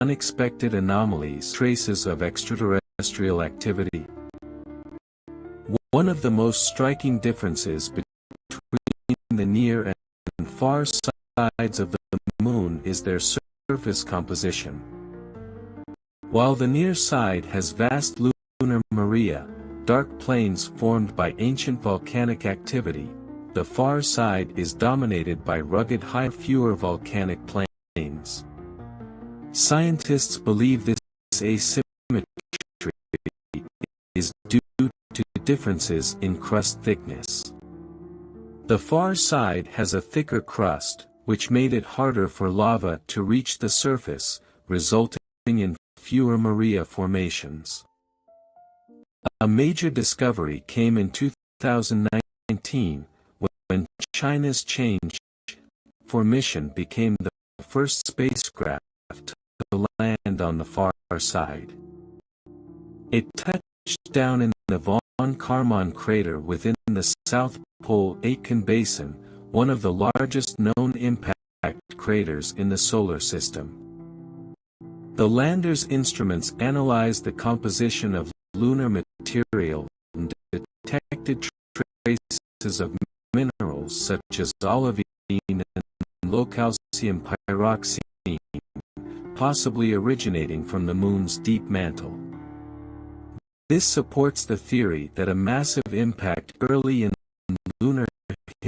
unexpected anomalies, traces of extraterrestrial activity. One of the most striking differences between the near and far sides of the Moon is their surface composition. While the near side has vast lunar maria, dark plains formed by ancient volcanic activity, the far side is dominated by rugged fewer volcanic plains. Scientists believe this asymmetry is due to differences in crust thickness. The far side has a thicker crust, which made it harder for lava to reach the surface, resulting in fewer maria formations. A major discovery came in 2019, when China's Change 4 mission became the first spacecraft to land on the far side. It touched down in the von Karman crater within the South Pole Aitken Basin, one of the largest known impact craters in the solar system. The lander's instruments analyzed the composition of lunar material and detected traces of minerals such as olivine and low-calcium pyroxene, possibly originating from the Moon's deep mantle. This supports the theory that a massive impact early in lunar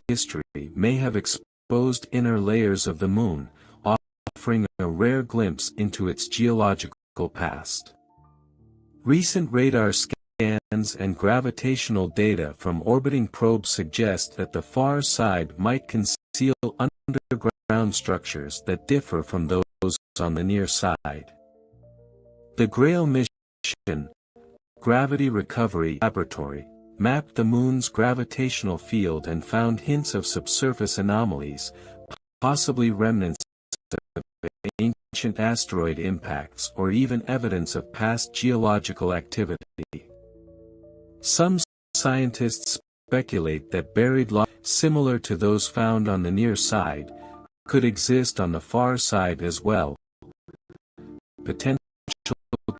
history may have exposed inner layers of the Moon, offering a rare glimpse into its geological past. Recent radar scans and gravitational data from orbiting probes suggest that the far side might conceal underground structures that differ from those on the near side. The GRAIL mission, Gravity Recovery Laboratory, mapped the Moon's gravitational field and found hints of subsurface anomalies, possibly remnants of ancient asteroid impacts or even evidence of past geological activity. Some scientists speculate that buried lava, similar to those found on the near side, could exist on the far side as well, potential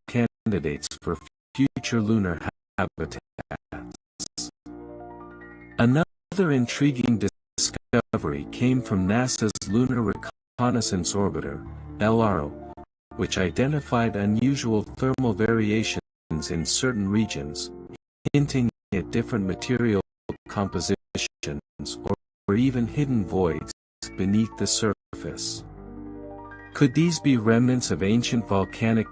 candidates for future lunar habitats. Another intriguing discovery came from NASA's Lunar Reconnaissance Orbiter, LRO, which identified unusual thermal variations in certain regions, hinting at different material compositions or even hidden voids beneath the surface. Could these be remnants of ancient volcanic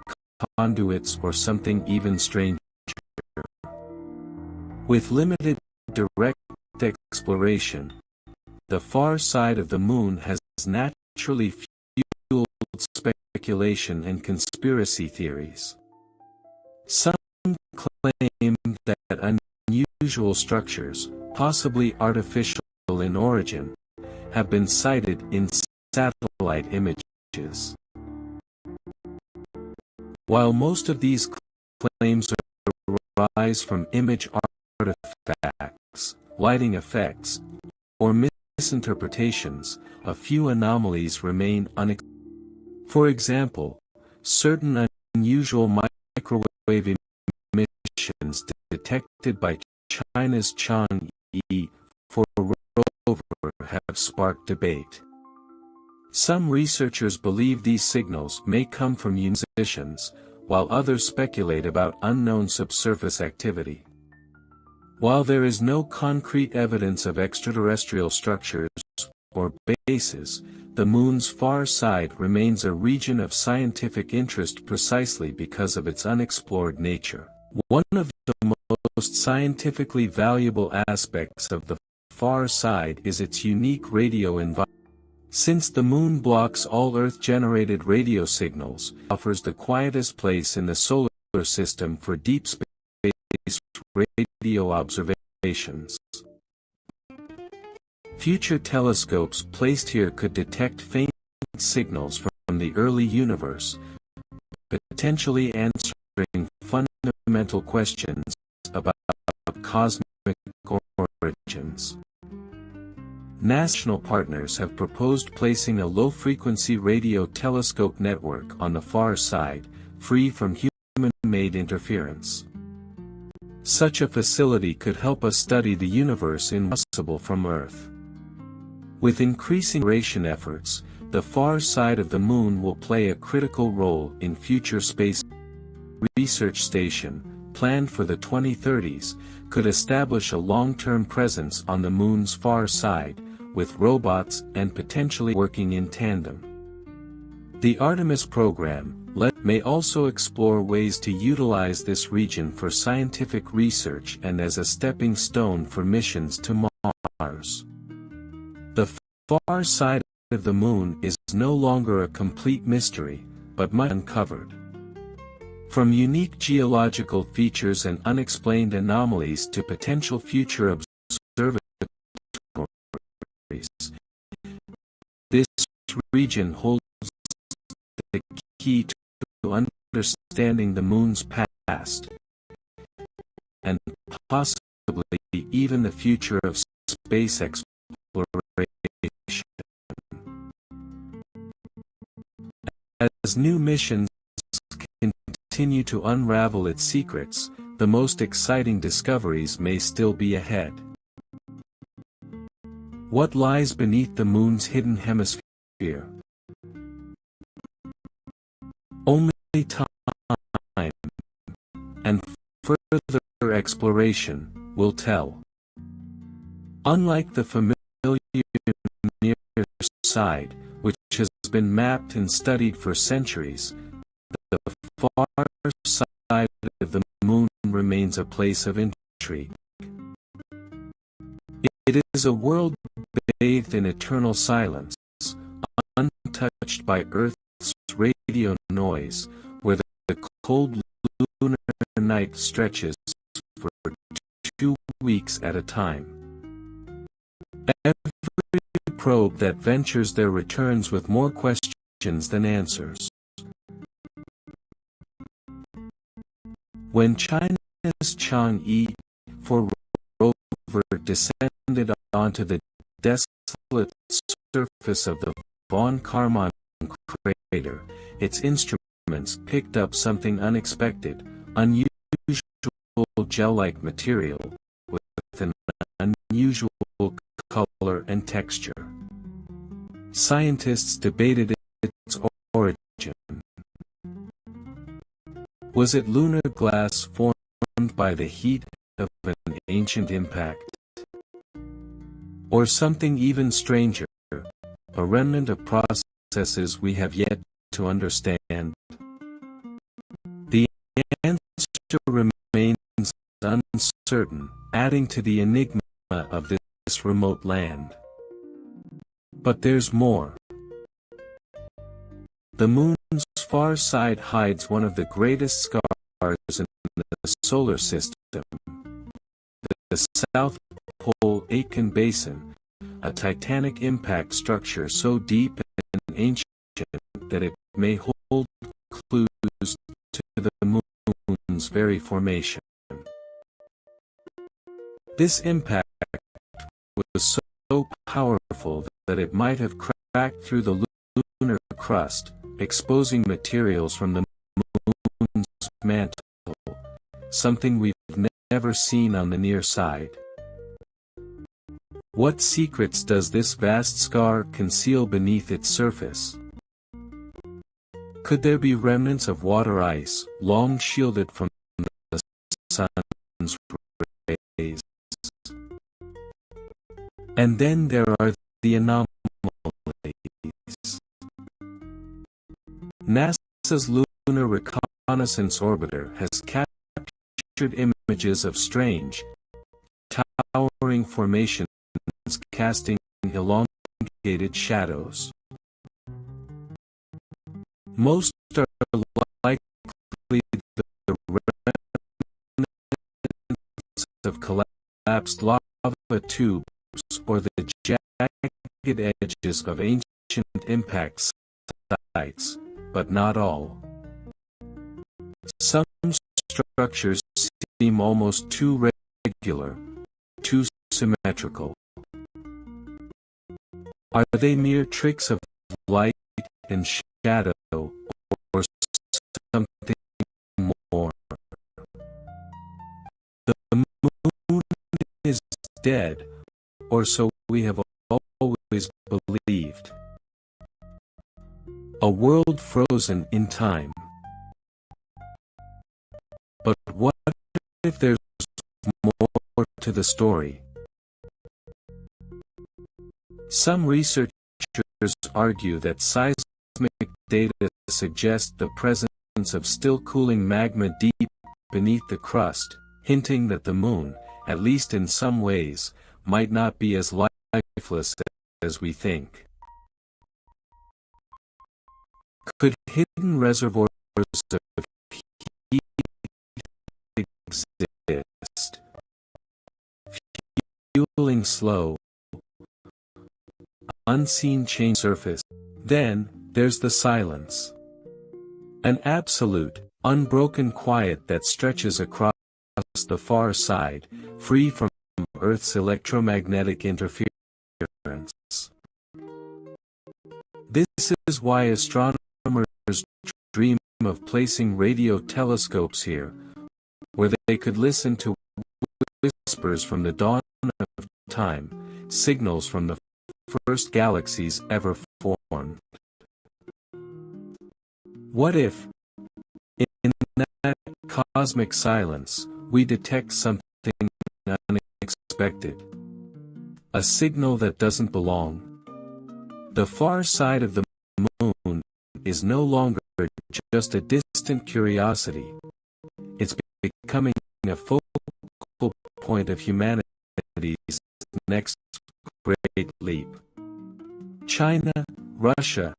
conduits or something even stranger? With limited direct exploration, the far side of the Moon has naturally fueled speculation and conspiracy theories. Some claim that unusual structures, possibly artificial in origin, have been sighted in satellite images. While most of these claims arise from image artifacts, lighting effects, or misinterpretations, a few anomalies remain unexplained. For example, certain unusual microwave emissions detected by China's Chang'e 4 rover have sparked debate. Some researchers believe these signals may come from musicians, while others speculate about unknown subsurface activity. While there is no concrete evidence of extraterrestrial structures or bases, the Moon's far side remains a region of scientific interest precisely because of its unexplored nature. One of the most scientifically valuable aspects of the far side is its unique radio environment. Since the Moon blocks all Earth-generated radio signals, it offers the quietest place in the solar system for deep space radio observations. Future telescopes placed here could detect faint signals from the early universe, potentially answering fundamental questions about cosmic origins. national partners have proposed placing a low-frequency radio telescope network on the far side, free from human-made interference. Such a facility could help us study the universe impossible from Earth. With increasing exploration efforts, the far side of the Moon will play a critical role in future space. Research station, planned for the 2030s, could establish a long-term presence on the Moon's far side, with robots and potentially working in tandem. The Artemis program may also explore ways to utilize this region for scientific research and as a stepping stone for missions to Mars. The far side of the Moon is no longer a complete mystery, but much uncovered. From unique geological features and unexplained anomalies to potential future observatories, this region holds the key to understanding the Moon's past, and possibly even the future of space exploration. As new missions continue to unravel its secrets, the most exciting discoveries may still be ahead. What lies beneath the Moon's hidden hemisphere? Only time and further exploration will tell. Unlike the familiar near side, which has been mapped and studied for centuries, the far side of the Moon remains a place of intrigue. It is a world bathed in eternal silence, untouched by Earth's radio noise, where the cold lunar night stretches for 2 weeks at a time. Every probe that ventures there returns with more questions than answers. When China's Chang'e 4 rover descended onto the desolate surface of the von Karman crater, its instruments picked up something unexpected: unusual gel-like material with an unusual color and texture. Scientists debated its origin. Was it lunar glass formed by the heat of an ancient impact? Or something even stranger, a remnant of processes we have yet to understand? The answer remains uncertain, adding to the enigma of this remote land. But there's more. The Moon's far side hides one of the greatest stars in the solar system, the South Pole Aitken Basin, a titanic impact structure so deep and ancient that it may hold clues to the Moon's very formation. This impact was so powerful that it might have cracked through the lunar crust, exposing materials from the Moon's mantle, something we've never seen on the near side. What secrets does this vast scar conceal beneath its surface? Could there be remnants of water ice, long shielded from the sun's rays? And then there are the anomalies. NASA's Lunar Reconnaissance Orbiter has captured images of strange, towering formations casting elongated shadows. Most are likely the remnants of collapsed lava tubes or the jagged edges of ancient impact sites, but not all. Some structures seem almost too regular, too symmetrical. Are they mere tricks of light and shadow, or something more? The moon is dead, or so we have always believed. A world frozen in time. But what if there's more to the story? Some researchers argue that seismic data suggest the presence of still cooling magma deep beneath the crust, hinting that the moon, at least in some ways, might not be as lifeless as we think. Could hidden reservoirs of heat exist, fueling slow, unseen change surface? Then, there's the silence. An absolute, unbroken quiet that stretches across the far side, free from Earth's electromagnetic interference. This is why astronomers dream of placing radio telescopes here, where they could listen to whispers from the dawn of time, signals from the first galaxies ever formed. What if, in that cosmic silence, we detect something unexpected? A signal that doesn't belong. The far side of the moon is no longer just a distant curiosity. It's becoming a focal point of humanity's next great leap. China, Russia,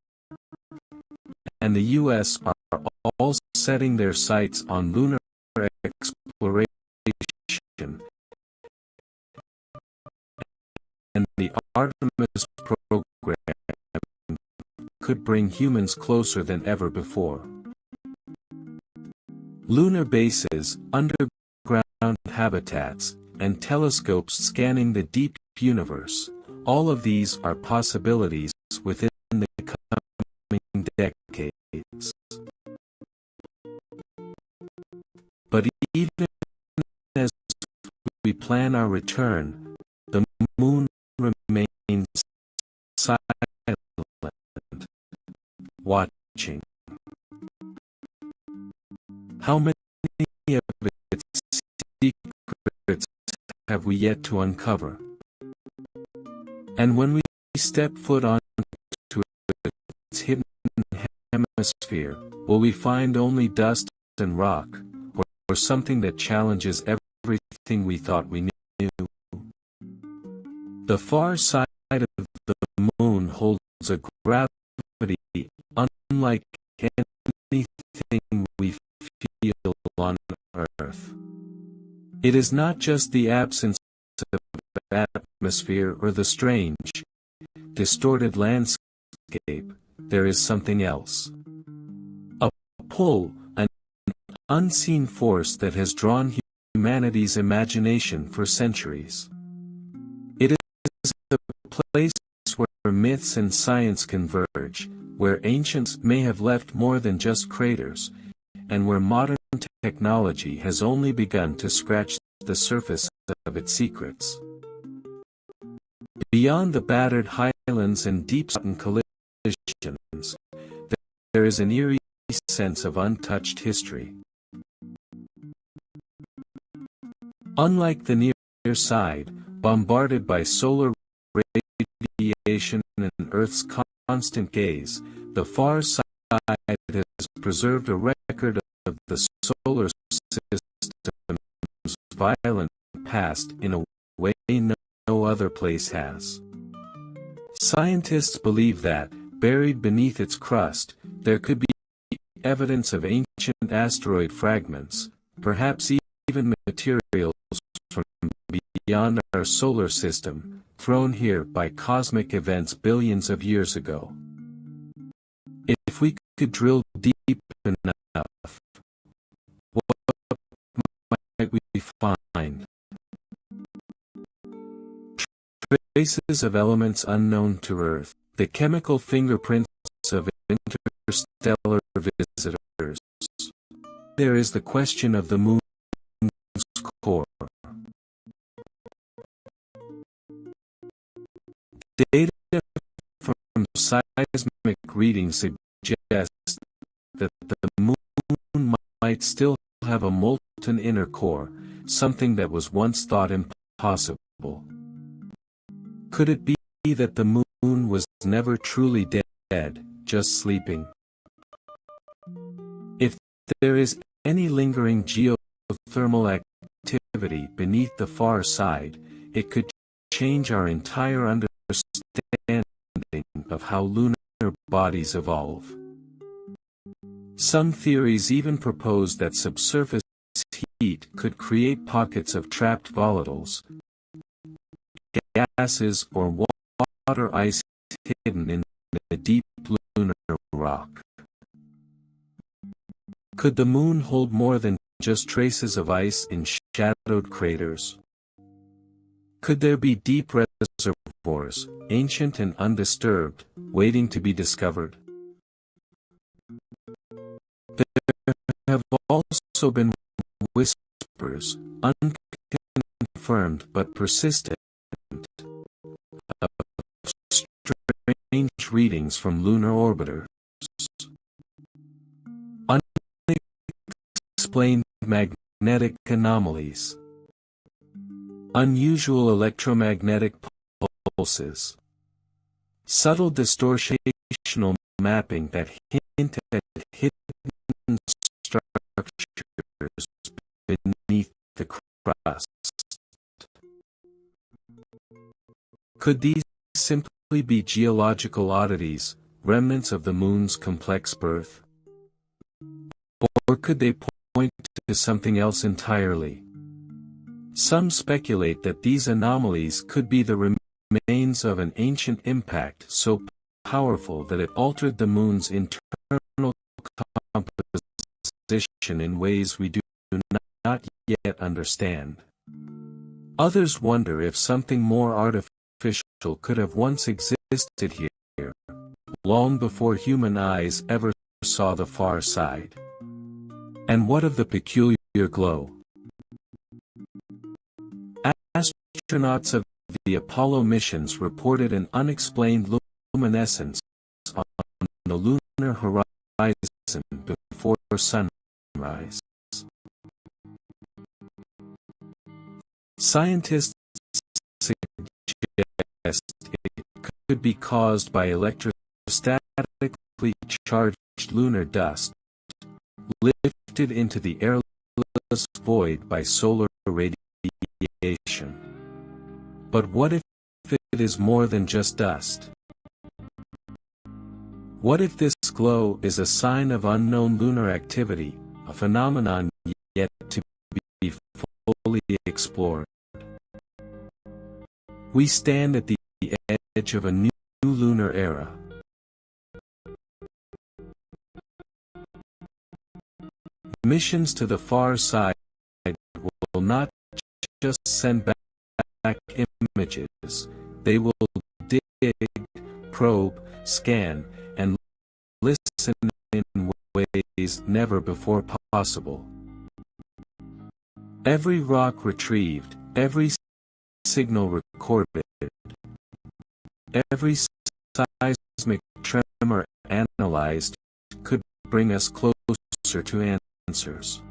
and the US are all setting their sights on lunar exploration, and the Artemis program could bring humans closer than ever before. Lunar bases, underground habitats, and telescopes scanning the deep universe, all of these are possibilities within the coming decades. But even as we plan our return, the moon remains silent, watching. How many of its secrets have we yet to uncover? And when we step foot onto its hidden hemisphere, will we find only dust and rock, or something that challenges everything we thought we knew? The far side of the moon holds a gravity unlike anything we feel on Earth. It is not just the absence of atmosphere or the strange, distorted landscape, there is something else. A pull, an unseen force that has drawn humanity's imagination for centuries. It is a place where myths and science converge, where ancients may have left more than just craters, and where modern technology has only begun to scratch the surface of its secrets. Beyond the battered highlands and deep collisions, there is an eerie sense of untouched history. Unlike the near side, bombarded by solar radiation and Earth's constant gaze, the far side has preserved a record of the solar system's violent past in a way no other place has. Scientists believe that, buried beneath its crust, there could be evidence of ancient asteroid fragments, perhaps even materials from beyond our solar system, thrown here by cosmic events billions of years ago. If we could drill deep enough, what might we find? traces of elements unknown to Earth, the chemical fingerprints of interstellar visitors. There is the question of the moon's core. Data from seismic readings suggest that the moon might still have a molten inner core, something that was once thought impossible. Could it be that the moon was never truly dead, just sleeping? If there is any lingering geothermal activity beneath the far side, it could change our entire understanding of how lunar bodies evolve. Some theories even propose that subsurface heat could create pockets of trapped volatiles, gases or water ice hidden in the deep lunar rock. Could the moon hold more than just traces of ice in shadowed craters? Could there be deep reservoirs, ancient and undisturbed, waiting to be discovered? There have also been whispers, unconfirmed but persistent, of strange readings from lunar orbiters. Unexplained magnetic anomalies. Unusual electromagnetic pulses. Subtle distortional mapping that hint at hidden structures beneath the crust. Could these simply be geological oddities, remnants of the moon's complex birth? Or could they point to something else entirely? Some speculate that these anomalies could be the remains of an ancient impact so powerful that it altered the moon's internal composition in ways we do not yet understand. Others wonder if something more artificial could have once existed here, long before human eyes ever saw the far side. And what of the peculiar glow? Astronauts of the Apollo missions reported an unexplained luminescence on the lunar horizon before sunrise. Scientists suggest it could be caused by electrostatically charged lunar dust, lifted into the airless void by solar radiation. But what if it is more than just dust? What if this glow is a sign of unknown lunar activity, a phenomenon yet to be fully explored? We stand at the edge of a new lunar era. Missions to the far side will not just send back images, they will dig, probe, scan, and listen in ways never before possible. Every rock retrieved, every signal recorded, every seismic tremor analyzed could bring us closer to answers.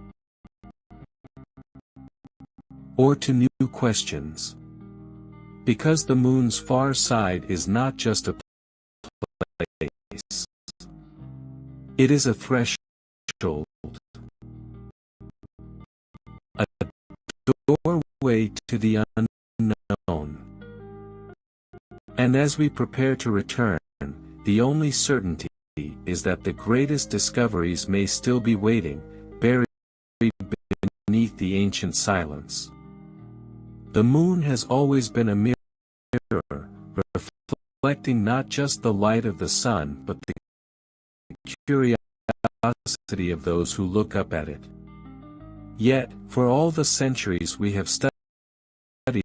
Or to new questions. Because the moon's far side is not just a place. It is a threshold. A doorway to the unknown. And as we prepare to return, the only certainty is that the greatest discoveries may still be waiting, buried beneath the ancient silence. The moon has always been a mirror, reflecting not just the light of the sun but the curiosity of those who look up at it. Yet, for all the centuries we have studied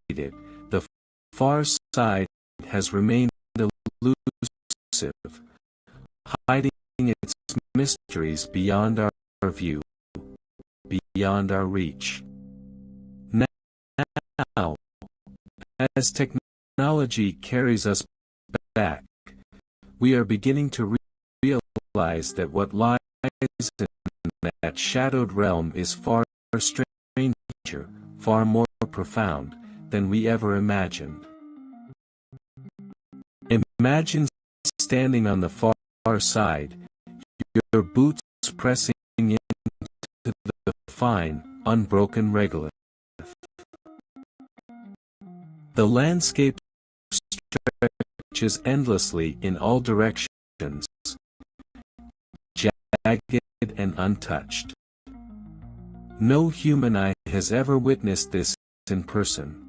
it, the far side has remained elusive, hiding its mysteries beyond our view, beyond our reach. Now, as technology carries us back, we are beginning to realize that what lies in that shadowed realm is far stranger, far more profound, than we ever imagined. Imagine standing on the far side, your boots pressing into the fine, unbroken regolith. The landscape stretches endlessly in all directions, jagged and untouched. No human eye has ever witnessed this in person.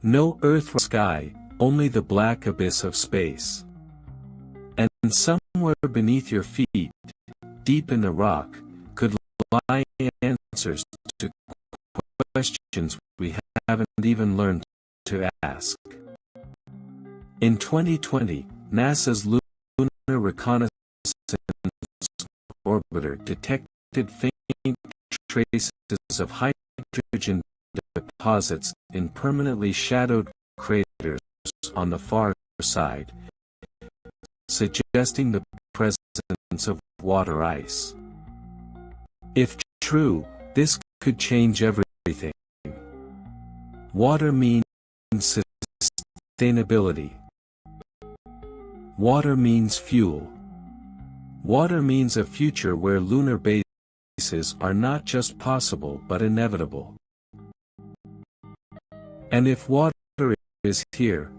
No earth or sky, only the black abyss of space. And somewhere beneath your feet, deep in the rock, could lie answers to questions we haven't even learned to ask. In 2020, NASA's Lunar Reconnaissance Orbiter detected faint traces of hydrogen deposits in permanently shadowed craters on the far side, suggesting the presence of water ice. If true, this could change everything. Water means sustainability. Water means fuel. Water means a future where lunar bases are not just possible but inevitable. And if water is here,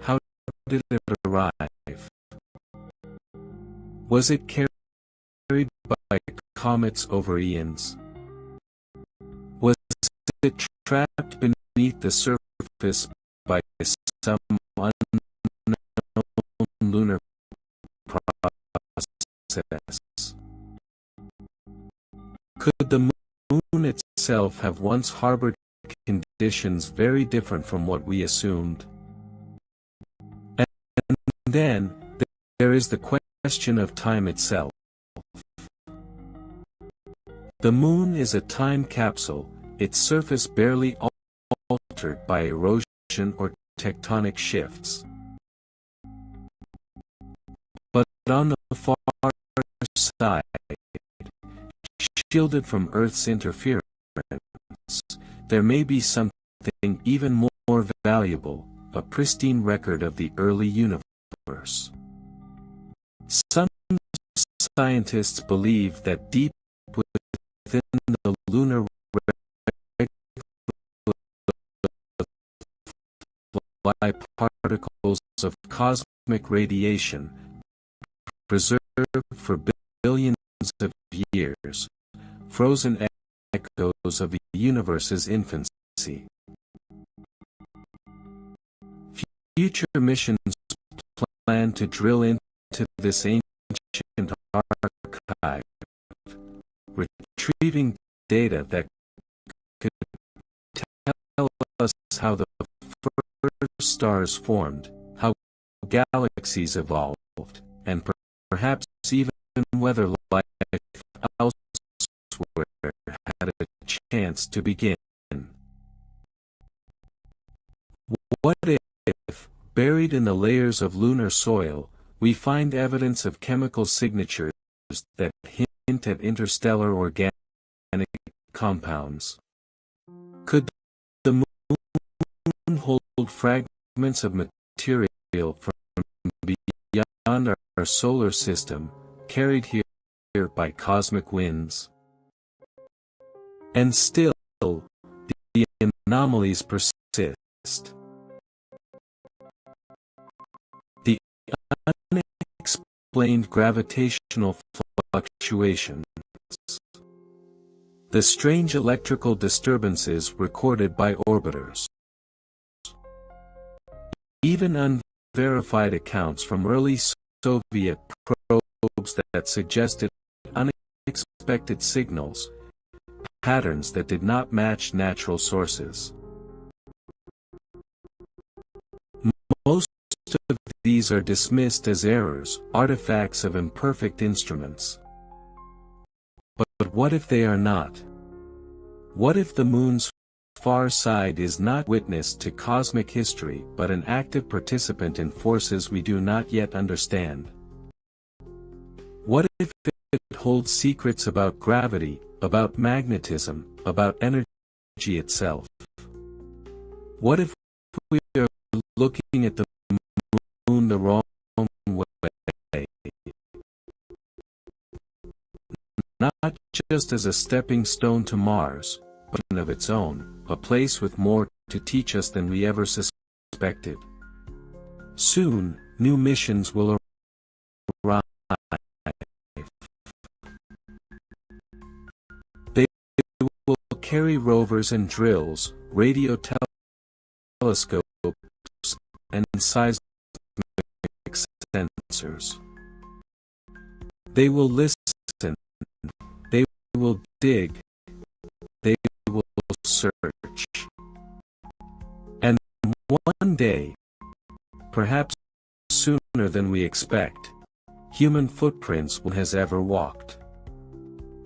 how did it arrive? Was it carried by comets over eons? Was it trapped beneath the surface by some unknown lunar process? Could the moon itself have once harbored conditions very different from what we assumed? And then, there is the question of time itself. The moon is a time capsule, its surface barely altered by erosion or tectonic shifts. But on the far side, shielded from Earth's interference, there may be something even more valuable, a pristine record of the early universe. Some scientists believe that deep within the lunar lie particles of cosmic radiation, preserved for billions of years, frozen echoes of the universe's infancy. Future missions plan to drill into this ancient archive, retrieving data that could tell us how the first stars formed, how galaxies evolved, and perhaps even whether life elsewhere had a chance to begin. What if, buried in the layers of lunar soil, we find evidence of chemical signatures that hint at interstellar organic compounds? Could the moon hold fragments of material from beyond our solar system, carried here by cosmic winds? And still, the anomalies persist. The unexplained gravitational fluctuations. The strange electrical disturbances recorded by orbiters. Even unverified accounts from early Soviet probes that suggested unexpected signals, patterns that did not match natural sources. Most of these are dismissed as errors, artifacts of imperfect instruments. But what if they are not? What if the moon's far side is not witness to cosmic history but an active participant in forces we do not yet understand? What if it holds secrets about gravity, about magnetism, about energy itself? What if we are looking at the moon the wrong way? Not just as a stepping stone to Mars, but of its own, a place with more to teach us than we ever suspected. Soon, new missions will arrive. They will carry rovers and drills, radio telescopes, and seismic sensors. They will listen, they will dig, they will search. And one day, perhaps sooner than we expect, human footprints will has ever walked.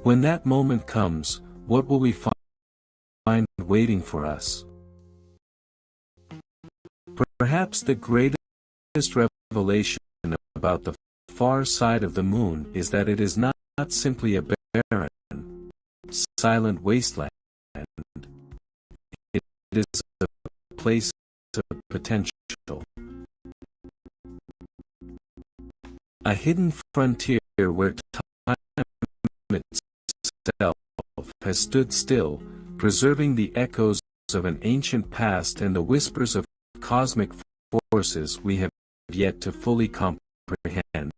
When that moment comes, what will we find waiting for us? Perhaps the greatest revelation about the far side of the moon is that it is not simply a barren, silent wasteland. It is a place of potential. A hidden frontier where time itself has stood still, preserving the echoes of an ancient past and the whispers of cosmic forces we have yet to fully comprehend.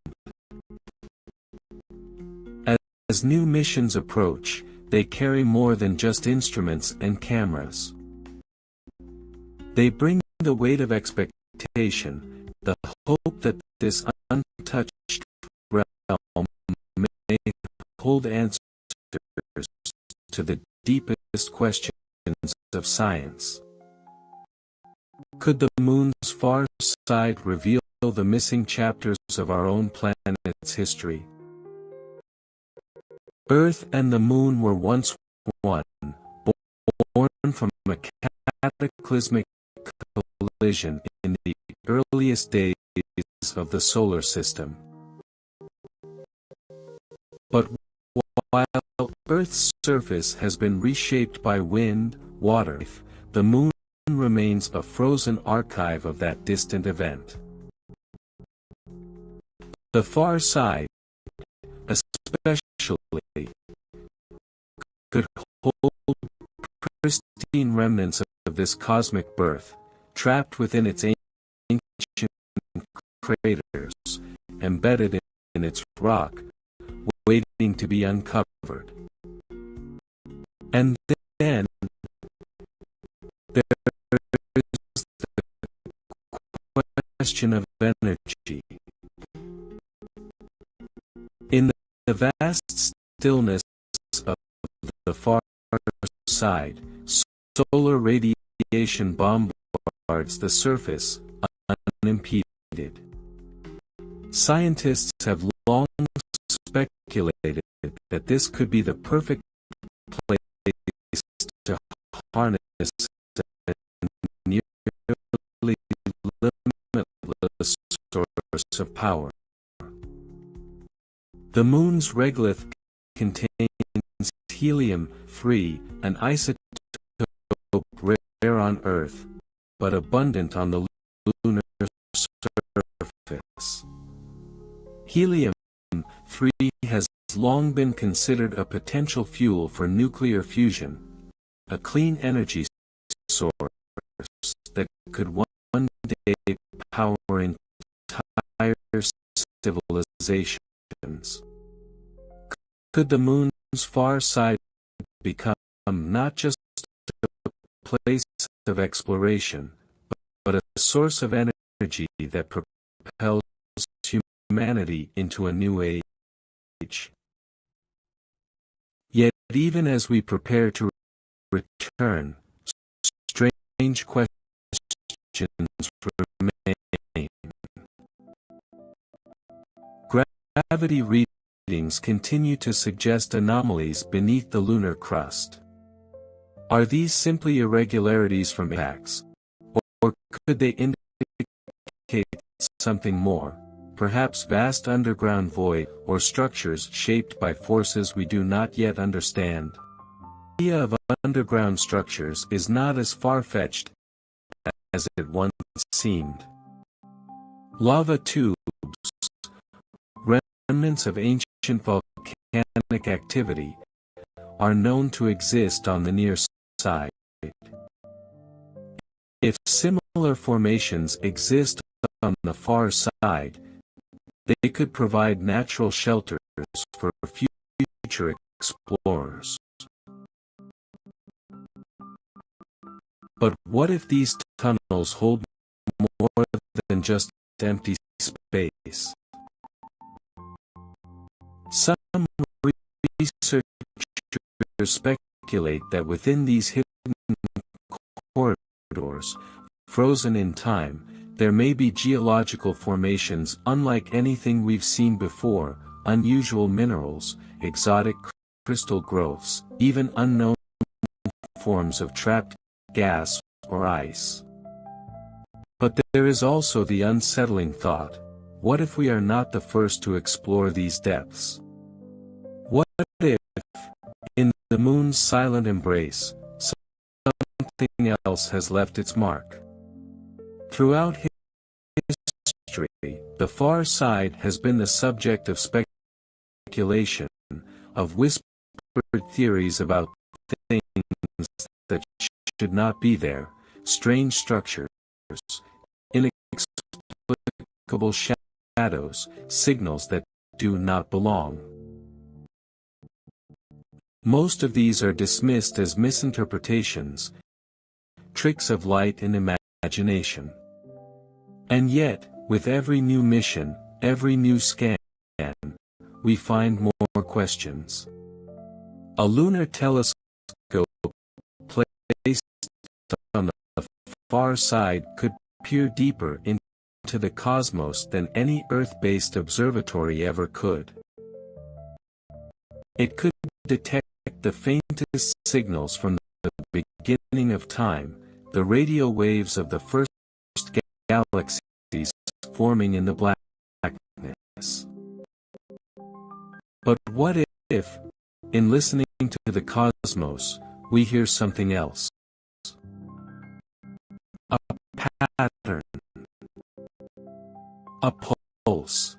As new missions approach, they carry more than just instruments and cameras. They bring the weight of expectation, the hope that this untouched realm may hold answers to the deepest questions of science. Could the moon's far side reveal the missing chapters of our own planet's history? Earth and the moon were once one, born from a cataclysmic collision in the earliest days of the solar system. But while Earth's surface has been reshaped by wind, water, the moon remains a frozen archive of that distant event. The far side, especially, could hold pristine remnants of this cosmic birth, trapped within its ancient craters, embedded in its rock, waiting to be uncovered. And then, there is the question of energy. In the vast stillness of the far side, solar radiation bombards the surface, unimpeded. Scientists have long speculated that this could be the perfect place to harness a nearly limitless source of power. The moon's regolith contains helium-3, an isotope rare on Earth, but abundant on the lunar surface. Helium-3 has long been considered a potential fuel for nuclear fusion, a clean energy source that could one day power entire civilizations. Could the moon's far side become not just a place of exploration, but a source of energy that propels humanity into a new age? Yet even as we prepare to return, strange questions Gravity readings continue to suggest anomalies beneath the lunar crust. Are these simply irregularities from impacts? Or could they indicate something more? Perhaps vast underground void, or structures shaped by forces we do not yet understand. The idea of underground structures is not as far-fetched as it once seemed. Lava tubes, remnants of ancient volcanic activity, are known to exist on the near side. If similar formations exist on the far side, they could provide natural shelters for future explorers. But what if these tunnels hold more than just empty space? Some researchers speculate that within these hidden corridors, frozen in time, there may be geological formations unlike anything we've seen before, unusual minerals, exotic crystal growths, even unknown forms of trapped gas or ice. But there is also the unsettling thought: what if we are not the first to explore these depths? What if, in the moon's silent embrace, something else has left its mark? Throughout history, the far side has been the subject of speculation, of whispered theories about things that should not be there, strange structures, inexplicable shadows, signals that do not belong. Most of these are dismissed as misinterpretations, tricks of light and imagination. And yet, with every new mission, every new scan, we find more questions. A lunar telescope placed on the far side could peer deeper into the cosmos than any Earth-based observatory ever could. It could detect the faintest signals from the beginning of time, the radio waves of the first galaxies forming in the blackness. But what if, in listening to the cosmos, we hear something else? A pattern. A pulse.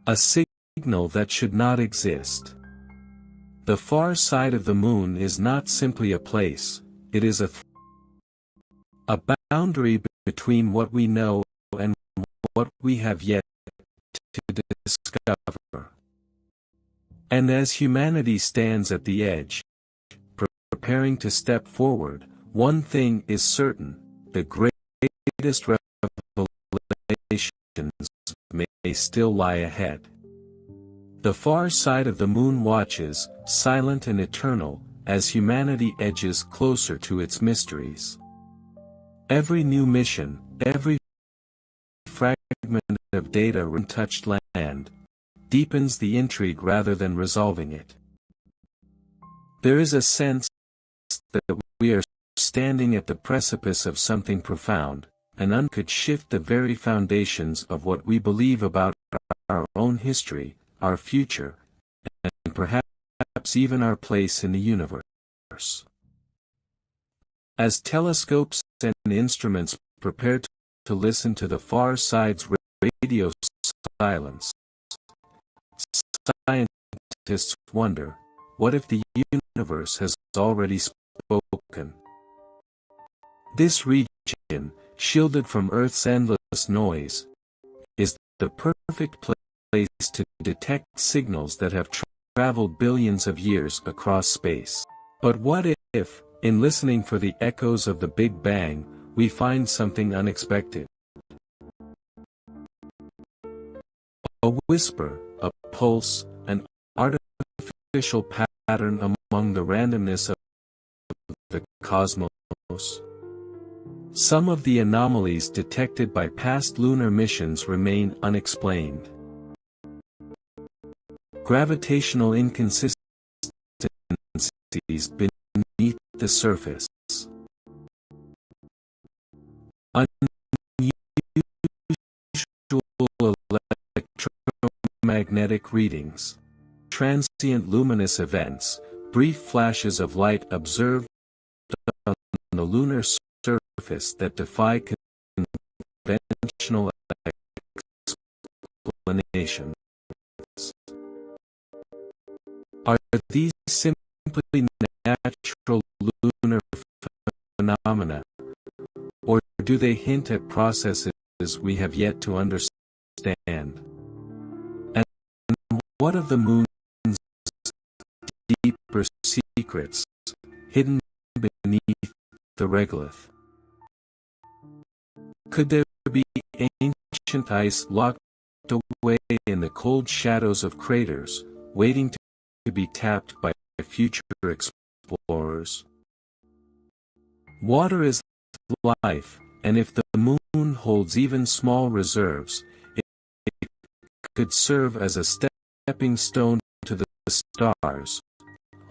A signal that should not exist. The far side of the moon is not simply a place, it is a boundary between what we know and what we have yet to discover. And as humanity stands at the edge, preparing to step forward, one thing is certain: the greatest revelations may still lie ahead. The far side of the moon watches, silent and eternal, as humanity edges closer to its mysteries. Every new mission, every fragment of data from untouched land, deepens the intrigue rather than resolving it. There is a sense that we are standing at the precipice of something profound, and could shift the very foundations of what we believe about our own history, our future, and perhaps even our place in the universe. As telescopes and instruments prepare to listen to the far side's radio silence, scientists wonder, what if the universe has already spoken? This region, shielded from Earth's endless noise, is the perfect place to detect signals that have traveled billions of years across space. But what if, in listening for the echoes of the Big Bang, we find something unexpected? A whisper, a pulse, an artificial pattern among the randomness of the cosmos. Some of the anomalies detected by past lunar missions remain unexplained. gravitational inconsistencies beneath the surface. Unusual electromagnetic readings, transient luminous events, brief flashes of light observed on the lunar surface that defy conventional explanations. Are these simply natural lunar phenomena, or do they hint at processes we have yet to understand? And what of the moon's deeper secrets, hidden beneath the regolith? Could there be ancient ice locked away in the cold shadows of craters, waiting to be tapped by future explorers? Water is life, and if the moon holds even small reserves, it could serve as a stepping stone to the stars,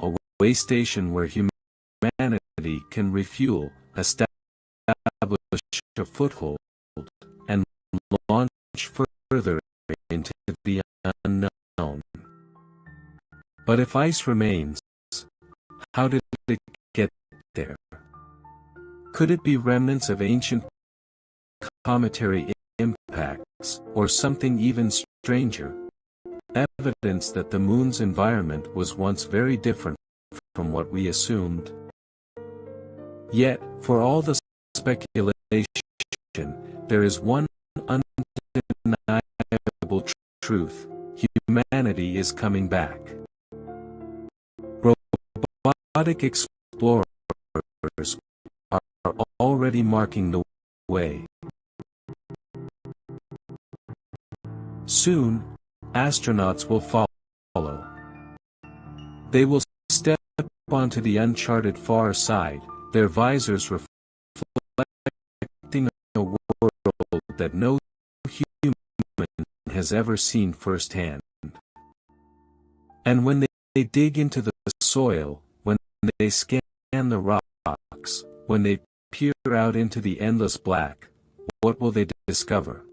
a way station where humanity can refuel, establish a foothold, and launch further into the unknown. But if ice remains, how did it get there? Could it be remnants of ancient cometary impacts, or something even stranger? Evidence that the moon's environment was once very different from what we assumed. Yet, for all the speculation, there is one undeniable truth: humanity is coming back. Robotic explorers are already marking the way. Soon, astronauts will follow. They will step onto the uncharted far side, their visors reflecting a world that no human has ever seen firsthand. And when they dig into the soil, when they scan the rocks, when they peer out into the endless black, what will they discover?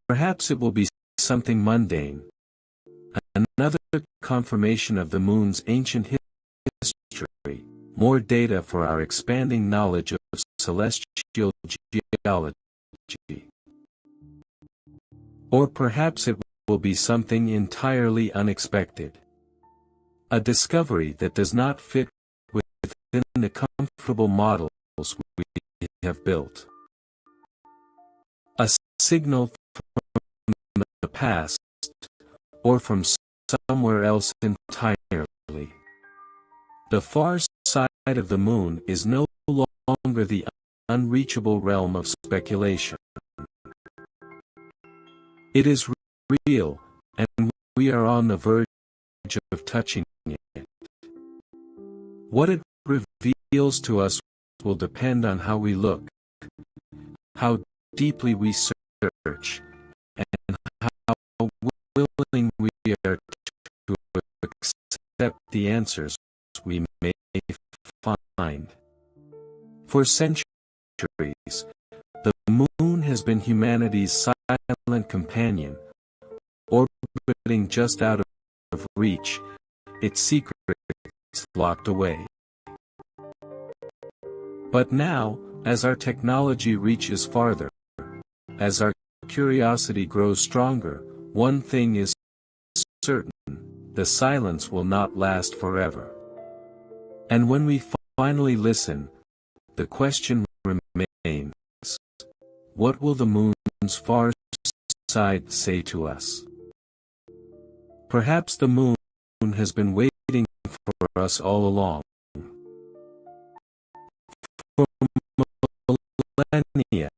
Perhaps it will be something mundane. Another confirmation of the moon's ancient history, more data for our expanding knowledge of celestial geology. Or perhaps it will be something entirely unexpected. A discovery that does not fit within the comfortable models we have built. A signal from the past, or from somewhere else entirely. The far side of the moon is no longer the unreachable realm of speculation. It is real, and we are on the verge of touching it. What it reveals to us will depend on how we look, how deeply we search, and how willing we are to accept the answers we may find. For centuries, the moon has been humanity's silent companion, orbiting just out of reach, its secrets locked away. But now, as our technology reaches farther, as our curiosity grows stronger, one thing is certain: the silence will not last forever. And when we finally listen, the question remains: what will the moon's far side say to us? Perhaps the moon has been waiting for us all along. For millennia,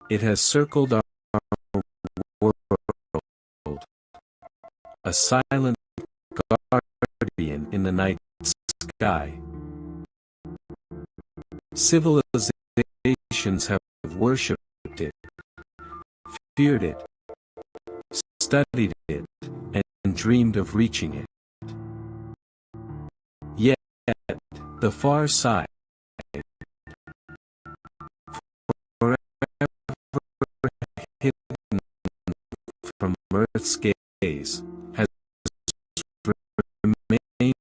it has circled our world, a silent guardian in the night sky. Civilizations have worshipped it, feared it, studied it, and dreamed of reaching it. Yet, the far side, forever hidden from Earth's gaze, has remained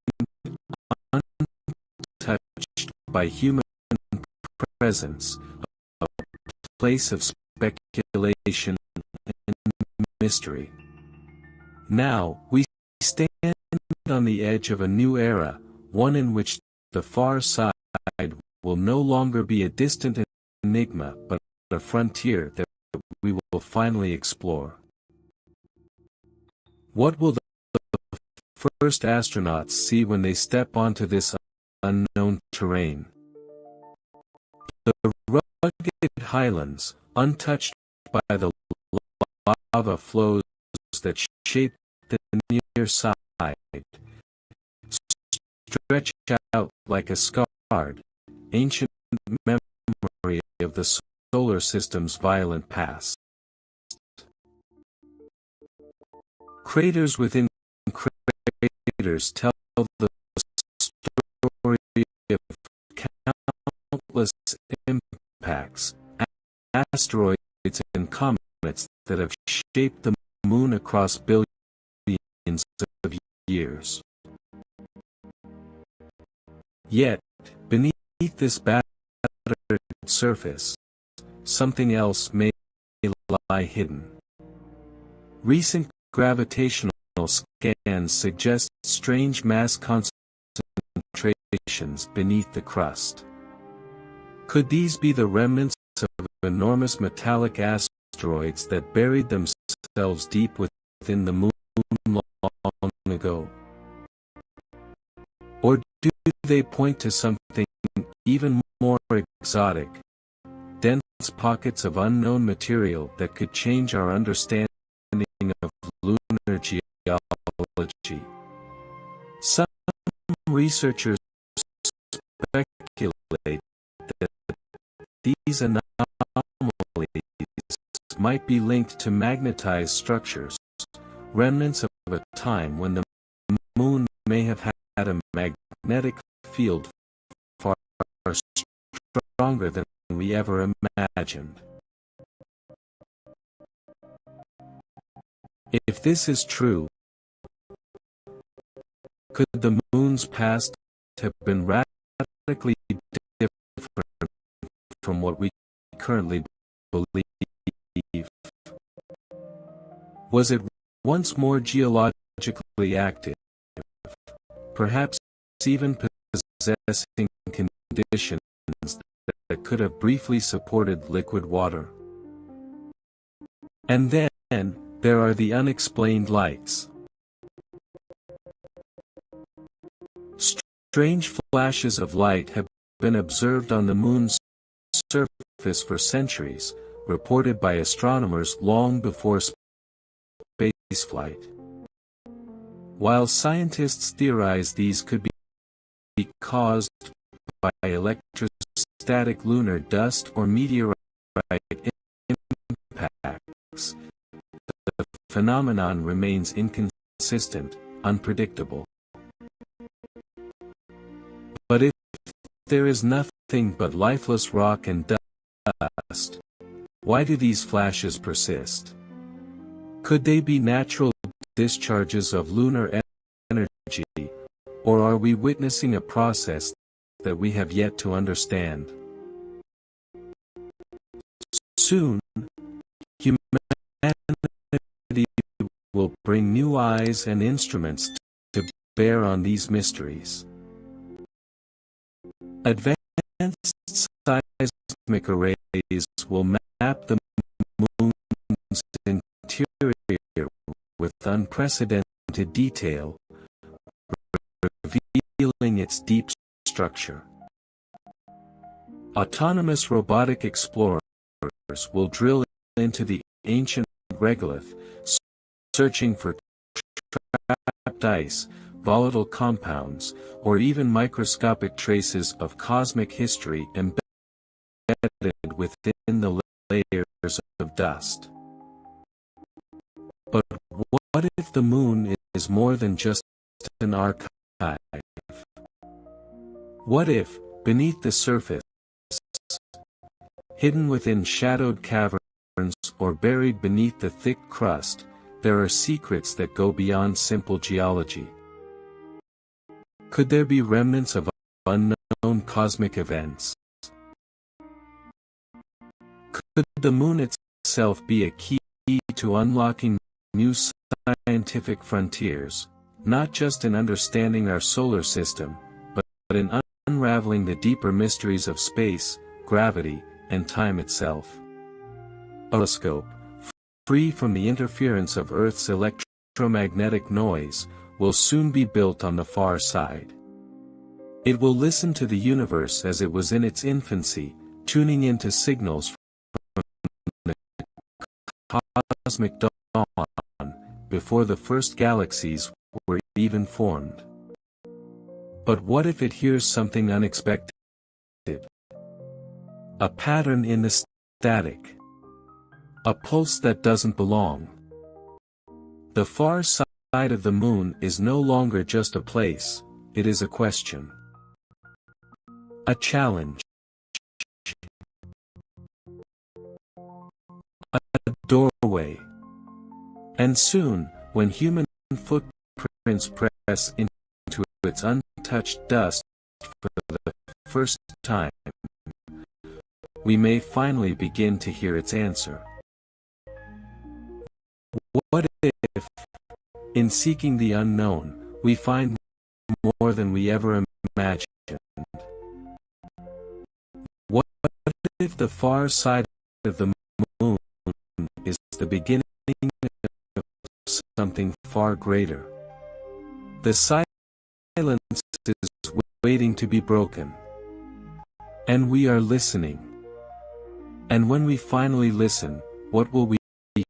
untouched by human presence, a place of speculation and mystery. Now, we stand on the edge of a new era, one in which the far side will no longer be a distant enigma but a frontier that we will finally explore. What will the first astronauts see when they step onto this unknown terrain? The rugged highlands, untouched by the lava flows that shape the near side, stretch out like a scarred, ancient memory of the solar system's violent past. Craters within craters tell the story of countless impacts, asteroids and comets that have shaped the moon across billions of years. Yet, beneath this battered surface, something else may lie hidden. Recent gravitational scans suggest strange mass concentrations beneath the crust. Could these be the remnants of enormous metallic asteroids that buried themselves deep within the moon long ago? Or do they point to something even more exotic, dense pockets of unknown material that could change our understanding of lunar geology? Some researchers speculate that these anomalies might be linked to magnetized structures, remnants of a time when the moon may have had a magnetic field far stronger than we ever imagined. If this is true, could the moon's past have been radically different from what we currently believe? Was it once more geologically active, perhaps even possessing conditions that could have briefly supported liquid water? And then, there are the unexplained lights. Strange flashes of light have been observed on the moon's surface for centuries, reported by astronomers long before spaceflight. While scientists theorize these could be caused by electrostatic lunar dust or meteorite impacts, the phenomenon remains inconsistent, unpredictable. But if there is nothing but lifeless rock and dust, why do these flashes persist? Could they be natural discharges of lunar energy, or are we witnessing a process that we have yet to understand? Soon, humanity will bring new eyes and instruments to bear on these mysteries. Advanced seismic arrays will map the moon's interior with unprecedented detail, revealing its deep structure. Autonomous robotic explorers will drill into the ancient regolith, searching for trapped ice, volatile compounds, or even microscopic traces of cosmic history embedded within the layers of dust. But if the moon is more than just an archive? What if, beneath the surface, hidden within shadowed caverns or buried beneath the thick crust, there are secrets that go beyond simple geology? Could there be remnants of unknown cosmic events? Could the moon itself be a key to unlocking new scientific frontiers, not just in understanding our solar system, but in unraveling the deeper mysteries of space, gravity, and time itself? A telescope, free from the interference of Earth's electromagnetic noise, will soon be built on the far side. It will listen to the universe as it was in its infancy, tuning into signals from the cosmic dawn, before the first galaxies were even formed. But what if it hears something unexpected? A pattern in the static. A pulse that doesn't belong. The far side of the moon is no longer just a place, it is a question. A challenge. A doorway. And soon, when human footprints press into its untouched dust for the first time, we may finally begin to hear its answer. What if, in seeking the unknown, we find more than we ever imagined? What if the far side of the moon is the beginning of something far greater? The silence is waiting to be broken. And we are listening. And when we finally listen, what will we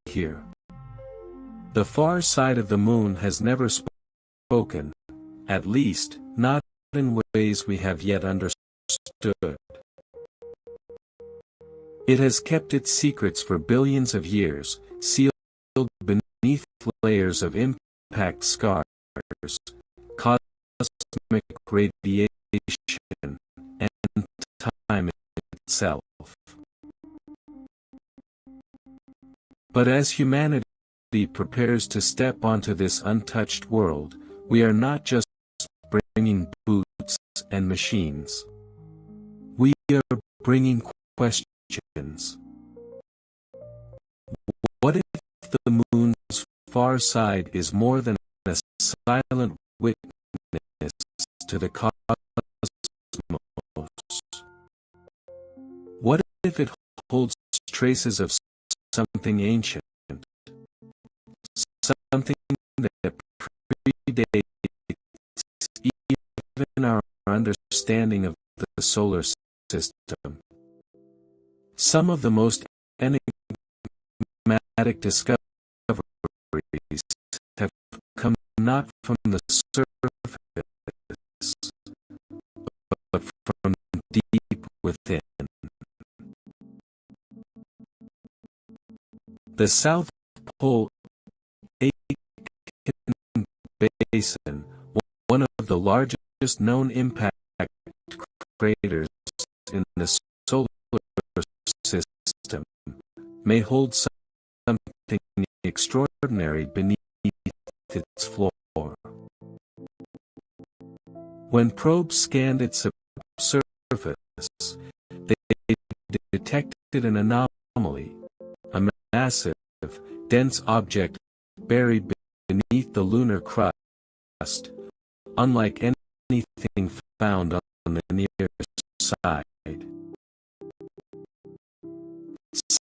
hear? The far side of the moon has never spoken, at least, not in ways we have yet understood. It has kept its secrets for billions of years, sealed beneath layers of impact scars, cosmic radiation, and time itself. But as humanity prepares to step onto this untouched world, we are not just bringing boots and machines. We are bringing questions. What if the moon's far side is more than a silent witness to the cosmos? What if it holds traces of something ancient? Something that predates even our understanding of the solar system. Some of the most enigmatic discoveries have come not from the surface, but from deep within. The South Pole Basin, one of the largest known impact craters in the solar system, may hold something extraordinary beneath its floor. When probes scanned its surface, they detected an anomaly, a massive, dense object buried beneath the lunar crust, unlike anything found on the near side.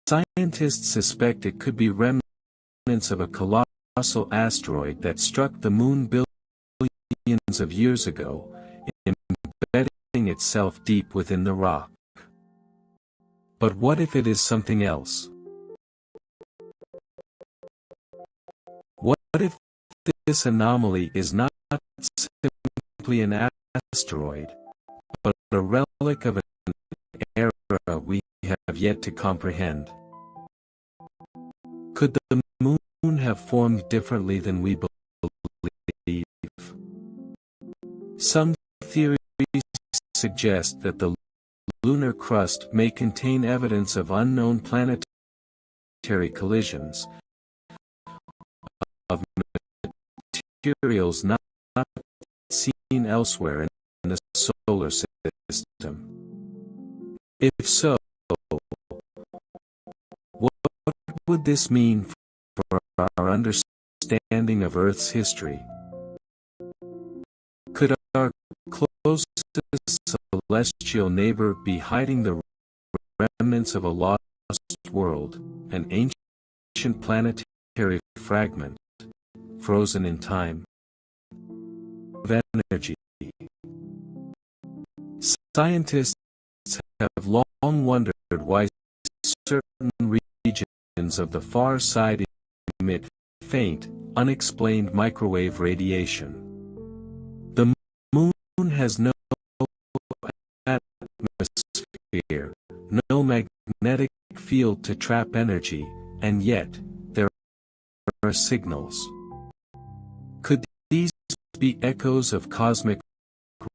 Scientists suspect it could be remnants of a colossal asteroid that struck the moon billions of years ago, embedding itself deep within the rock. But what if it is something else? What if this anomaly is not simply an asteroid, but a relic of an era we have yet to comprehend? Could the moon have formed differently than we believe. Some theories suggest that the lunar crust may contain evidence of unknown planetary collisions of materials not seen elsewhere in the solar system. If so, what would this mean for our understanding of Earth's history? Could our closest celestial neighbor be hiding the remnants of a lost world, an ancient planetary fragment, frozen in time? Of energy. Scientists have long wondered why certain regions of the far side emit faint, unexplained microwave radiation. The moon has no atmosphere, no magnetic field to trap energy, and yet, there are signals. Could these be echoes of cosmic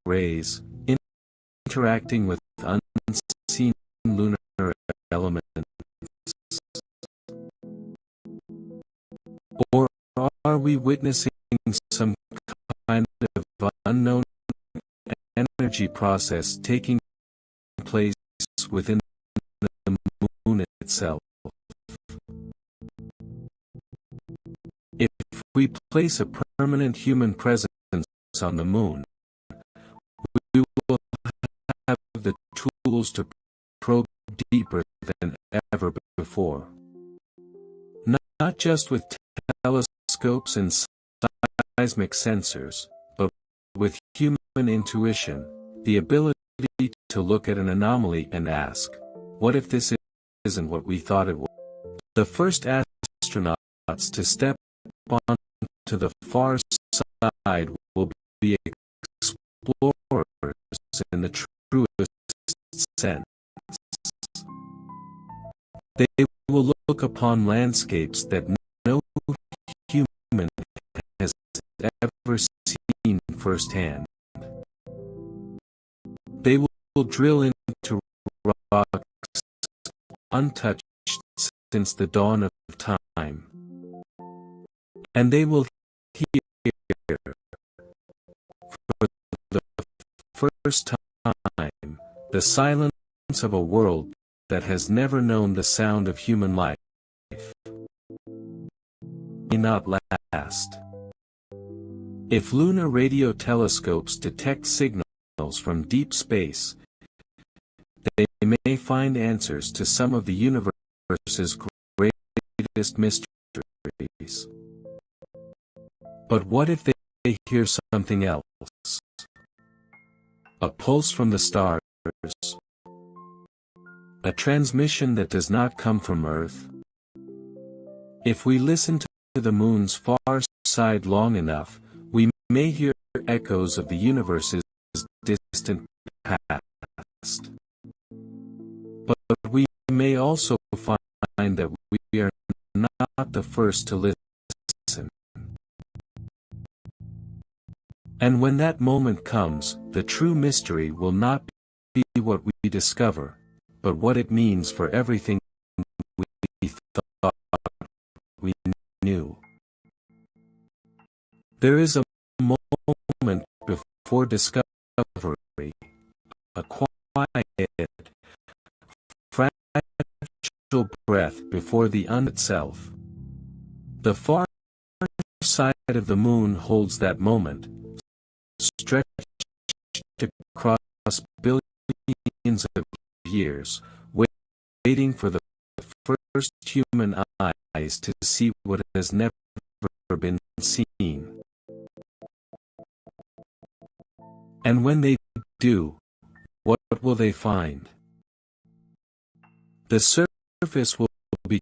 rays, interacting with unseen lunar elements? Or are we witnessing some kind of unknown energy process taking place within the moon itself? If we place a permanent human presence on the moon, we will have the tools to probe deeper than ever before. Not just with telescopes and seismic sensors, but with human intuition, the ability to look at an anomaly and ask, what if this isn't what we thought it was? The first astronauts to step onto the far side will be explorers in the truest sense. They will look upon landscapes that no human has ever seen firsthand. They will drill into rocks untouched since the dawn of time. And they will hear, for the first time, the silence of a world that has never known the sound of human life. May not last. If lunar radio telescopes detect signals from deep space, they may find answers to some of the universe's greatest mysteries. But what if they hear something else? A pulse from the stars? A transmission that does not come from Earth? If we listen to the moon's far side long enough, we may hear echoes of the universe's distant past. But we may also find that we are not the first to listen. And when that moment comes, the true mystery will not be what we discover, but what it means for everything we thought we knew. There is a moment before discovery, a quiet, fragile breath before the itself. The far side of the moon holds that moment, stretched across billions of years, waiting for the first human eyes to see what has never been seen. And when they do, what will they find? The surface will be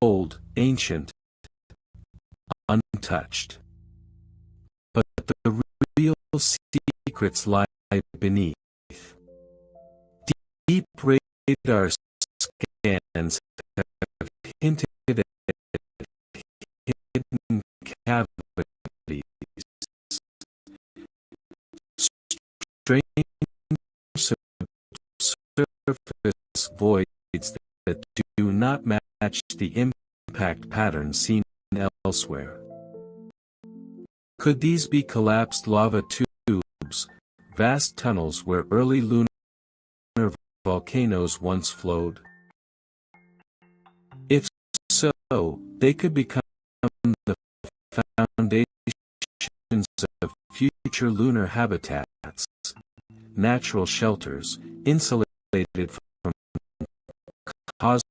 cold, ancient, untouched. But the real secrets lie beneath. Deep radar scans have hinted at hidden cavities, strange surface voids that do not match the impact pattern seen elsewhere. Could these be collapsed lava tubes, vast tunnels where early lunar volcanoes once flowed? If so, they could become the foundations of future lunar habitats, natural shelters, insulated from cosmic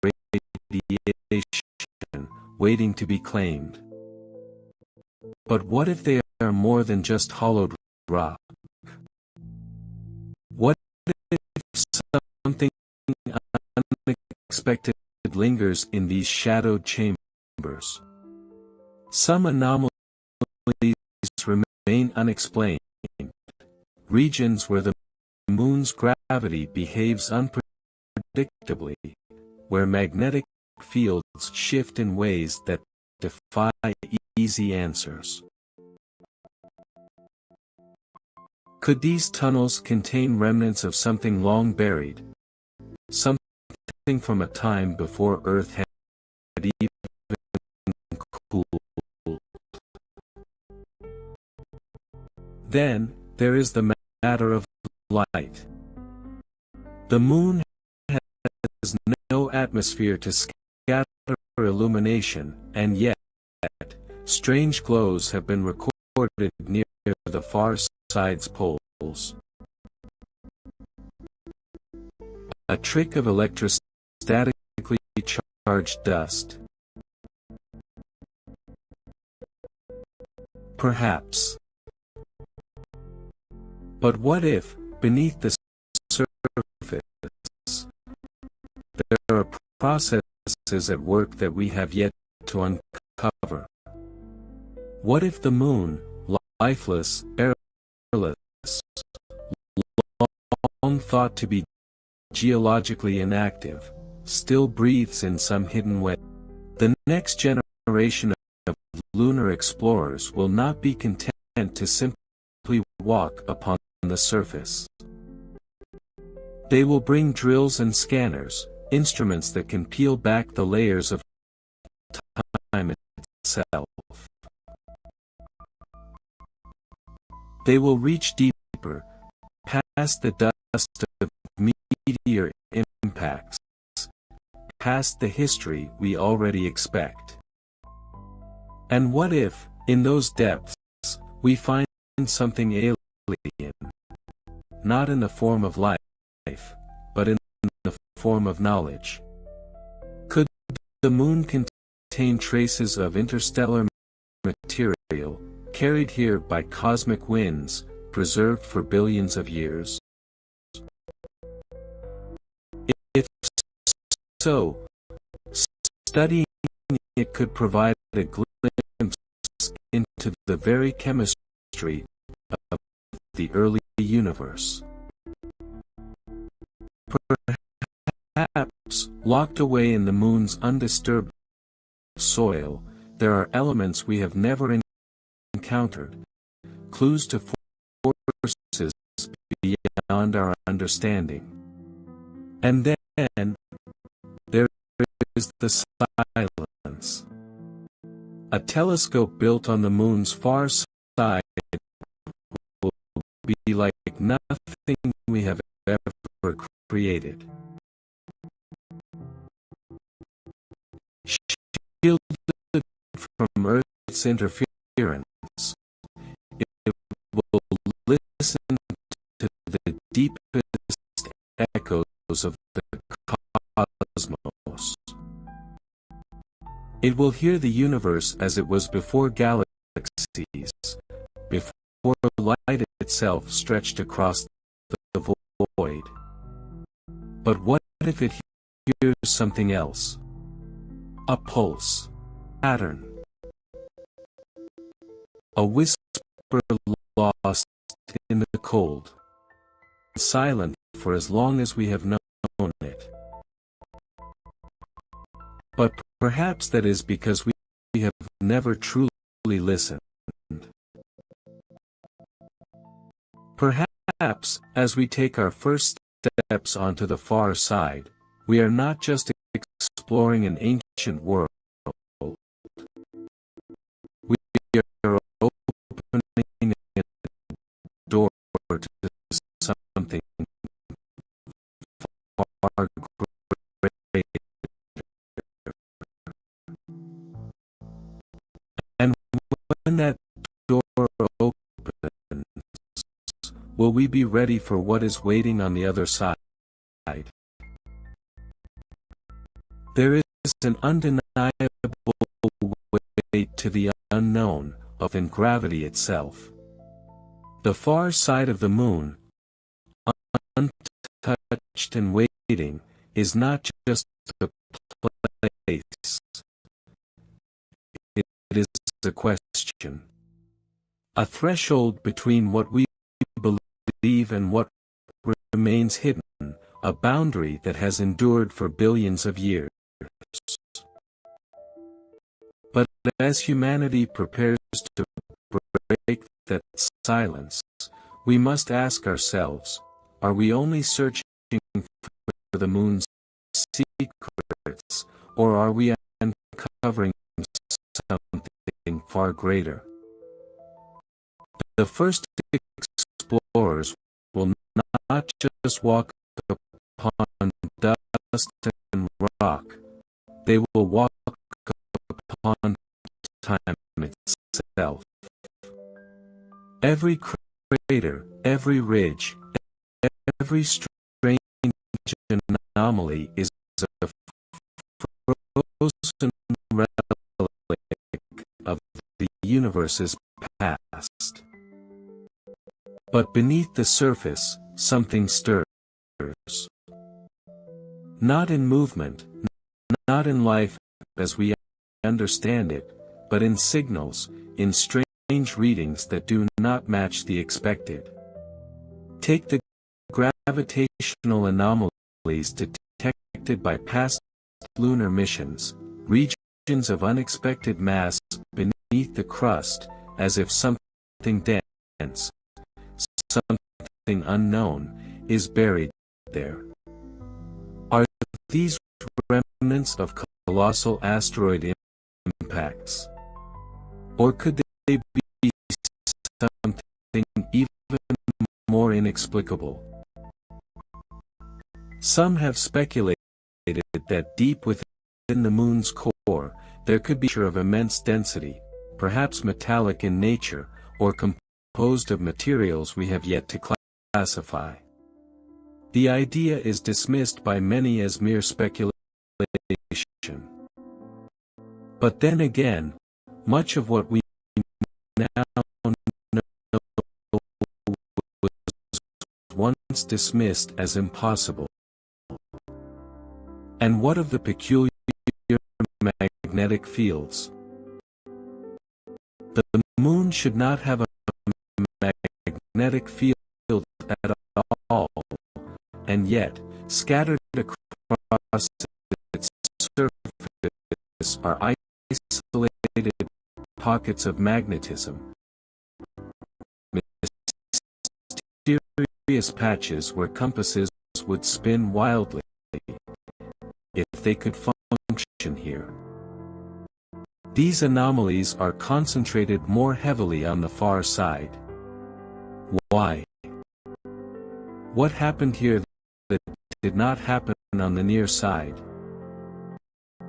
radiation, waiting to be claimed. But what if they are more than just hollowed rock? What if something unexpected lingers in these shadowed chambers? Some anomalies remain unexplained. Regions where the moon's gravity behaves unpredictably, where magnetic fields shift in ways that defy easy answers. Could these tunnels contain remnants of something long buried? Something from a time before Earth had even cooled. Then, there is the matter of light. The moon has no atmosphere to scatter illumination, and yet, strange glows have been recorded near the far side's poles. A trick of electrostatically charged dust. Perhaps. But what if, beneath the surface, there are processes at work that we have yet to uncover? What if the moon, lifeless, airless, long thought to be geologically inactive, still breathes in some hidden way? The next generation of lunar explorers will not be content to simply walk upon the surface. They will bring drills and scanners, instruments that can peel back the layers of time itself. They will reach deeper, past the dust of meteor impacts, past the history we already expect. And what if, in those depths, we find something alien, not in the form of life, but in the form of knowledge? Could the moon contain traces of interstellar material, carried here by cosmic winds, preserved for billions of years? If so, studying it could provide a glimpse into the very chemistry of the early universe. Perhaps, locked away in the moon's undisturbed soil, there are elements we have never encountered, clues to forces beyond our understanding. And then, there is the silence. A telescope built on the moon's far side will be like nothing we have ever created. Shielded from Earth's interference, it will listen to the deepest echoes of the cosmos. It will hear the universe as it was before galaxies, before light itself stretched across the void. But what if it hears something else? A pulse, pattern, a whisper lost in the cold, silent for as long as we have known it. But Perhaps that is because we have never truly listened. Perhaps, as we take our first steps onto the far side, we are not just exploring an ancient world. We are opening a door to something far greater. And when that door opens, will we be ready for what is waiting on the other side? There is an undeniable weight to the unknown, than gravity itself. The far side of the moon, untouched and waiting, is not just a place. It is a question. A threshold between what we believe and what remains hidden, a boundary that has endured for billions of years. But as humanity prepares to break that silence, we must ask ourselves, are we only searching for the moon's secrets, or are we uncovering something far greater? The first explorers will not just walk upon dust and rock, they will walk upon time itself. Every crater, every ridge, every strange anomaly is a frozen relic of the universe's past. But beneath the surface, something stirs. Not in movement, not in life as we understand it, but in signals, in strange readings that do not match the expected. Take the gravitational anomalies detected by past lunar missions, regions of unexpected mass beneath the crust, as if something dense, something unknown, is buried there. Are these remnants of colossal asteroid impacts? Or could they be something even more inexplicable? Some have speculated that deep within the moon's core, there could be of immense density, perhaps metallic in nature, or composed of materials we have yet to classify. The idea is dismissed by many as mere speculation. But then again, much of what we now know was once dismissed as impossible. And what of the peculiar magnetic fields? The moon should not have a magnetic field at all, and yet, scattered across its surface are isolated pockets of magnetism. Mysterious patches where compasses would spin wildly, if they could function here. These anomalies are concentrated more heavily on the far side. Why? What happened here that did not happen on the near side?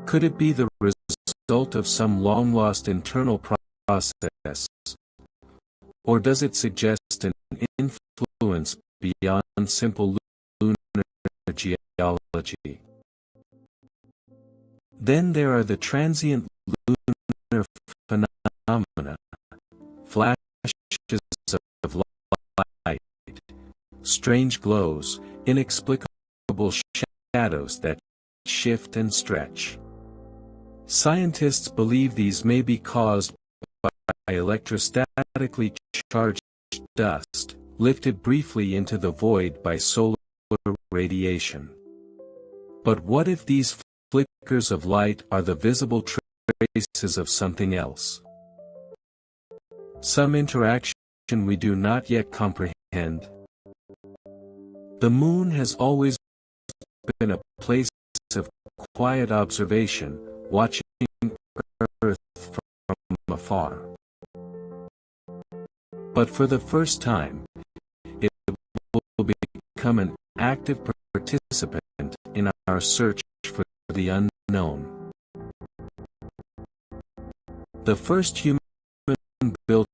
Could it be the result of some long-lost internal process? Or does it suggest an influence beyond simple lunar geology? Then there are the transient lunar phenomena, flashes of light, strange glows, inexplicable shadows that shift and stretch. Scientists believe these may be caused by electrostatically charged dust, lifted briefly into the void by solar radiation. But what if these flickers of light are the visible traces of something else. Some interaction we do not yet comprehend. The moon has always been a place of quiet observation, watching Earth from afar. But for the first time, it will become an active participant in our search for the unknown. The first human-built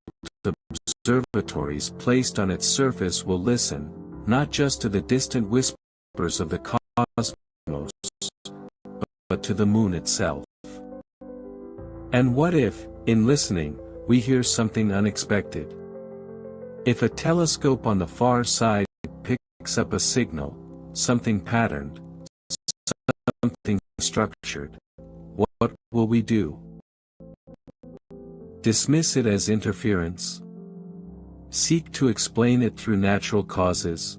observatories placed on its surface will listen, not just to the distant whispers of the cosmos, but to the moon itself. And what if, in listening, we hear something unexpected? If a telescope on the far side picks up a signal, something patterned, something structured, what will we do? Dismiss it as interference? Seek to explain it through natural causes?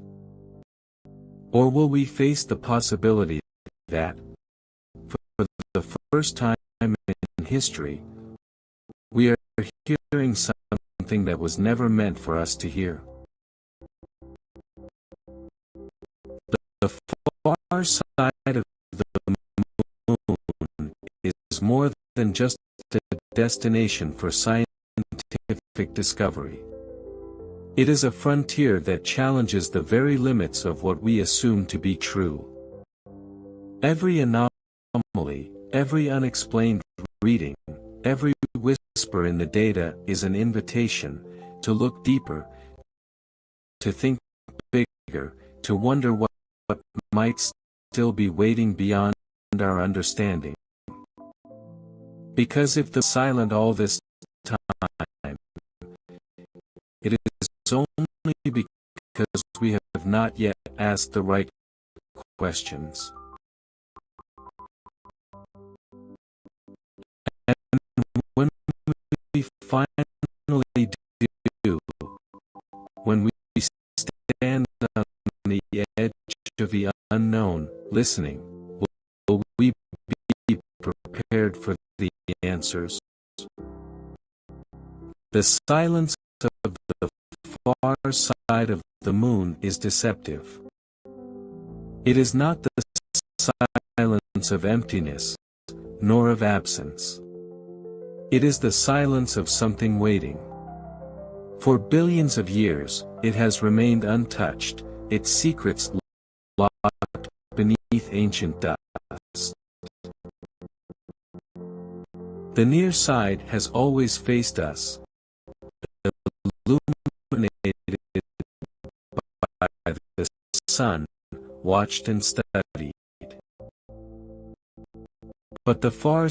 Or will we face the possibility that, for the first time in history, we are hearing something that was never meant for us to hear? The far side of the moon is more than just a destination for scientific discovery. It is a frontier that challenges the very limits of what we assume to be true. Every anomaly, every unexplained reading, every whisper in the data is an invitation to look deeper, to think bigger, to wonder what might still be waiting beyond our understanding. Because if the silent all this time, it is only because we have not yet asked the right questions. And when we finally do, when we stand on the edge of the unknown, listening, will we be prepared for the answers? The silence of the far side of the moon is deceptive. It is not the silence of emptiness, nor of absence. It is the silence of something waiting. For billions of years, it has remained untouched, its secrets locked beneath ancient dust. The near side has always faced us, illuminated by the sun, watched and studied. But the far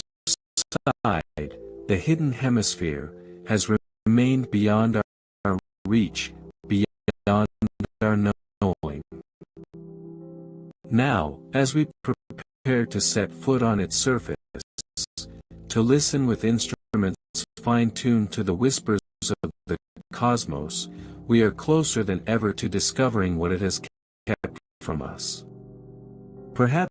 side, the hidden hemisphere, has remained beyond our reach, beyond our knowing. Now, as we prepare to set foot on its surface, to listen with instruments fine-tuned to the whispers of the cosmos, we are closer than ever to discovering what it has kept from us. Perhaps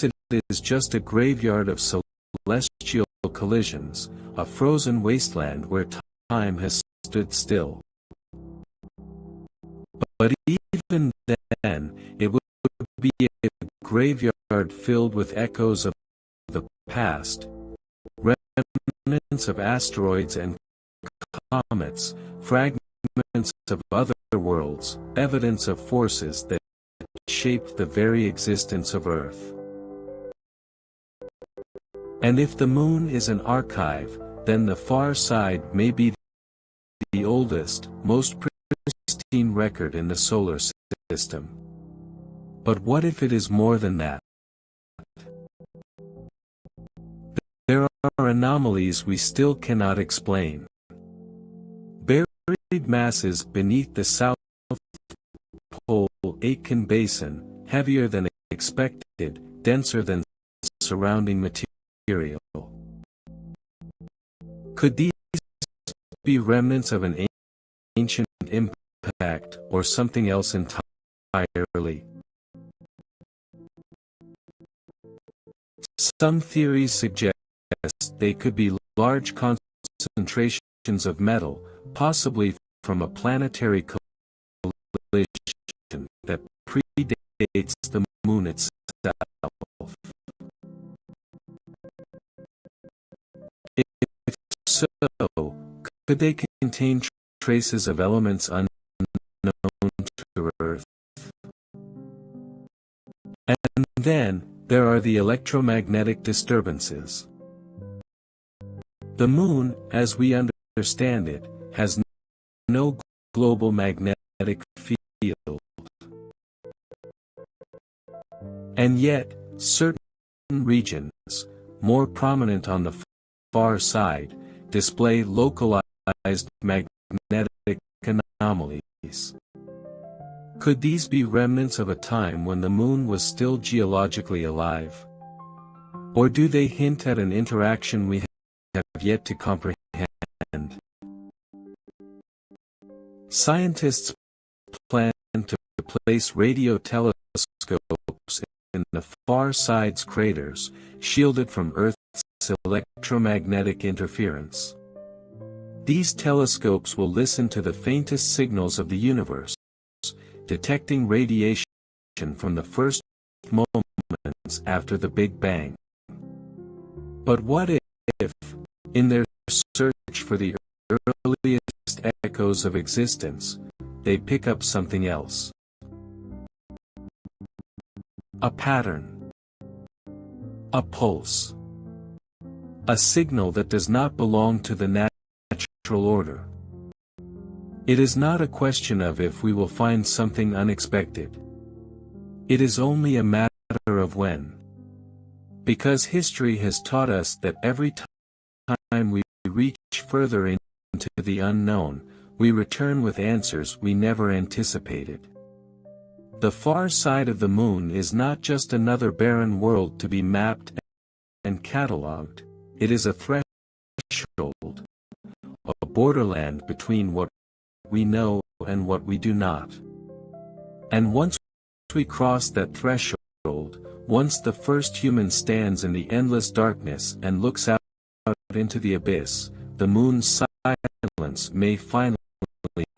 it is just a graveyard of celestial collisions, a frozen wasteland where time has stood still. But even then, it would be a graveyard filled with echoes of the past, remnants of asteroids and comets, fragments of other worlds, evidence of forces that shaped the very existence of Earth. And if the moon is an archive, then the far side may be the oldest, most pristine record in the solar system. But what if it is more than that? There are anomalies we still cannot explain. Buried masses beneath the South Pole Aitken Basin, heavier than expected, denser than surrounding material. Could these be remnants of an ancient impact, or something else entirely? Some theories suggest they could be large concentrations of metal, possibly from a planetary collision that predates the Moon itself. If so, could they contain traces of elements unknown to Earth? And then, there are the electromagnetic disturbances. The Moon, as we understand it, has no global magnetic field. And yet, certain regions, more prominent on the far side, display localized magnetic anomalies. Could these be remnants of a time when the Moon was still geologically alive? Or do they hint at an interaction we have yet to comprehend? Scientists plan to place radio telescopes in the far side's craters, shielded from Earth's electromagnetic interference. These telescopes will listen to the faintest signals of the universe, detecting radiation from the first moments after the Big Bang. But what if, in their search for the earliest echoes of existence, they pick up something else? A pattern. A pulse. A signal that does not belong to the natural order. It is not a question of if we will find something unexpected. It is only a matter of when. Because history has taught us that every time we reach further into the unknown, we return with answers we never anticipated. The far side of the Moon is not just another barren world to be mapped and catalogued, it is a threshold, a borderland between what we know and what we do not. And once we cross that threshold, once the first human stands in the endless darkness and looks out into the abyss, the Moon's silence may finally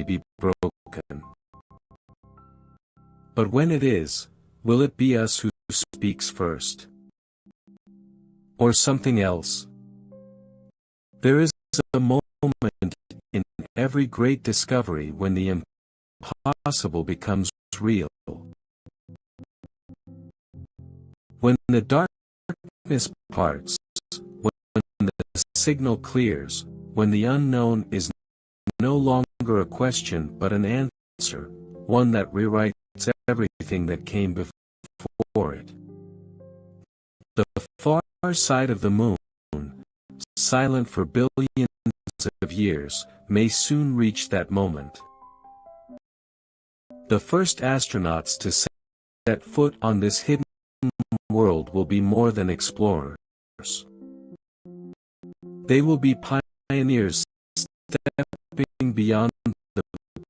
be broken. But when it is, will it be us who speaks first? Or something else? There is a moment in every great discovery when the impossible becomes real. When the darkness parts, when the signal clears, when the unknown is no longer a question but an answer, one that rewrites everything that came before it. The far side of the Moon, silent for billions of years, may soon reach that moment. The first astronauts to set foot on this hidden world will be more than explorers. They will be pioneers stepping beyond the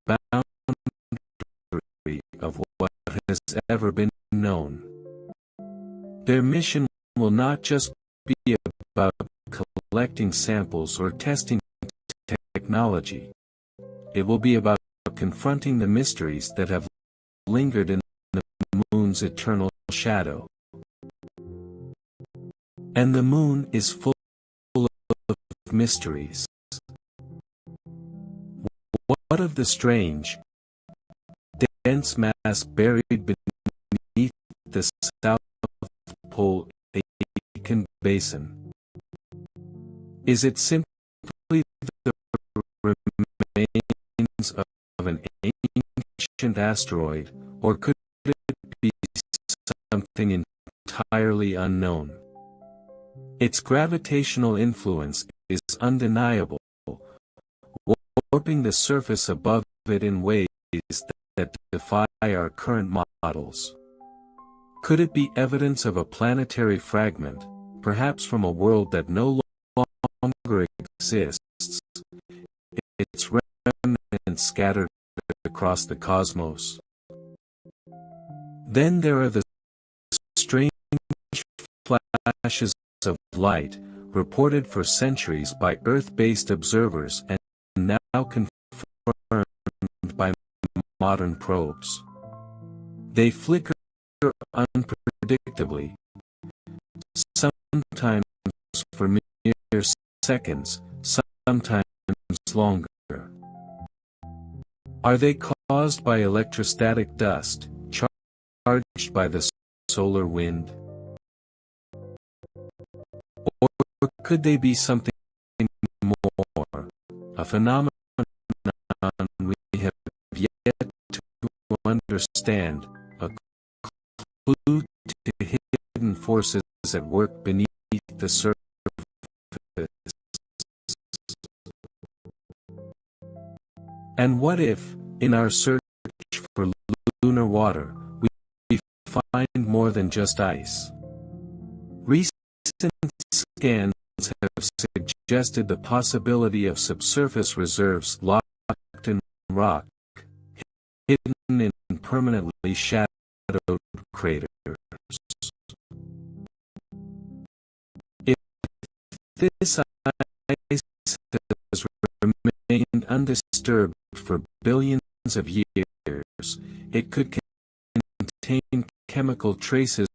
boundary of what has ever been known. Their mission will not just be about collecting samples or testing technology. It will be about confronting the mysteries that have lingered in the Moon's eternal shadow. And the Moon is full of mysteries. What of the strange, dense mass buried beneath the South Pole Aitken Basin? Is it simply the remains of an ancient asteroid, or could it be something entirely unknown? Its gravitational influence is undeniable, warping the surface above it in ways that defy our current models. Could it be evidence of a planetary fragment, perhaps from a world that no longer exists, its remnants scattered across the cosmos? Then there are the strange flashes of light, reported for centuries by Earth-based observers and now confirmed by modern probes. They flicker unpredictably, sometimes for mere seconds, sometimes longer. Are they caused by electrostatic dust, charged by the solar wind? Or could they be something more, a phenomenon we have yet to understand, a clue to hidden forces at work beneath the surface? And what if, in our search for lunar water, we find more than just ice? Recent scans have suggested the possibility of subsurface reserves locked in rock, hidden in permanently shadowed craters. If this ice has remained undisturbed for billions of years, it could contain chemical traces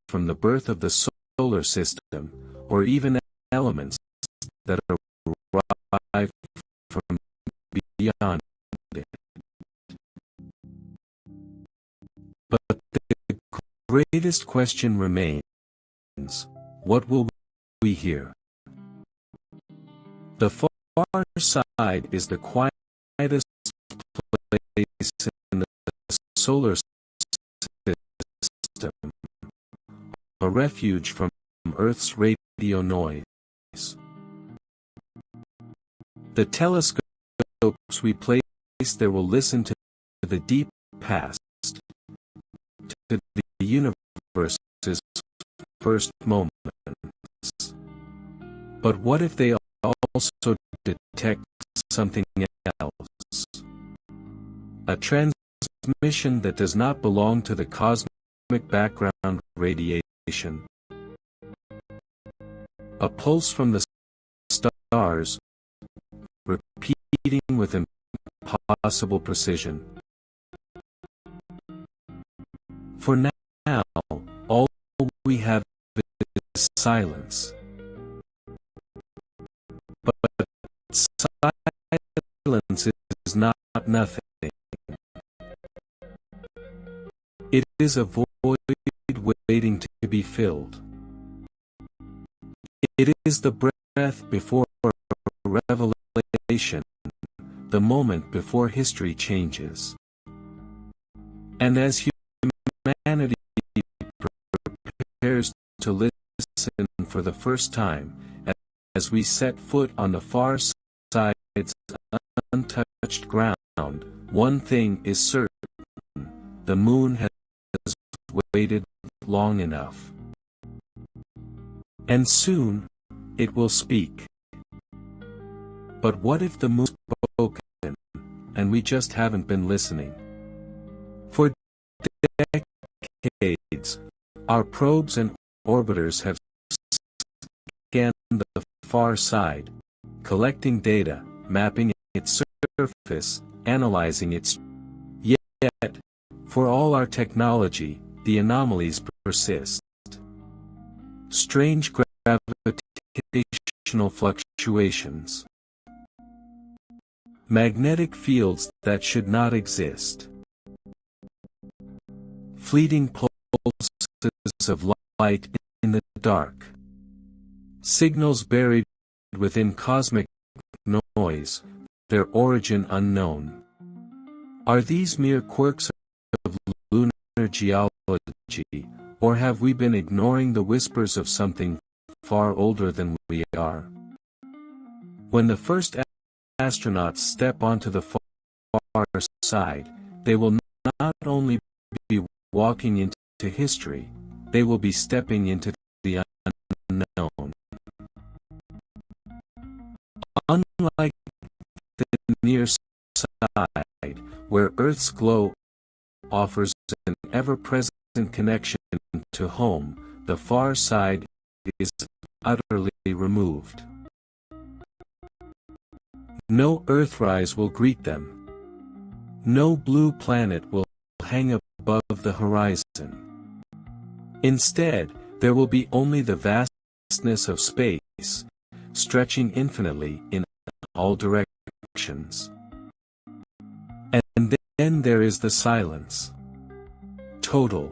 from the birth of the solar system, or even elements that arrive from beyond it. But the greatest question remains: what will we hear? The far side is the quietest place in the solar system, a refuge from Earth's radio noise. The telescopes we place there will listen to the deep past, to the universe's first moments. But what if they also detect something else? A transmission that does not belong to the cosmic background radiation. A pulse from the stars, repeating with impossible precision. For now, all we have is silence. But silence is not nothing. It is a void waiting to be filled. It is the breath before revelation, the moment before history changes. And as humanity prepares to listen for the first time, as we set foot on the far side's untouched ground, one thing is certain: the moon has waited long enough. And soon, it will speak. But what if the moon spoken, and we just haven't been listening? For decades, our probes and orbiters have scanned the far side, collecting data, mapping its surface, analyzing its. Yet, for all our technology, the anomalies persist. Strange gravitational fluctuations. Magnetic fields that should not exist. Fleeting pulses of light in the dark. Signals buried within cosmic noise, their origin unknown. Are these mere quirks of lunar geology, or have we been ignoring the whispers of something far older than we are? When the first astronauts step onto the far side, they will not only be walking into history, they will be stepping into the unknown. Unlike the near side, where Earth's glow offers an ever-present connection to home, the far side is utterly removed. No Earthrise will greet them. No blue planet will hang above the horizon. Instead, there will be only the vastness of space, stretching infinitely in all directions. And then there is the silence. Total.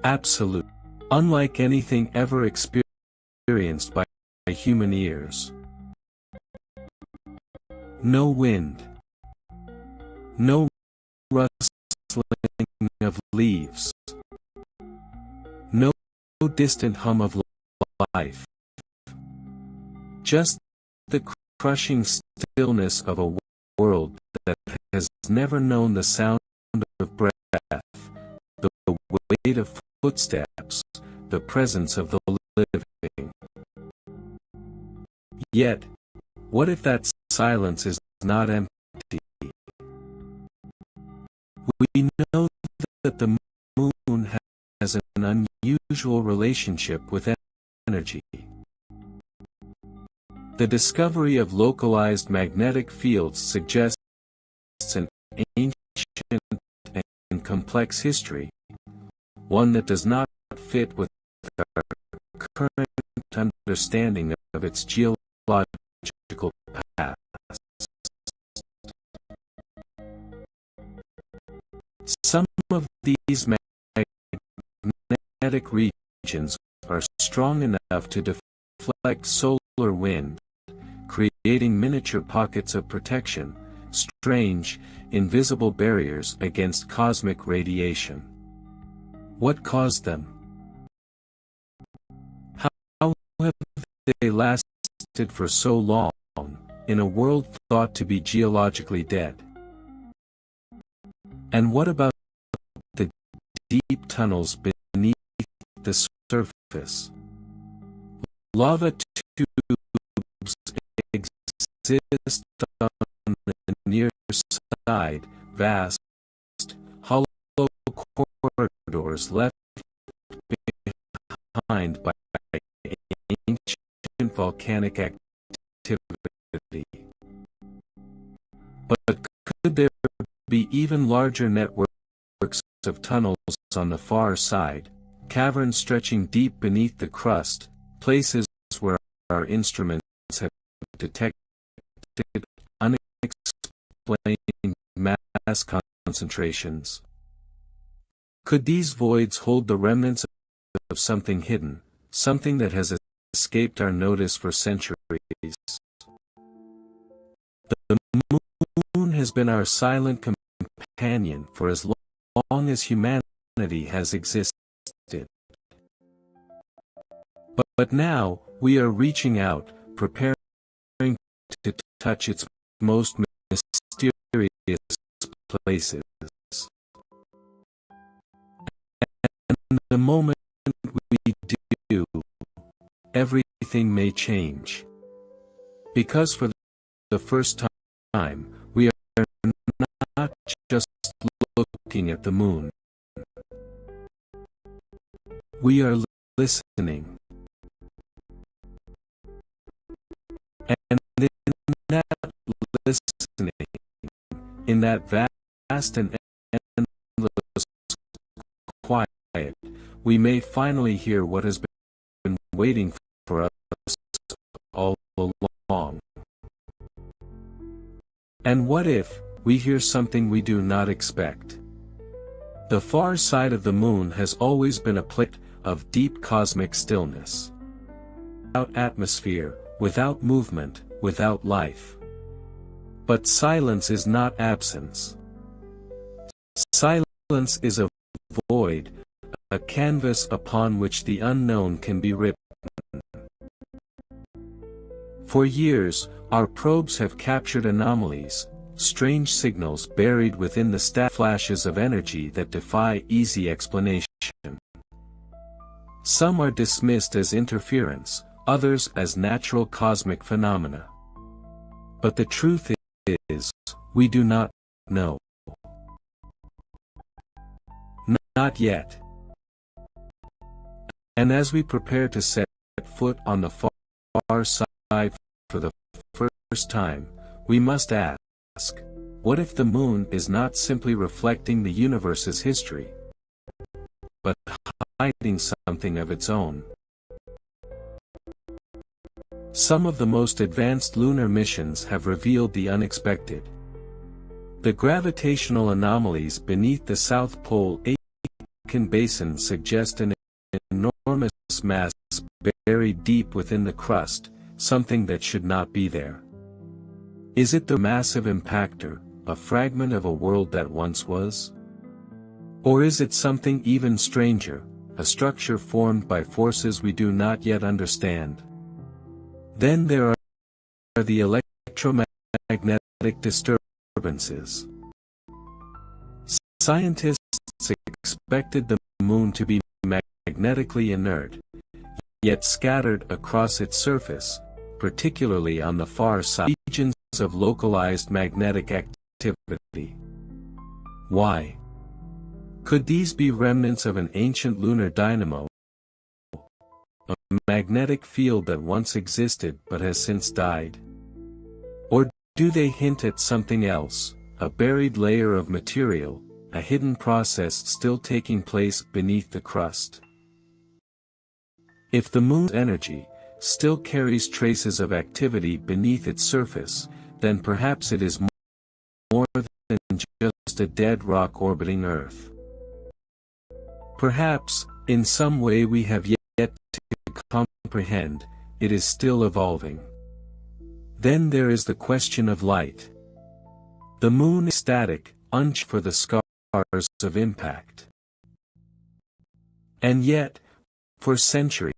Absolute. Unlike anything ever experienced by human ears. No wind. No rustling of leaves. No distant hum of life. Just the crushing stillness of a world that has never known the sound of breath, the weight of footsteps, the presence of the living. Yet, what if that silence is not empty? We know that the moon has an unusual relationship with energy. The discovery of localized magnetic fields suggests an ancient and complex history, one that does not fit with our current understanding of its geological past. Some of these magnetic regions are strong enough to deflect solar wind, creating miniature pockets of protection, strange, invisible barriers against cosmic radiation. What caused them? How have they lasted for so long, in a world thought to be geologically dead? And what about the deep tunnels beneath the surface? Lava tubes exist on the near side, vast, hollow corridors left behind by ancient volcanic activity. But could there be even larger networks of tunnels on the far side, caverns stretching deep beneath the crust, places where our instruments have detected unexplained mass concentrations? Could these voids hold the remnants of something hidden, something that has escaped our notice for centuries? The moon has been our silent companion for as long as humanity has existed. But now, we are reaching out, preparing to touch its most mysterious places. And the moment we do, everything may change. Because for the first time, we are not just looking at the moon. We are listening. And in that listening, in that vast and endless quiet, we may finally hear what has been waiting for us all along. And what if we hear something we do not expect? The far side of the moon has always been a place of deep cosmic stillness. Without atmosphere, without movement, without life. But silence is not absence. Silence is a void, a canvas upon which the unknown can be written. For years, our probes have captured anomalies, strange signals buried within the flashes of energy that defy easy explanation. Some are dismissed as interference, others as natural cosmic phenomena. But the truth is, we do not know. Not yet. And as we prepare to set foot on the far side for the first time, we must ask, what if the moon is not simply reflecting the universe's history, but hiding something of its own? Some of the most advanced lunar missions have revealed the unexpected. The gravitational anomalies beneath the South Pole Aitken Basin suggest an enormous mass buried deep within the crust, something that should not be there. Is it the massive impactor, a fragment of a world that once was? Or is it something even stranger, a structure formed by forces we do not yet understand? Then there are the electromagnetic disturbances. Scientists expected the moon to be magnetically inert, yet scattered across its surface, particularly on the far side, regions of localized magnetic activity. Why? Could these be remnants of an ancient lunar dynamo, a magnetic field that once existed but has since died? Or do they hint at something else, a buried layer of material, a hidden process still taking place beneath the crust? If the moon's energy still carries traces of activity beneath its surface, then perhaps it is more than just a dead rock orbiting Earth. Perhaps, in some way we have yet to comprehend, it is still evolving. Then there is the question of light. The moon is static, unchanged for the scars of impact. And yet, for centuries,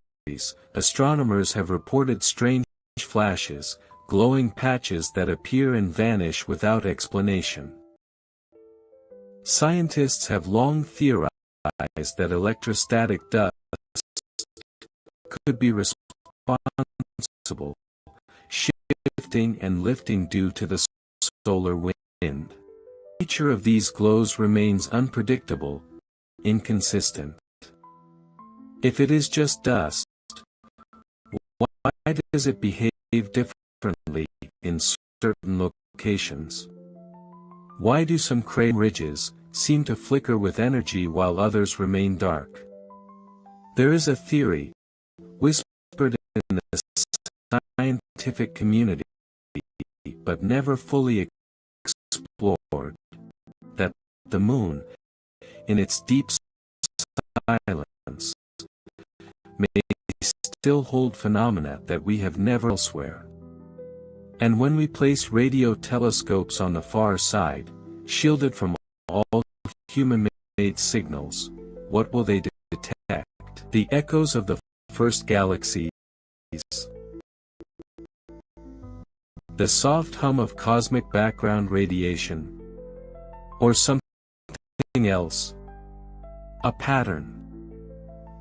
astronomers have reported strange flashes, glowing patches that appear and vanish without explanation. Scientists have long theorized that electrostatic dust could be responsible, shifting and lifting due to the solar wind. The nature of these glows remains unpredictable, inconsistent. If it is just dust, why does it behave differently in certain locations? Why do some crater ridges seem to flicker with energy while others remain dark? There is a theory, whispered in the scientific community, but never fully explored, that the moon, in its deep silence, may still hold phenomena that we have never elsewhere. And when we place radio telescopes on the far side, shielded from all human-made signals, what will they detect? The echoes of the first galaxies, the soft hum of cosmic background radiation, or something else? A pattern,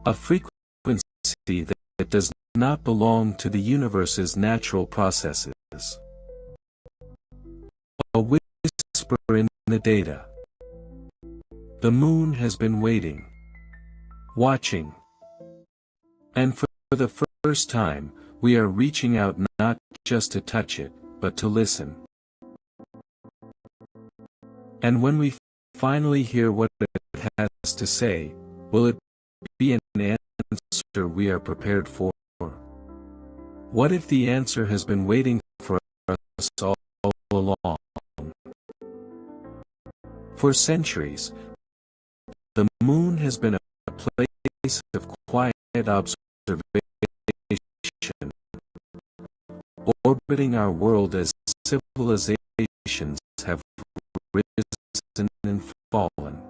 a frequency that does not belong to the universe's natural processes. A whisper in the data. The moon has been waiting, watching. And for the first time, we are reaching out not just to touch it, but to listen. And when we finally hear what it has to say, will it be an answer we are prepared for? What if the answer has been waiting for us all along? For centuries, the moon has been a place of quiet observation, orbiting our world as civilizations have risen and fallen.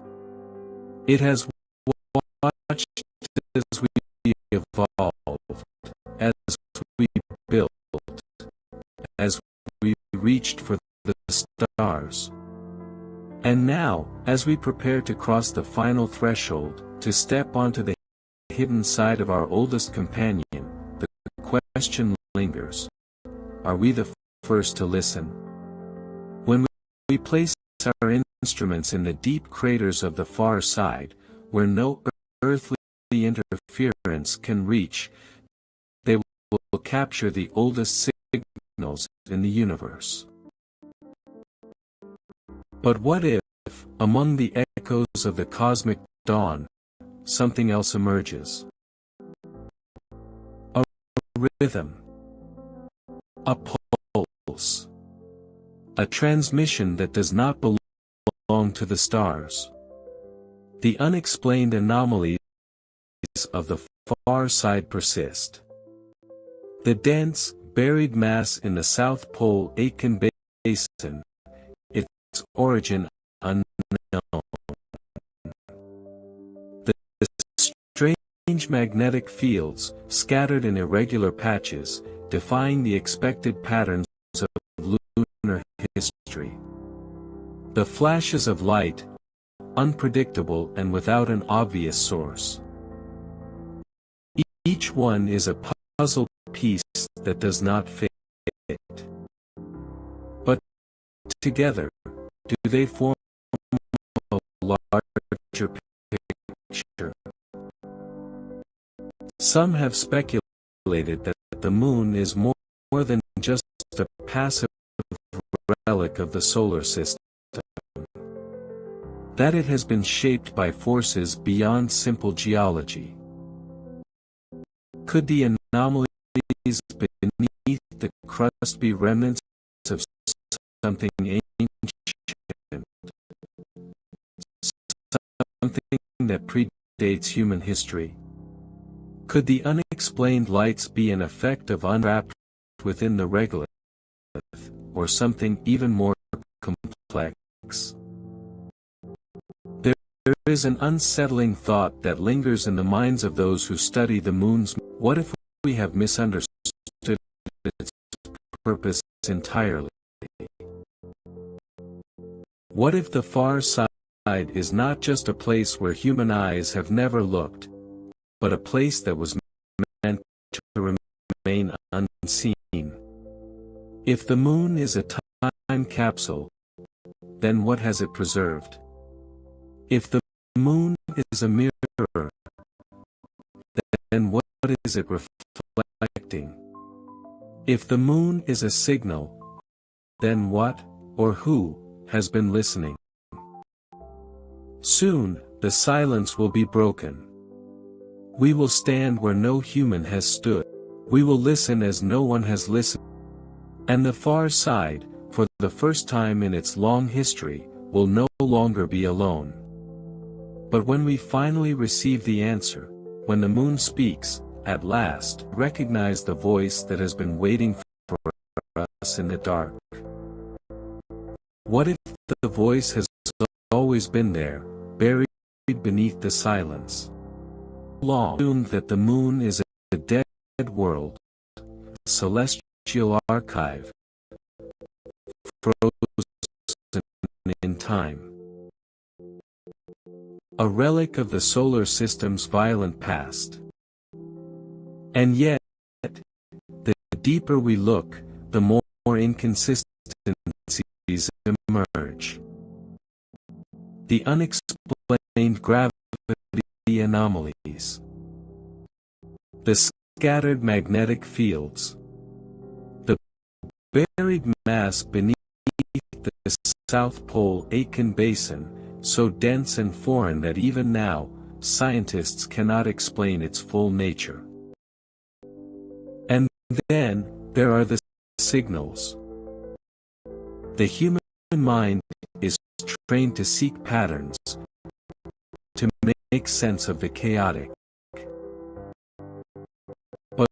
It has watched as we evolved, as we built, as we reached for the stars. And now, as we prepare to cross the final threshold, to step onto the hidden side of our oldest companion, the question lingers. Are we the first to listen? When we place our instruments in the deep craters of the far side, where no earthly interference can reach, they will capture the oldest signals in the universe. But what if, among the echoes of the cosmic dawn, something else emerges? A rhythm. A pulse. A transmission that does not belong to the stars. The unexplained anomalies of the far side persist. The dense, buried mass in the South Pole Aitken Basin, its origin unknown. The strange magnetic fields, scattered in irregular patches, defying the expected patterns of lunar history. The flashes of light, unpredictable and without an obvious source. Each one is a puzzle piece that does not fit. But together, do they form a larger picture? Some have speculated that the moon is more than just a passive relic of the solar system. That it has been shaped by forces beyond simple geology. Could the anomalies beneath the crust be remnants of something ancient? Something that predates human history? Could the unexplained lights be an effect of unwrapped within the regolith, or something even more complex? There is an unsettling thought that lingers in the minds of those who study the moon's. What if we have misunderstood its purpose entirely? What if the far side is not just a place where human eyes have never looked, but a place that was meant to remain unseen? If the moon is a time capsule, then what has it preserved? If the moon is a mirror, then what is it reflecting? If the moon is a signal, then what, or who, has been listening? Soon, the silence will be broken. We will stand where no human has stood. We will listen as no one has listened. And the far side, for the first time in its long history, will no longer be alone. But when we finally receive the answer, when the moon speaks, at last, recognize the voice that has been waiting for us in the dark. What if the voice has always been there, buried beneath the silence? Long assumed that the moon is a dead world, a celestial archive, frozen in time. A relic of the solar system's violent past. And yet, the deeper we look, the more inconsistencies emerge. The unexplained gravity anomalies. The scattered magnetic fields. The buried mass beneath the South Pole Aitken Basin, so dense and foreign that even now, scientists cannot explain its full nature. And then, there are the signals. The human mind is trained to seek patterns, to make sense of the chaotic. But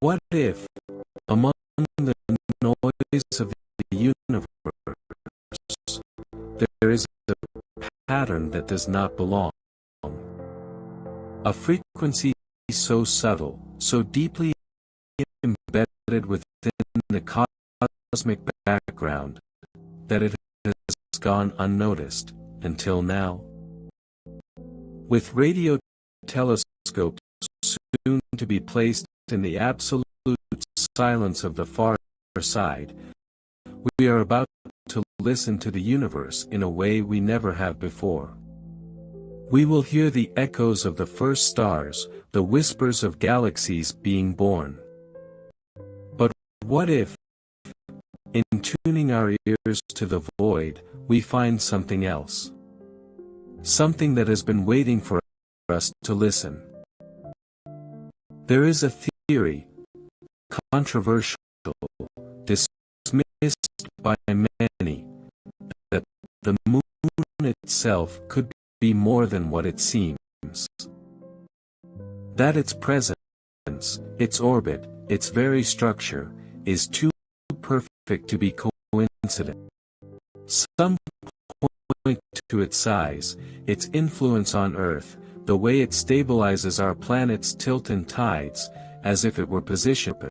what if, among the noise of the universe, there is a pattern that does not belong? A frequency so subtle, so deeply embedded within the cosmic background, that it has gone unnoticed, until now. With radio telescopes soon to be placed in the absolute silence of the far side, we are about to listen to the universe in a way we never have before. We will hear the echoes of the first stars, the whispers of galaxies being born. But what if, in tuning our ears to the void, we find something else? Something that has been waiting for us to listen. There is a theory, controversial, dismissed by many, that the moon itself could be more than what it seems. That its presence, its orbit, its very structure, is too perfect to be coincident. Some point to its size, its influence on Earth, the way it stabilizes our planet's tilt and tides, as if it were positioned.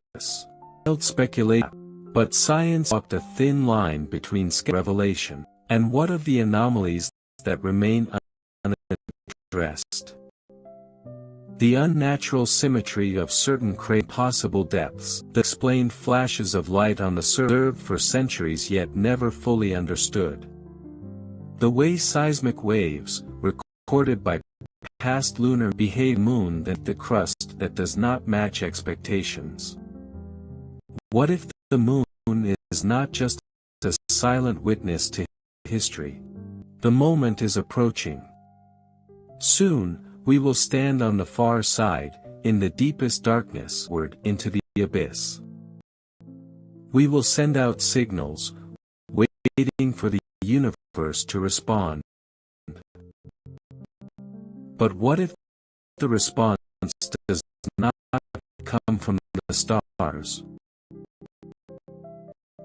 Wild speculation, but science walked a thin line between revelation, and what of the anomalies that remain unaddressed? The unnatural symmetry of certain possible depths, the explained flashes of light on the surface for centuries yet never fully understood. The way seismic waves, recorded by past lunar behave moon that the crust that does not match expectations. What if the moon is not just a silent witness to history? The moment is approaching. Soon, we will stand on the far side, in the deepest darkness, into the abyss. We will send out signals, waiting for the universe to respond. But what if the response does not come from the stars?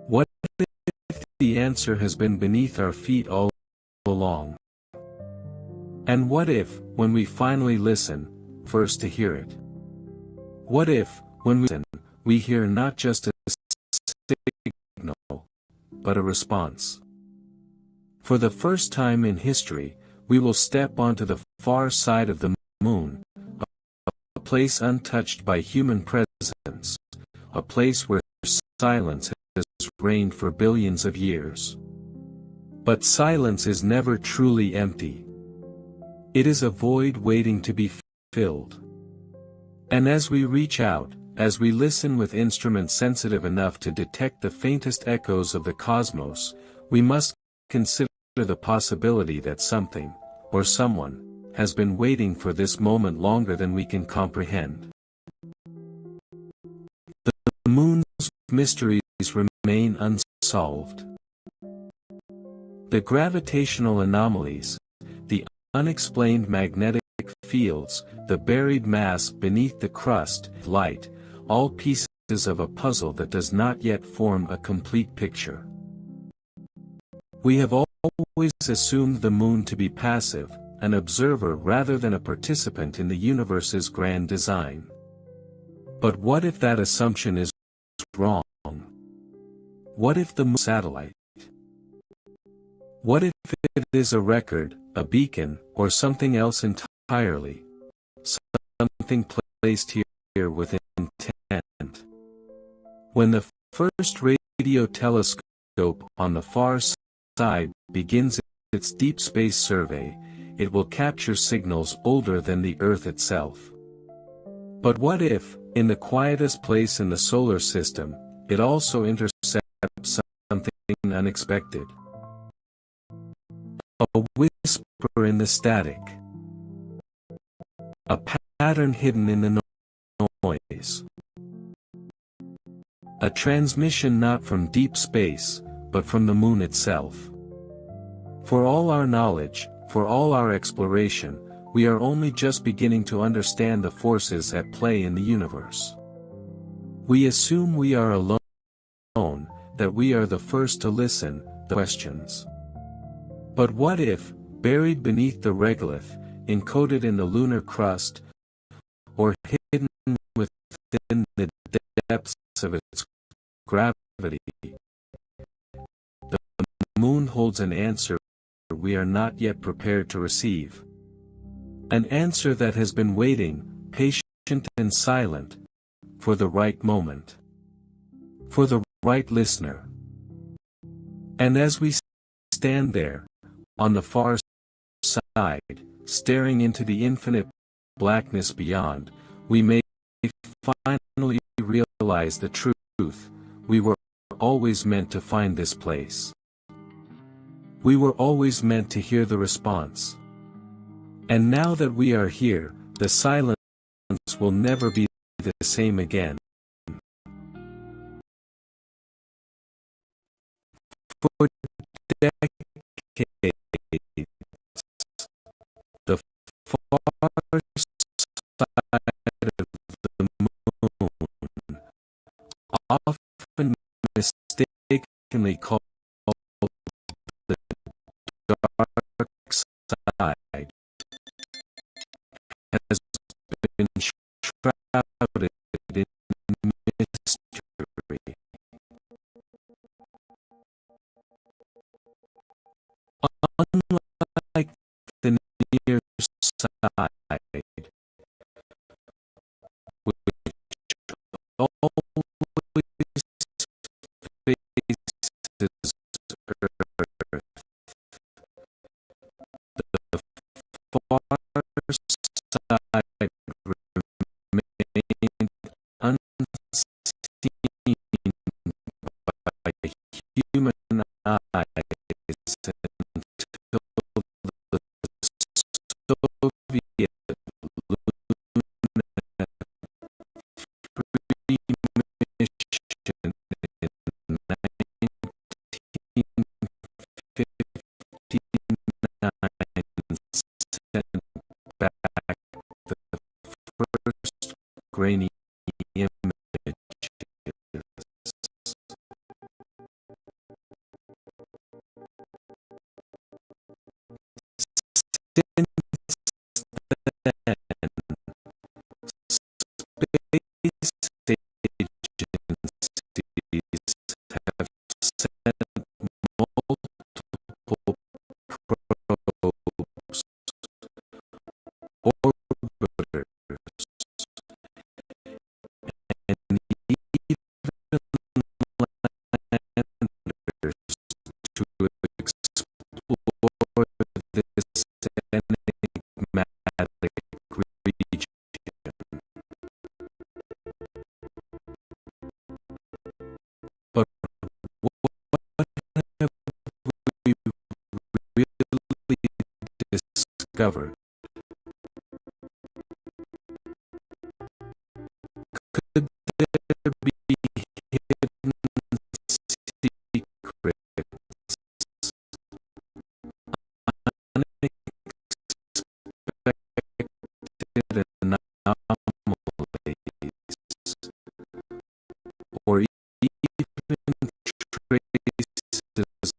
What if the answer has been beneath our feet all along? And what if, when we finally listen, first to hear it? What if, when we listen, we hear not just a signal, but a response? For the first time in history, we will step onto the far side of the moon, a place untouched by human presence, a place where silence has reigned for billions of years. But silence is never truly empty. It is a void waiting to be filled. And as we reach out, as we listen with instruments sensitive enough to detect the faintest echoes of the cosmos, we must consider the possibility that something, or someone, has been waiting for this moment longer than we can comprehend. The moon's mysteries remain unsolved. The gravitational anomalies, the unexplained magnetic fields, the buried mass beneath the crust, light, all pieces of a puzzle that does not yet form a complete picture. We have always assumed the moon to be passive, an observer rather than a participant in the universe's grand design. But what if that assumption is wrong? What if the moon is a satellite? What if it is a record, a beacon, or something else entirely? Something placed here with intent. When the first radio telescope on the far side begins its deep space survey, it will capture signals older than the Earth itself. But what if, in the quietest place in the solar system, it also intercepts something unexpected? A whisper in the static. A pattern hidden in the noise. A transmission not from deep space, but from the moon itself. For all our knowledge, for all our exploration, we are only just beginning to understand the forces at play in the universe. We assume we are alone, that we are the first to listen, the questions. But what if, buried beneath the regolith, encoded in the lunar crust, or hidden within the depths of its gravity, the moon holds an answer we are not yet prepared to receive? An answer that has been waiting, patient and silent, for the right moment. For the right listener. And as we stand there, on the far side, staring into the infinite blackness beyond, we may finally realize the truth: we were always meant to find this place. We were always meant to hear the response. And now that we are here, the silence will never be the same again. For decades, the far side of the moon, often mistakenly called the dark side, has been shrouded in mystery. Unlike the near side, which always faces earth, the far side remained unseen by human eyes until the Soviet lunar mission in 1959 sent back the first grainy images. Since then, space agencies have sent multiple probes, orbiters, and even landers to explore this enigmatic region. But what have we really discovered? Could there be hidden secrets, unexpected anomalies, or even traces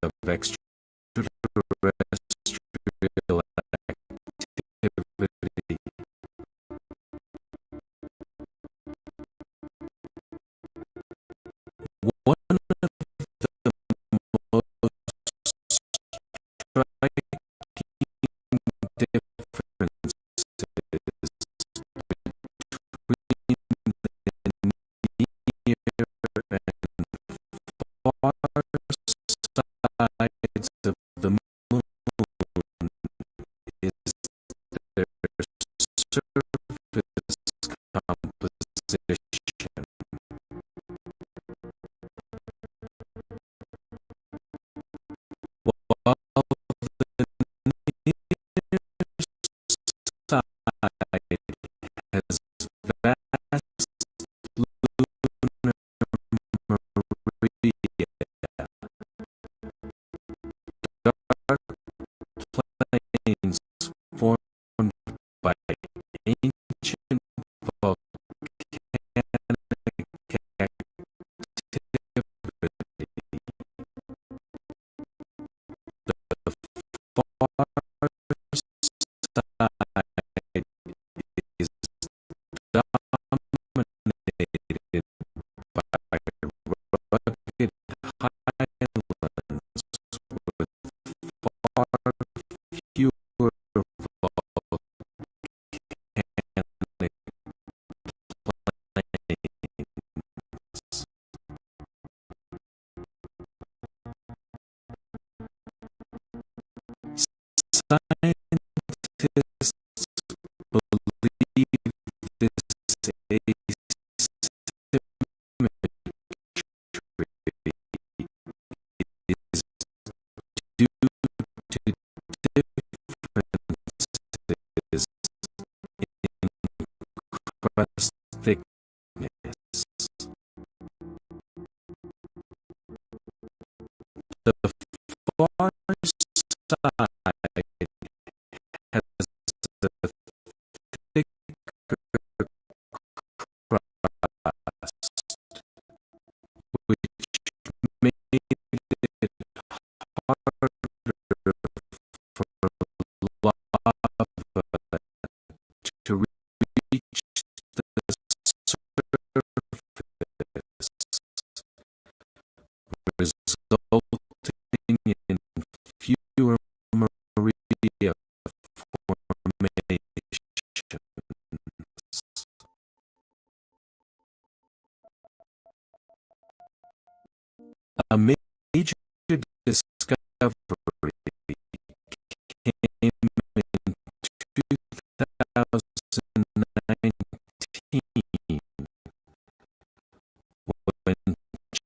of extraterrestrial activity? One of the most striking differences between the near and far sides of the moon is their surface composition. While the near side has vast lunar maria, dark plains formed by ancient volcanic activity. crust thickness. The far side has a thicker crust, which made it harder for lava to reach the surface, resulting in fewer Maria formations. A major discovery came in 2019 when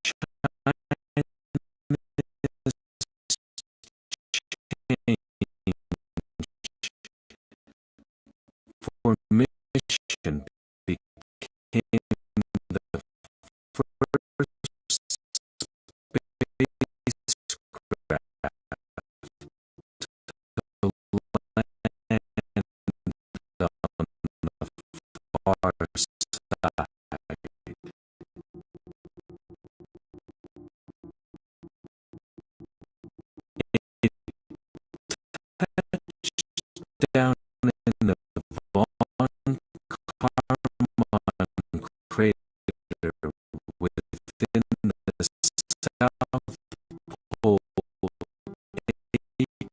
China's formation became the first spacecraft to land on the far side. It touched down in the Von Karman crater within the South Pole Aitken Basin,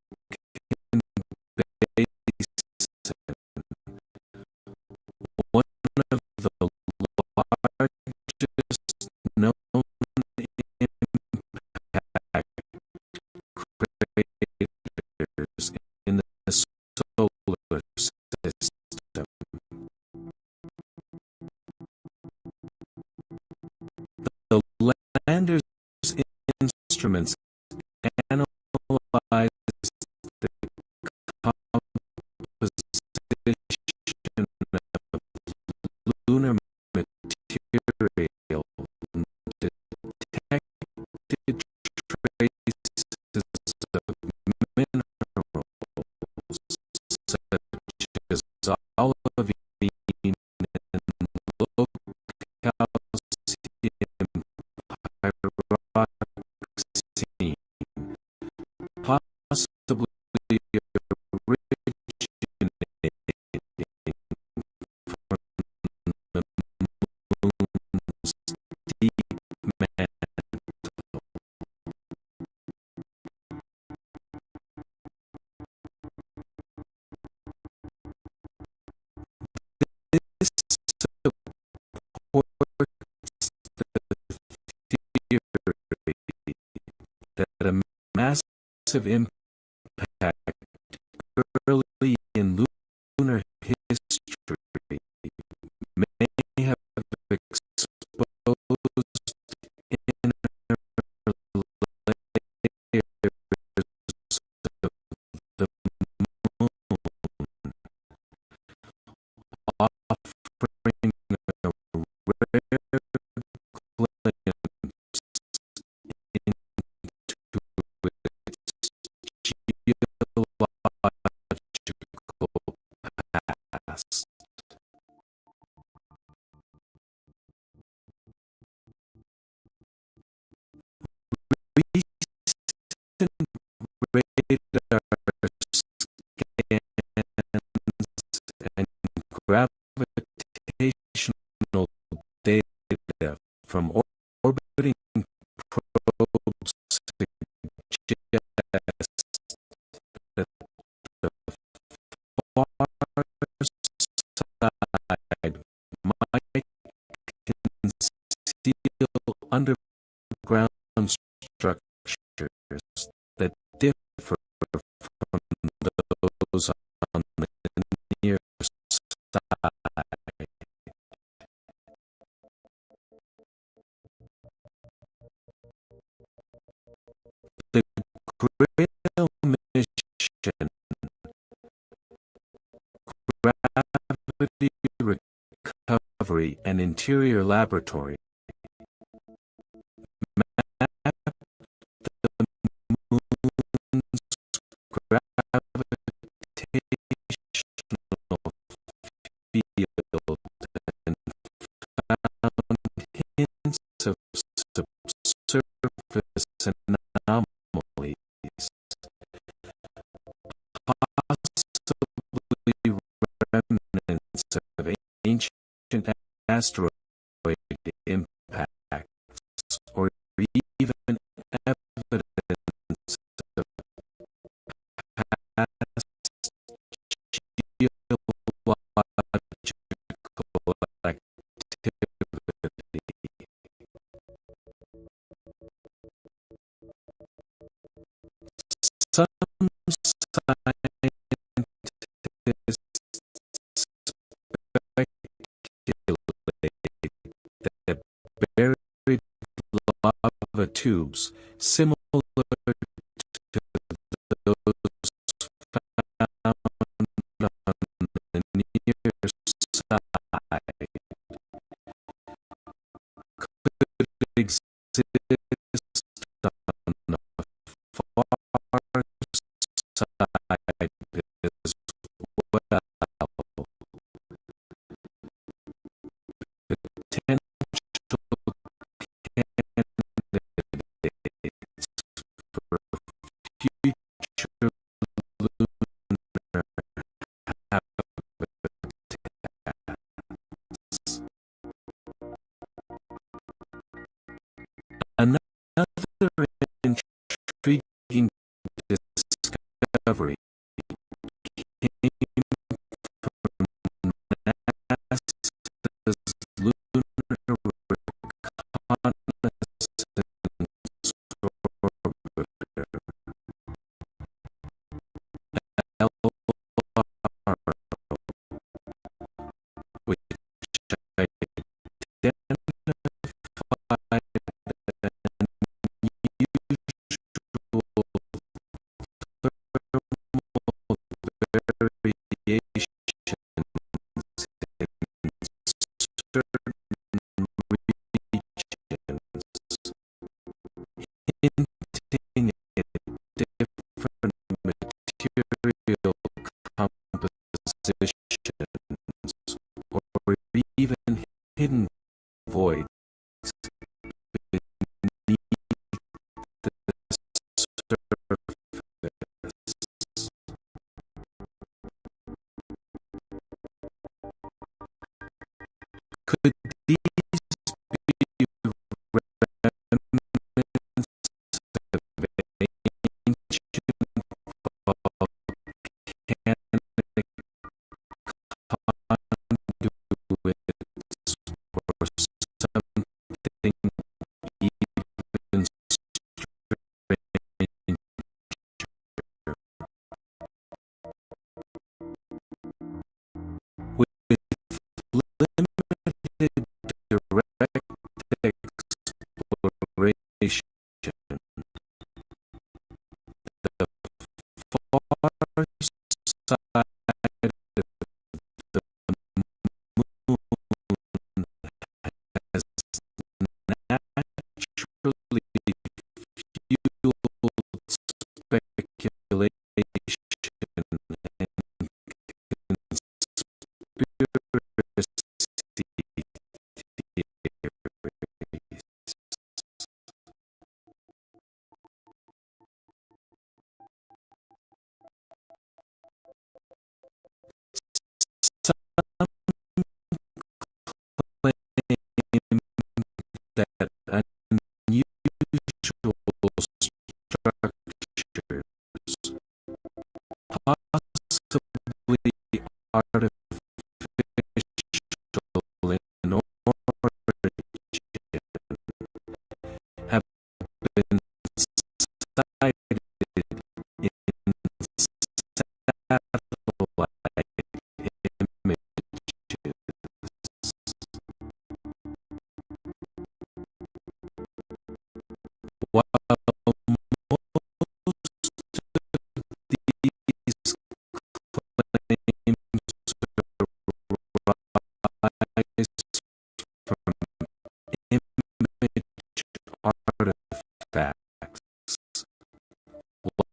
one of the largest known impact craters in the solar system. The lander's instruments analyzed the composition of lunar material and detected traces of minerals such as olivine and low calcium pyroxene, possibly originating from the moon's deep mantle. This supports the theory that a massive impact early in lunar history may have exposed inner layers of the moon, offering a rare glimpse into its geological past. Recent radar scans and gravitational data from orbiting probes suggest that the far side might conceal underground structures that differ from those on the near side. The Grail mission, gravity recovery discovery and interior laboratory. Map the moon's gravitational field and found hints of subsurface anomalies, possibly remnants of ancient asteroid impacts, or even evidence of past geological activity. Some scientists speculate that buried lava tubes, similar to those found on the near side, could exist on the far side as well. Potential candidates for future lunar habitats. Another intriguing discovery came from NASA's Lunar Reconnaissance Orbiter, LRO, which identified unusual thermal variations in certain regions, hinting at different material compositions, or even hidden voids beneath the surface. Could these be remnants of ancient volcanic conduits, or something even stranger? With limited direct exploration, the far side of the moon has naturally fueled speculation and conspiracy theories.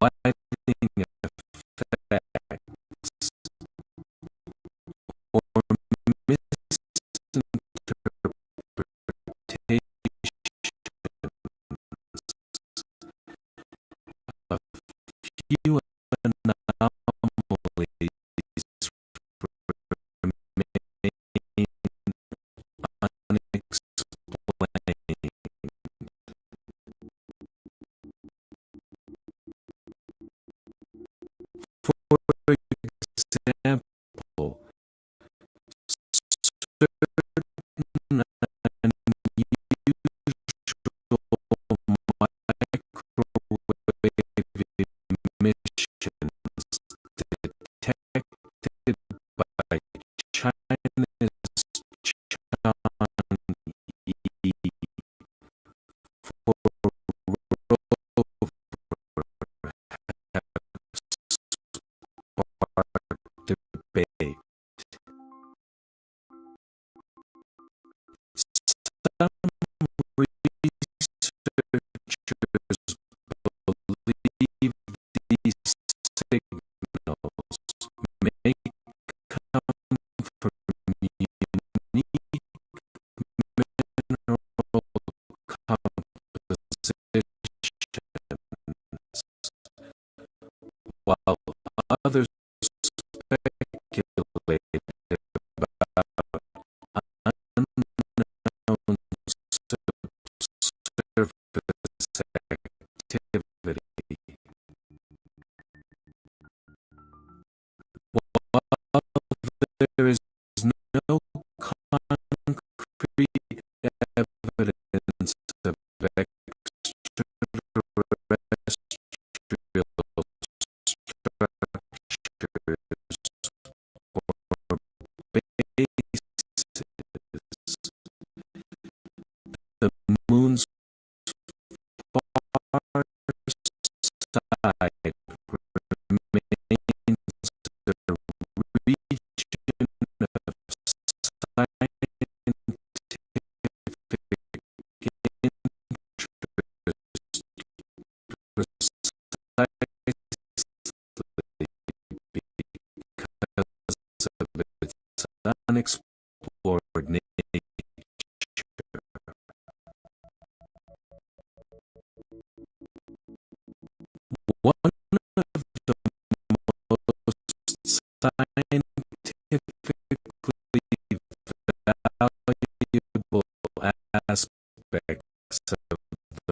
lighting effects, or misinterpretation of few anomalies remain unexplained. For example, certain microwave emissions detected by China's Chang'e for sparked debate. Some researchers believe these signals may come from unique mineral compositions, while others speculate about unknown subsurface activity. While there is no concrete evidence of extraterrestrial structures or bases, the moon's far side remains a region of scientific interest precisely because of its unexplored nature. One of the most scientifically valuable aspects of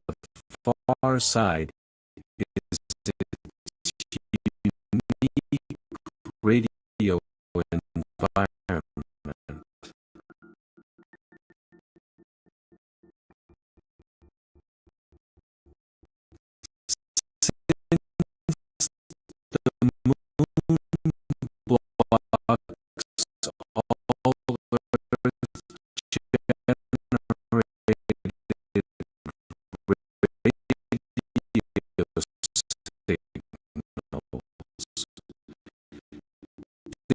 the far side is its unique radio environment. The moon blocks all Earth-generated radio signals.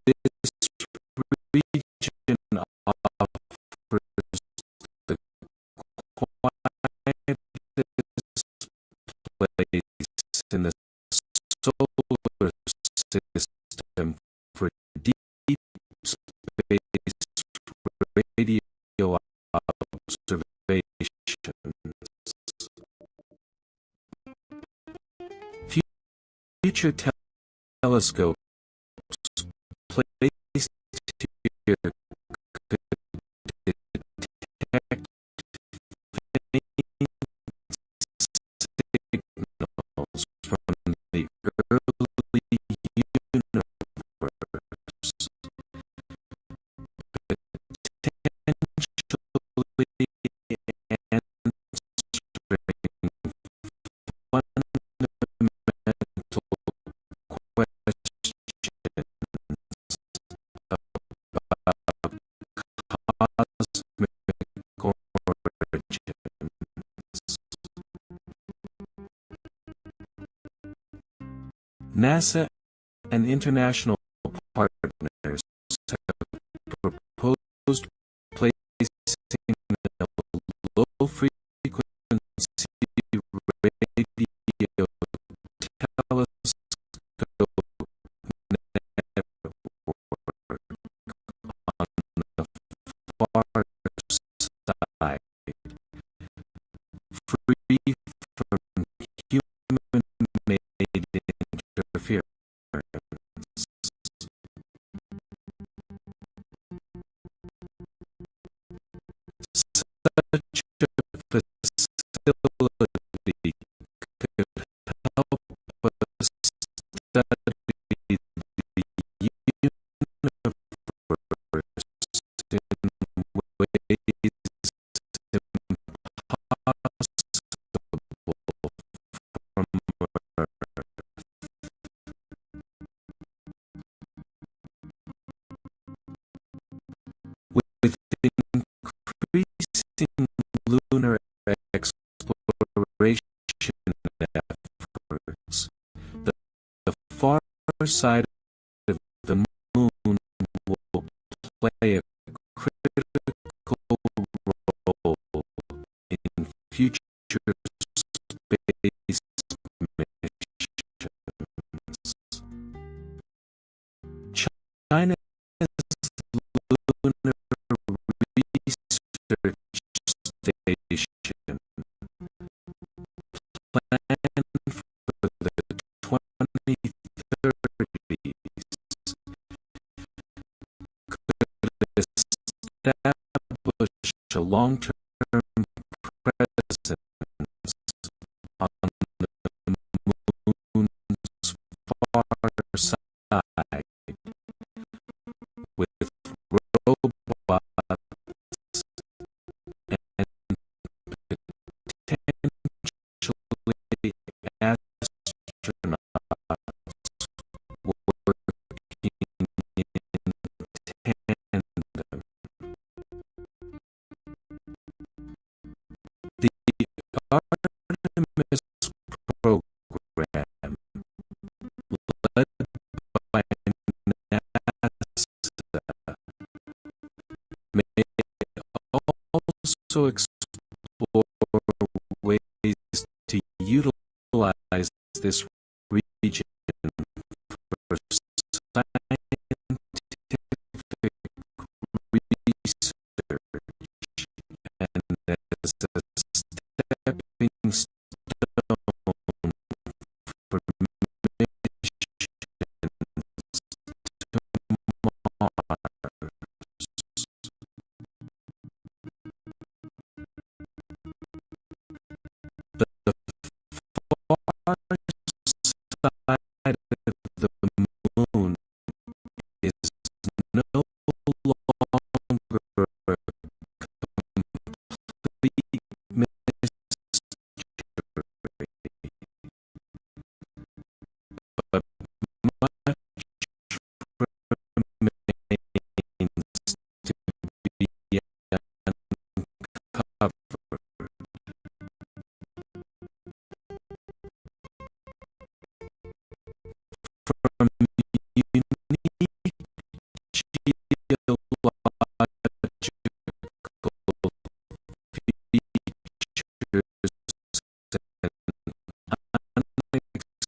This region offers the quietest place in the solar system for deep space radio observations. Future telescopes placed here could detect faint signals from the early universe, potentially answering fundamental questions about cosmic origins. NASA and international partners have proposed placing a low-frequency radio side of the moon will play a critical role in future space missions. China's Lunar Research Station, planned for the 2030s, could establish a long-term presence on the moon's far side, with robots and potentially astronauts working in tandem. The Artemis program, led by NASA, may also explore ways to utilize this region for scientific research and as a stepping stone for missions to Mars. The far side of the moon is no longer a complete mystery, but much remains to be uncovered. From unique geological features and unexplained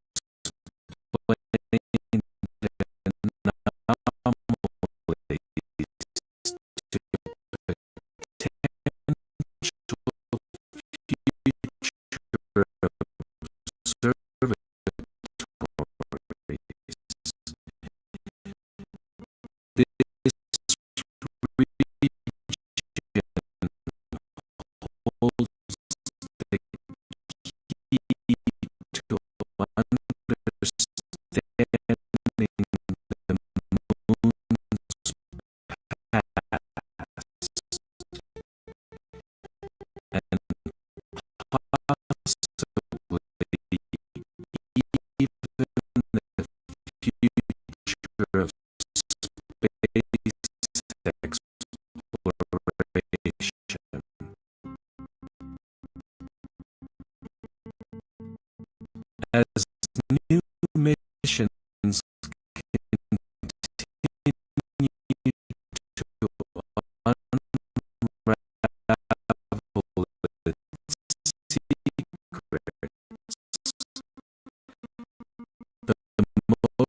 anomalies to potential future observatories. This region holds the key to understanding the moon's past and possibly even the future of space exploration. As new missions continue to unravel its secrets, the most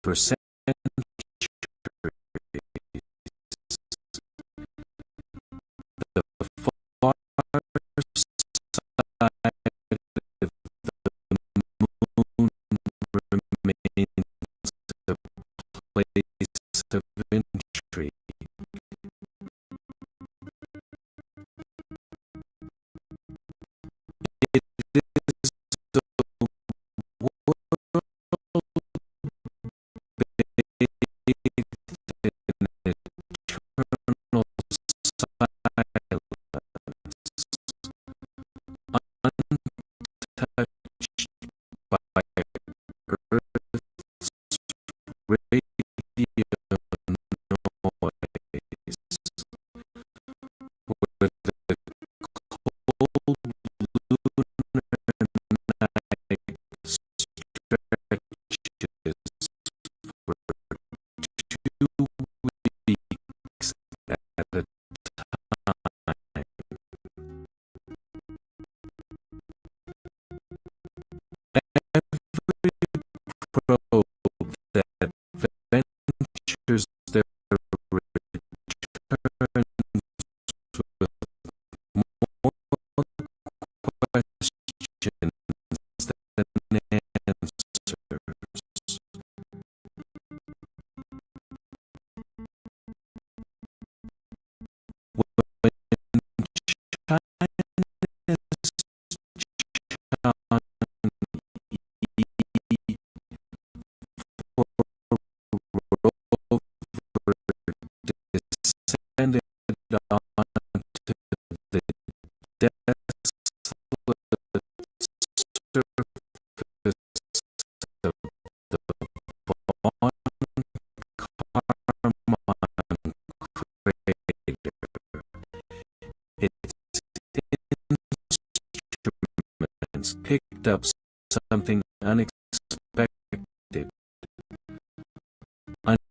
for centuries. The far side of the moon remains a place of intrigue. It is the world bathed in eternal silence, untouched by Earth's radio noise, where the cold lunar night stretches for 2 weeks at a time. Every probe that ventures there returns with more questions than answers. When China's Chang Yi rover descended onto the desolate surface of the Von Karman crater, its instruments picked up something unexpected, unusual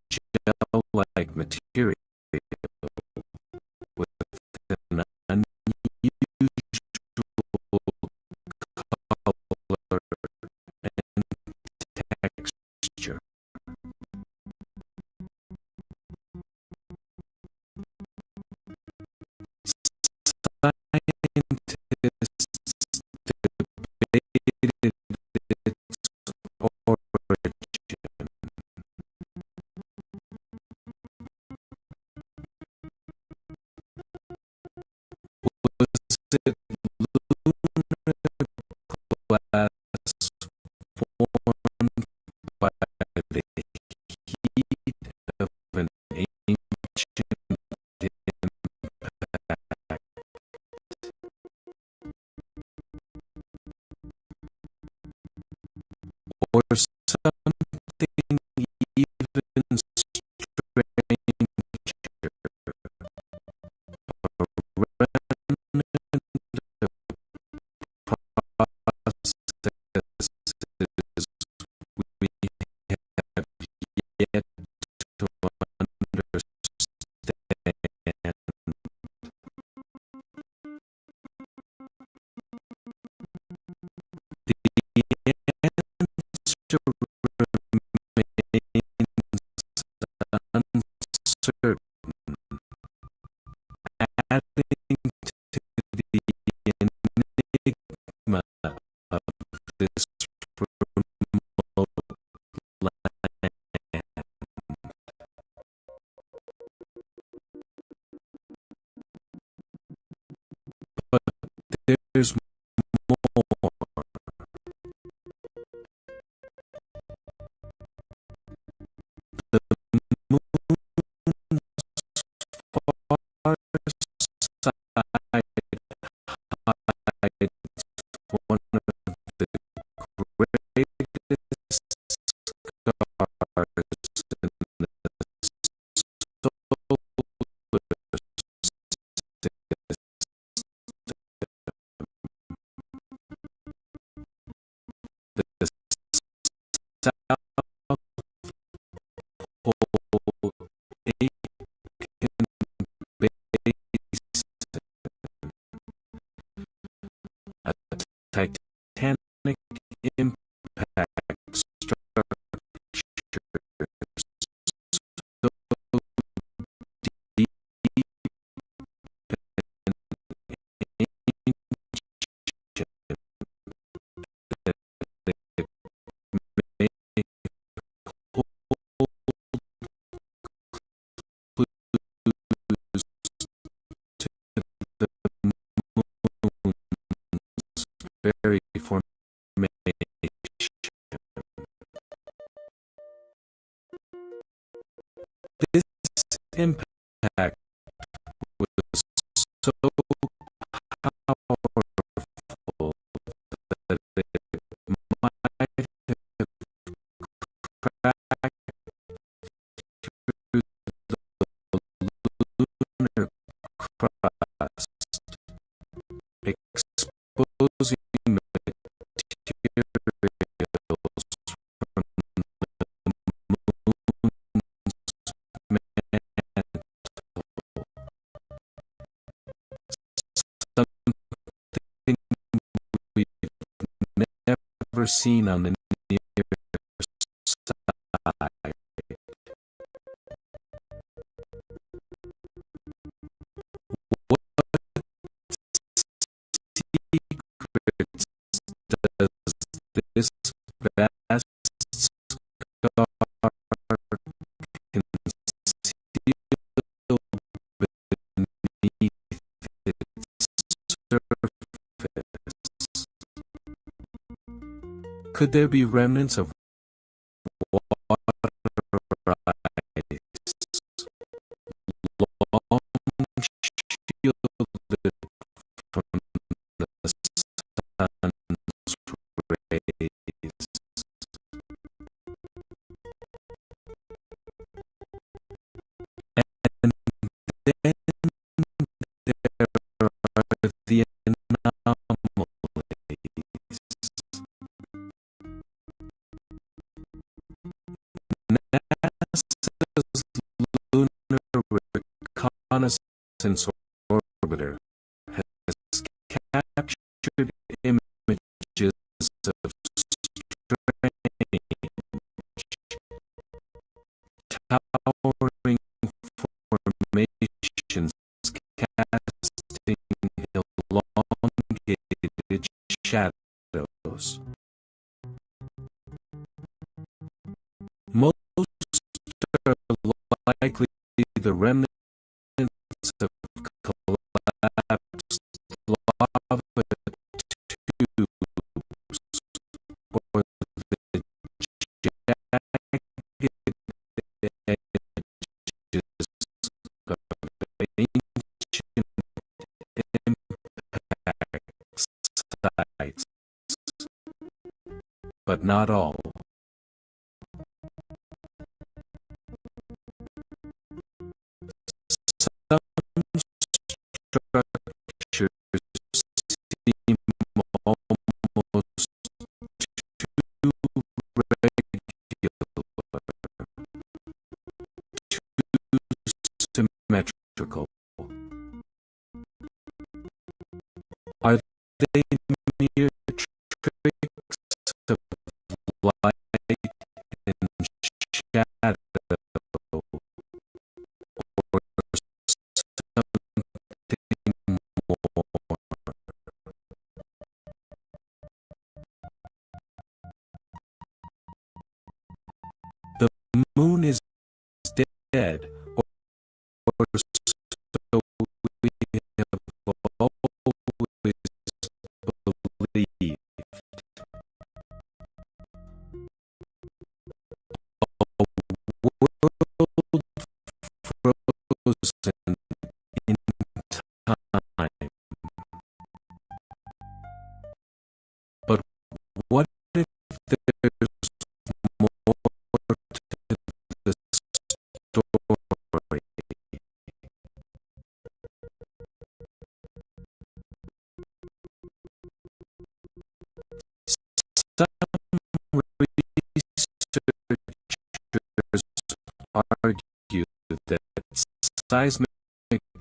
gel-like material with an unusual color and texture. Scientists debated its origin. Was it lunar glass formed by the heat of an ancient impact? Or something even stranger, a remnant of processes we have yet to understand. The answer This impact was so powerful that it might have cracked through the lunar crust, exposing materials from the moon's mantle, something we've never seen on the near side. What secrets does this vast scar conceal beneath its surface? Could there be remnants of water ice, long shielded from the sun's rays? And then there are the anomalies. NASA's Lunar Reconnaissance Orbiter has captured images of strange, towering formations casting elongated shadows. Most are likely the remnants of collapsed lava tubes or the jagged edges of ancient impact sites, but not all. Some structures seem almost too regular, too symmetrical. Are they mere tricks of light and shadow, or something more? The moon is dead, or so we have always believed. A world frozen in time. But what if there's more to the story? Some researchers argue that seismic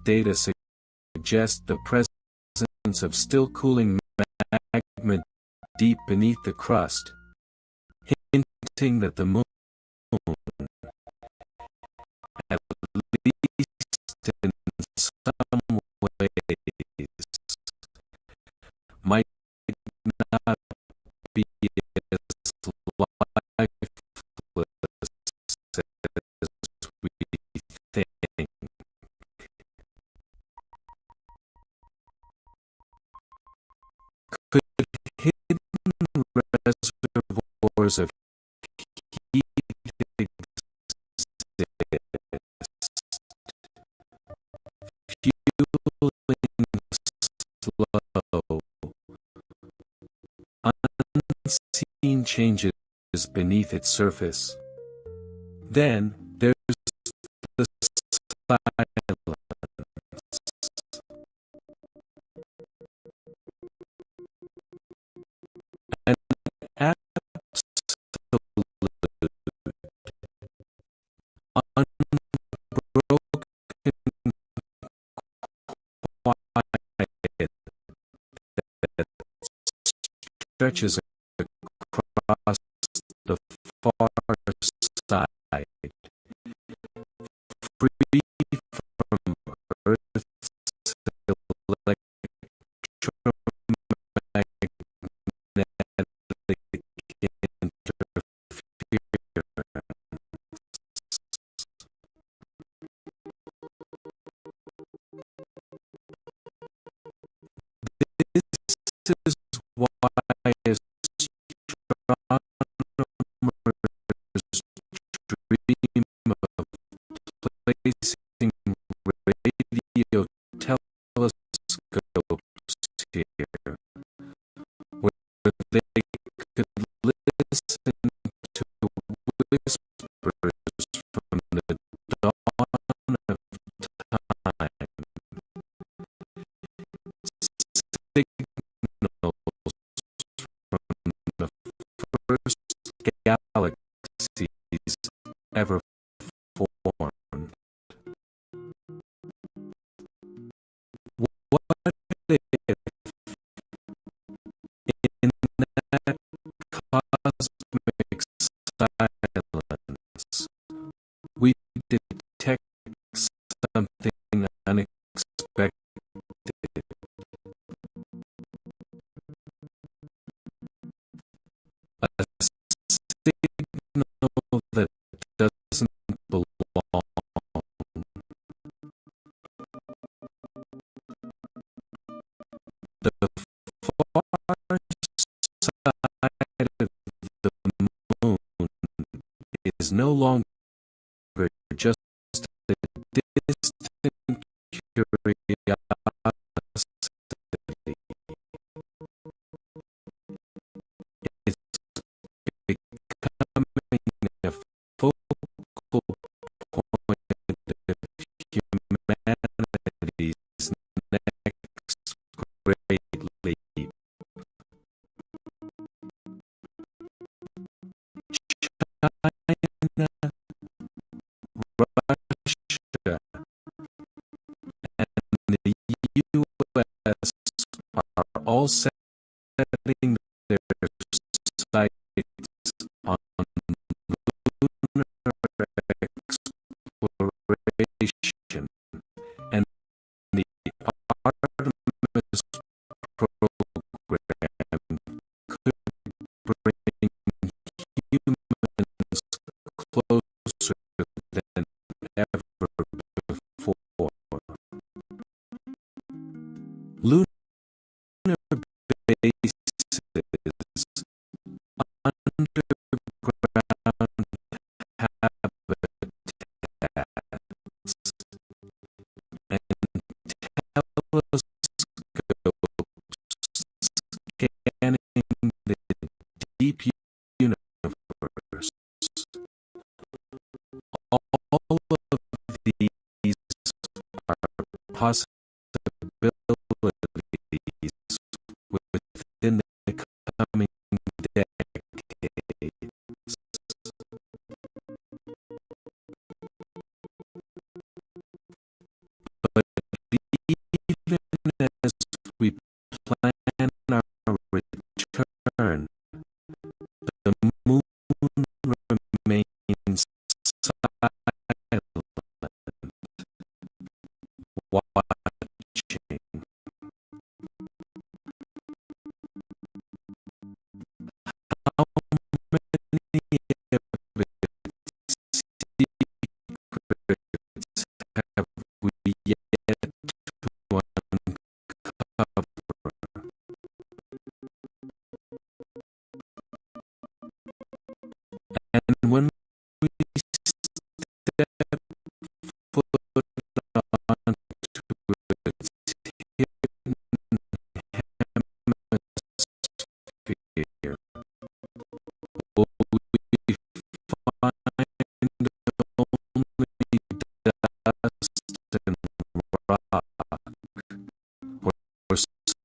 data suggest the presence of still cooling magma deep beneath the crust, hinting that the moon, at least in some ways, might not be as lifeless as we think. Could hidden reservoirs of heat exist changes beneath its surface. Then, there's the silence. An absolute, unbroken quiet that stretches across the far side, free from Earth's electromagnetic interference. This is why astronomers dream of placing radio telescopes here, where they could listen to whispers from the dawn of time, signals from the first galaxies ever formed. What if, in that cosmic silence, we detect something unexpected? A signal that doesn't belong. The far side of the moon is no longer just a distant curiosity. It's becoming a focal point of humanity's next great leap. China, Russia, and the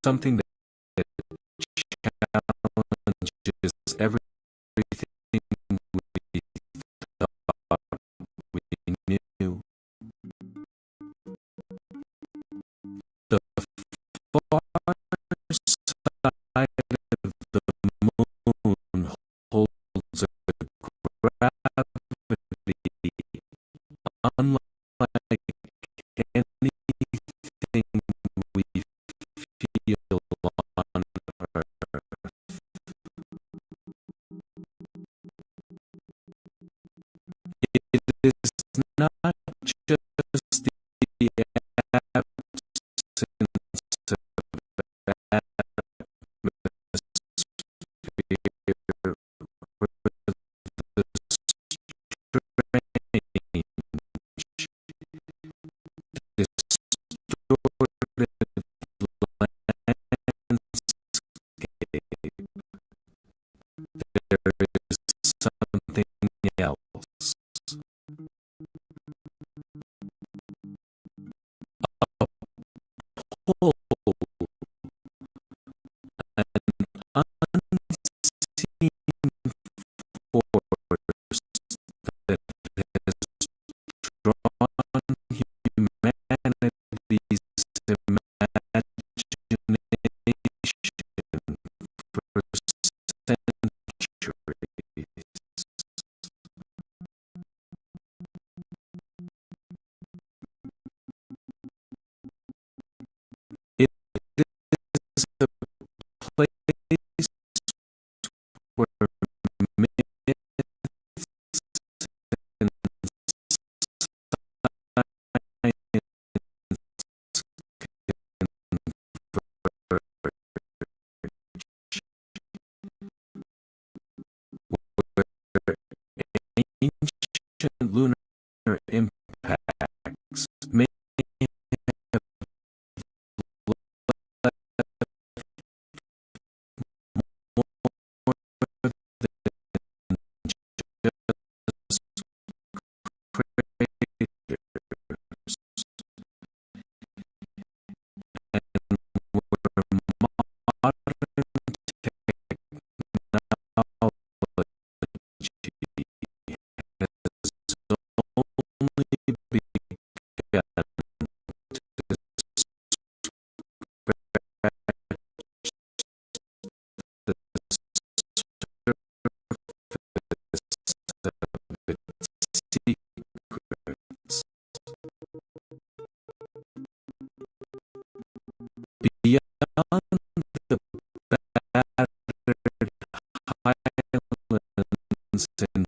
something that challenges everything we thought we knew. The far side of the moon holds a gravity unlike anything we feel on Earth. It is not just the absence of atmosphere or the strange, distorted landscape. There is something else. A pull, an unseen force that has drawn humanity's imagination for centuries. It is a place where myths and ancient lunar impacts may have more than just craters, and where modern technology only begun to scratch the surface of its secrets. Beyond the battered highlands and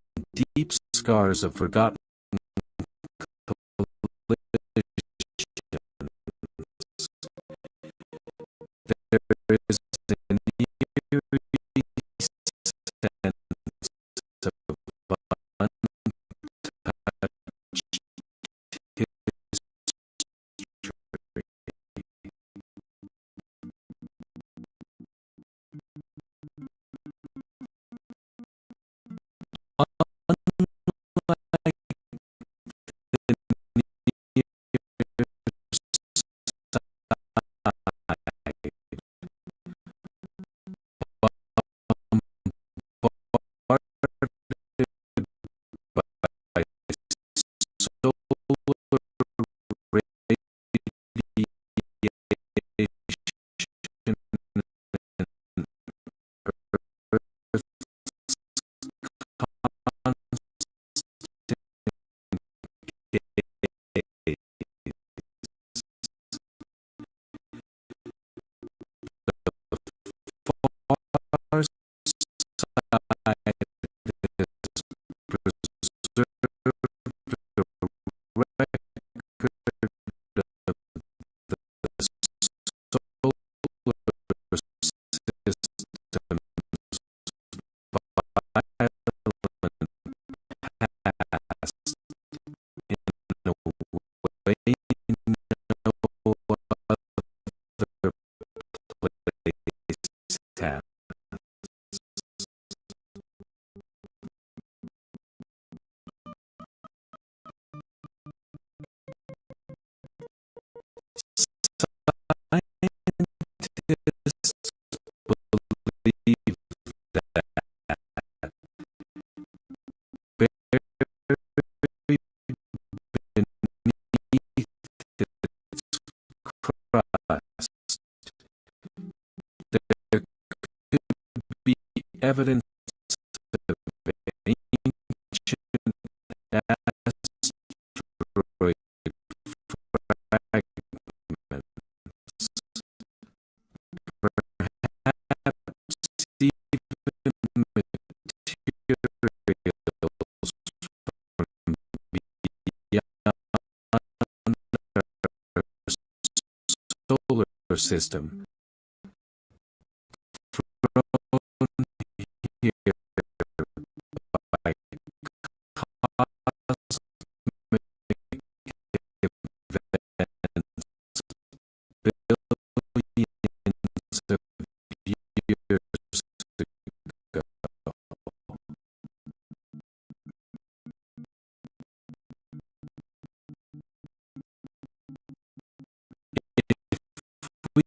deep scars of forgotten collisions, there is an eerie sense of untouched history. Unlike the near side, bombarded by solar radiation and Earth's constant far side has preserved a record of the solar system's violent past in a way no other place has. evidence of ancient asteroid fragments, perhaps even materials from beyond our solar system, thrown here by cosmic events billions of years ago. We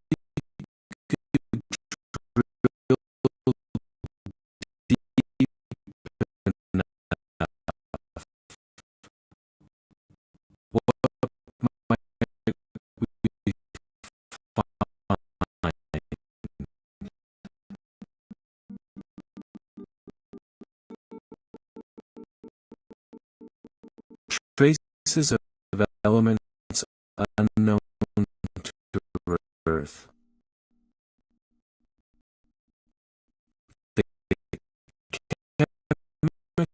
drill deep enough, what might we find? Traces of elements unknown to Earth. The chemical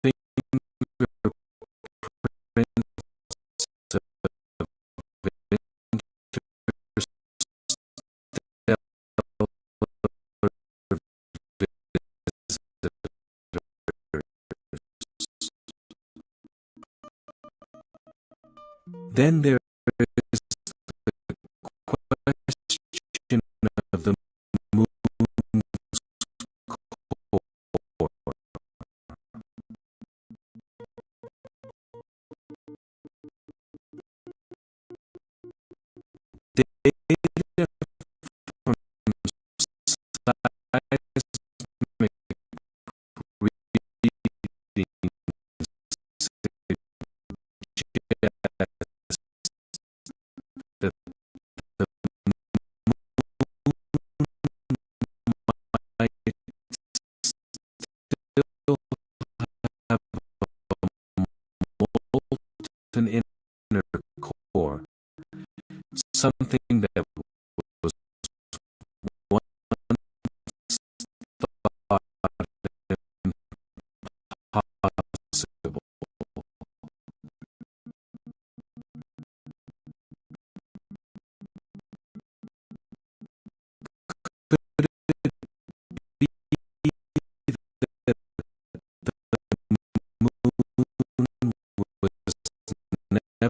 fingerprints of interstellar visitors. Then there is the question of the moon's core. Data from seismic readings suggest that the moon might still have a molten inner core, something that was once thought impossible. Could it be that the moon was never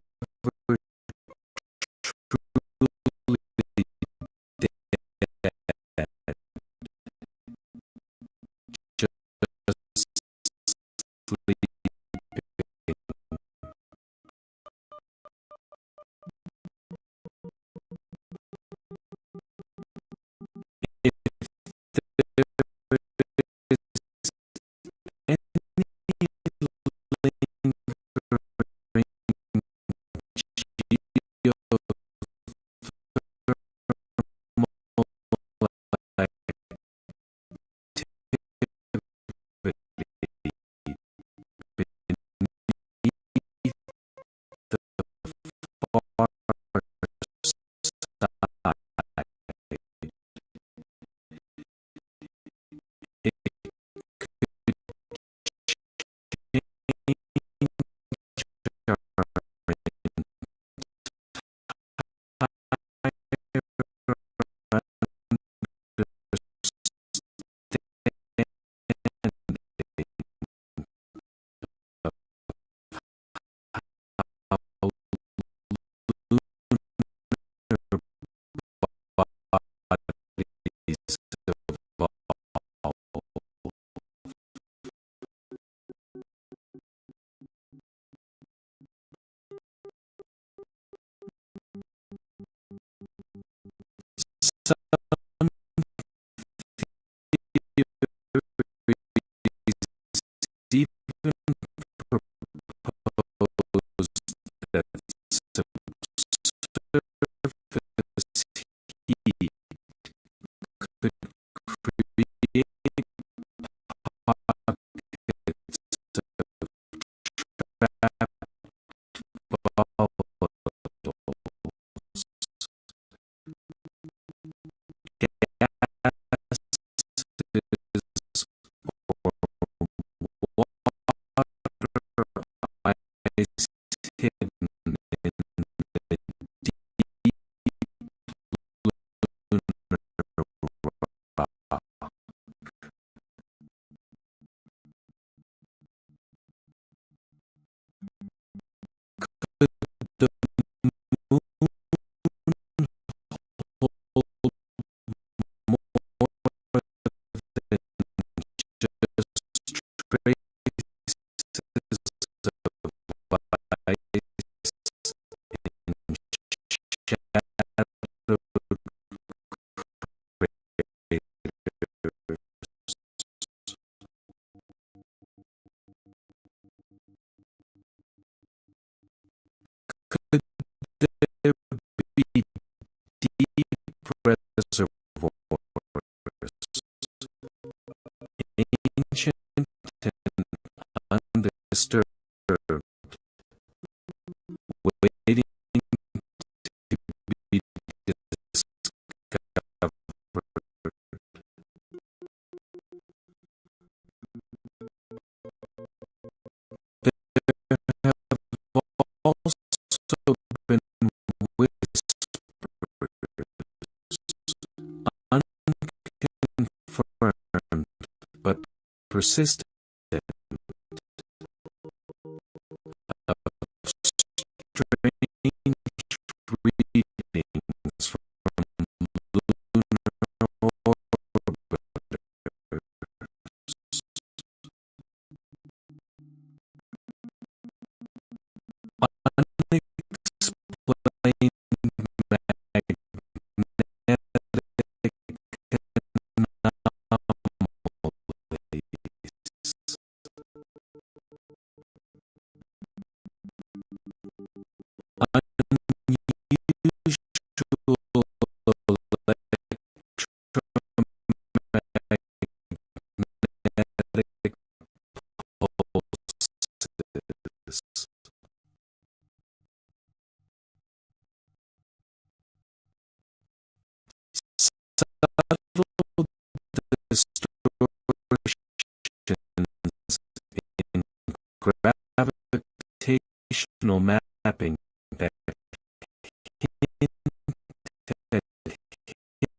reservoirs, ancient and undisturbed, waiting to be discovered. There have also been whispers, unconfirmed but persistent, of strange readings from lunar orbiters. Unexplained magnetic anomalies. Unusual electromagnetic pulses. Subtle distortions in gravitational mapping that hint at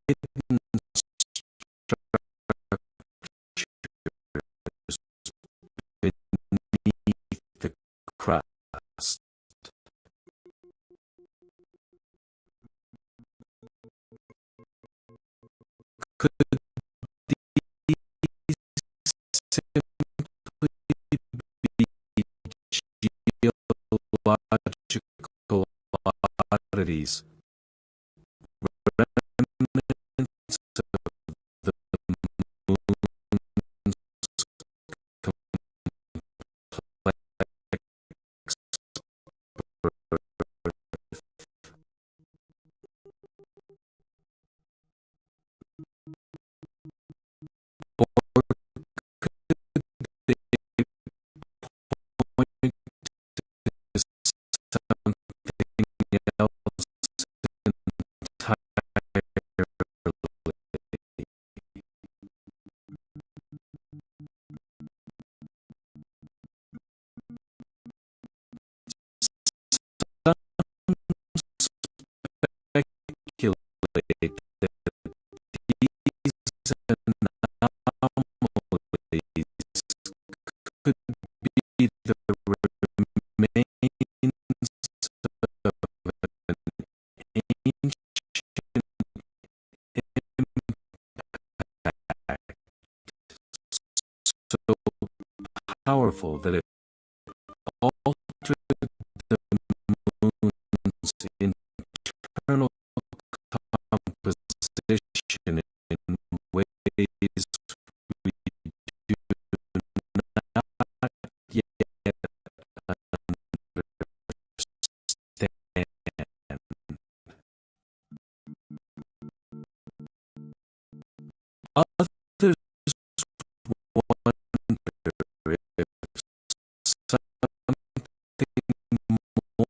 hidden structures beneath the crust. Could these simply be geological oddities, remnants of the moon's complex birth? Or could they point to something else entirely? Some speculate that these anomalies could be the remains of an ancient impact so powerful that it altered the moon's internal composition in ways we do not yet understand. Others wonder if something more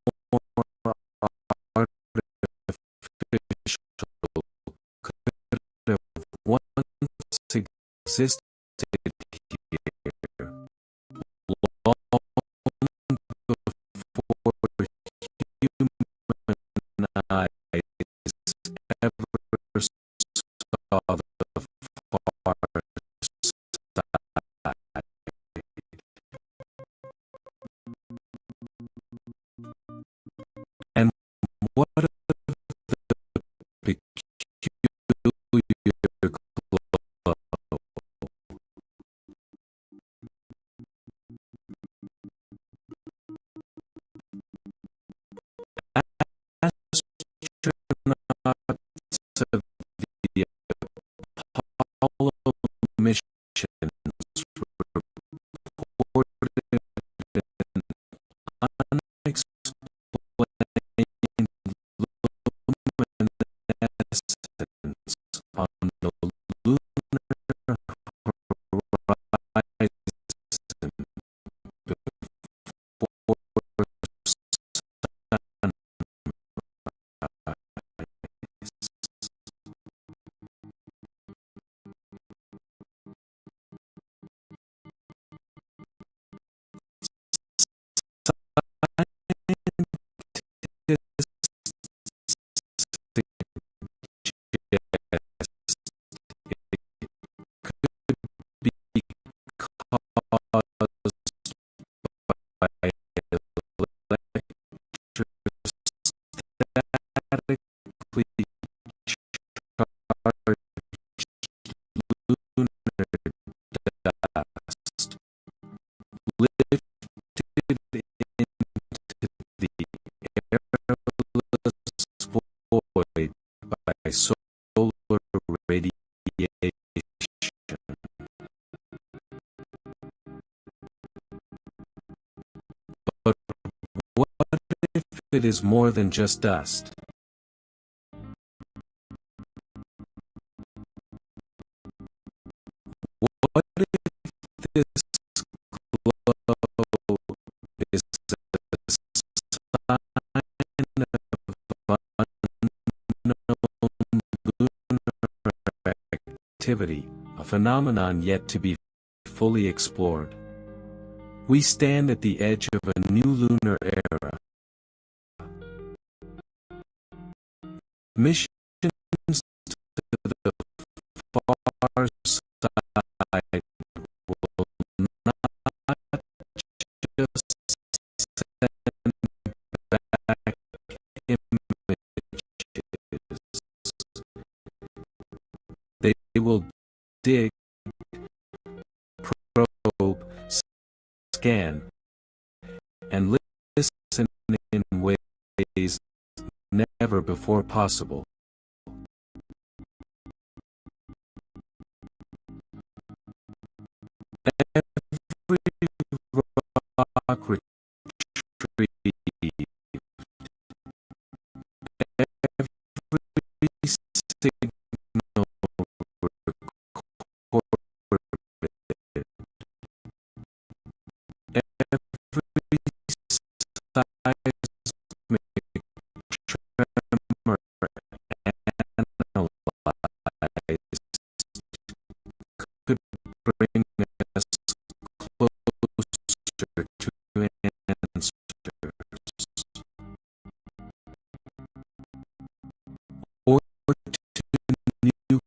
artificial could have once existed here, long before human eyes ever saw the far side. And what of the peculiar glow it is more than just dust? What if this glow is a sign of unknown lunar activity, a phenomenon yet to be fully explored? We stand at the edge of a new lunar era. Missions to the far side will not just send back images. They will dig, probe, scan, and listen in ways never before possible. Every rock retrieved, every signal recorded, every seismic tremor analyzed could bring us closer to answers, or to new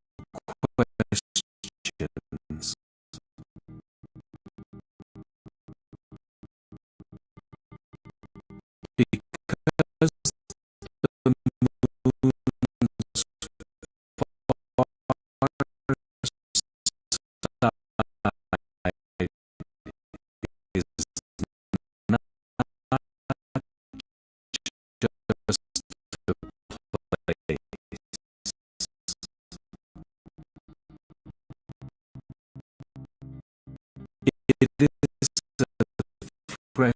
questions. Because the moon's far side is not just a place. It is a threshold,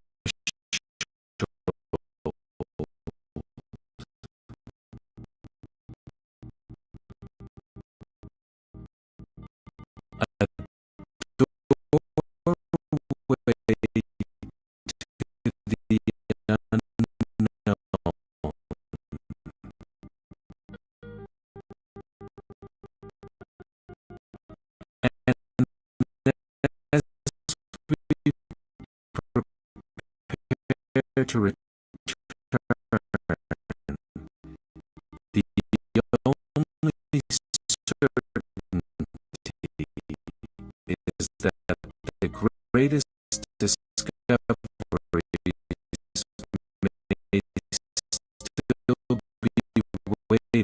a doorway to the unknown. And as we prepare to return, the only certainty is that the greatest discoveries may still be waiting,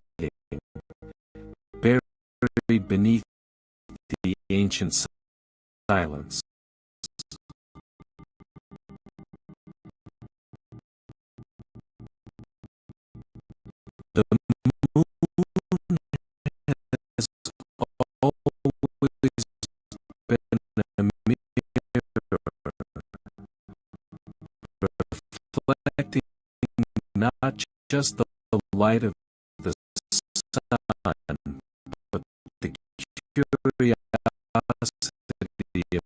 buried beneath the ancient silence. The moon has always been a mirror, reflecting not just the light of the sun, but the curiosity of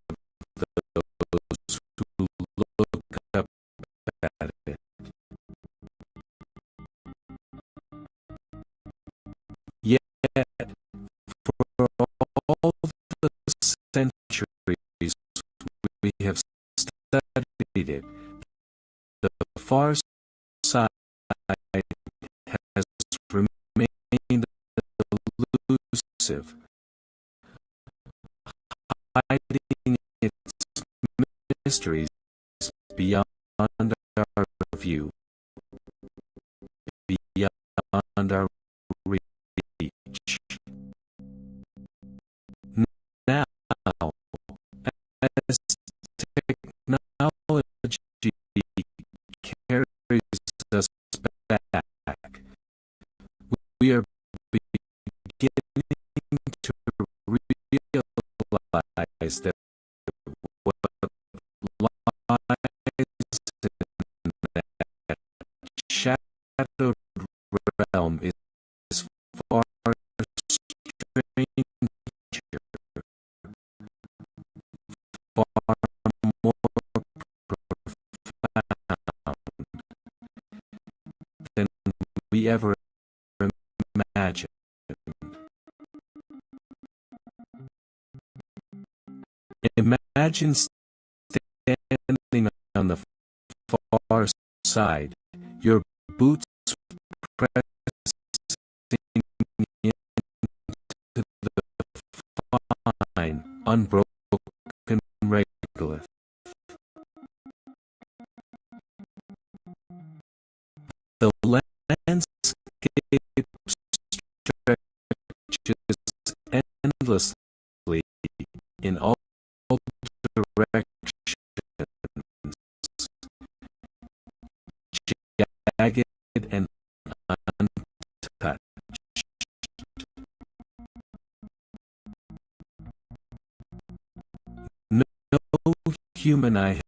those who look up at it. Yet, for all the centuries we have studied it, the far side has remained elusive, hiding its mysteries beyond our view, beyond our reach. Now, as technology carries us back, we are beginning to realize that what lies in that Imagine standing on the far side, your boots pressing into the fine, unbroken regolith. The landscape stretches endlessly in all directions, jagged and untouched. No human eye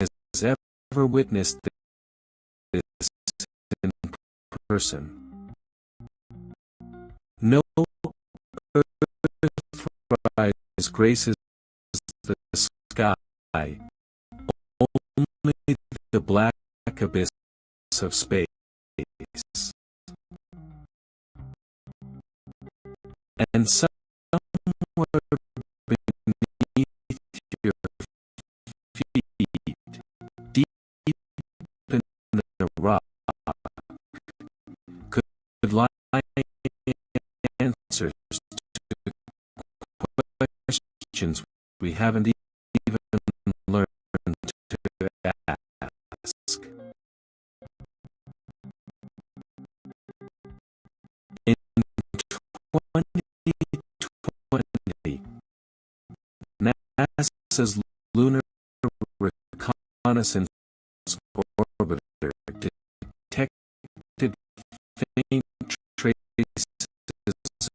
has ever witnessed this in person. No earthrise graces the sky, only the black abyss of space. And somewhere beneath your feet, deep in the rock, could lie answers to questions we haven't even learned to ask. In 2020, NASA's Lunar Reconnaissance Orbiter detected faint traces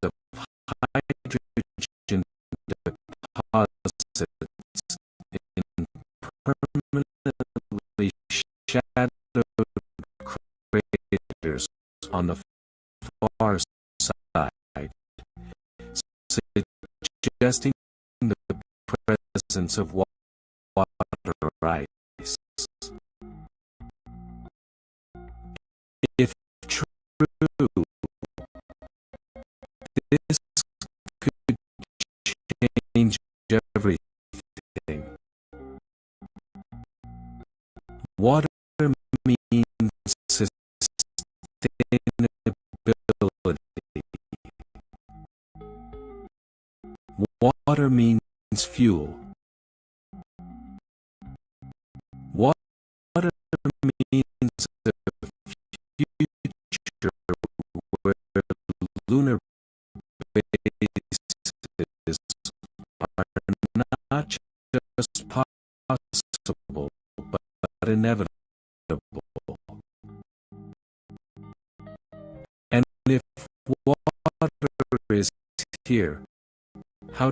of hydrogen deposits in permanently shadowed craters on the far side, suggesting the presence of water ice. If true, this could change everything. Water means sustainability. Water means fuel. Water means a future where lunar bases are not just possible, but inevitable. And if water is here, how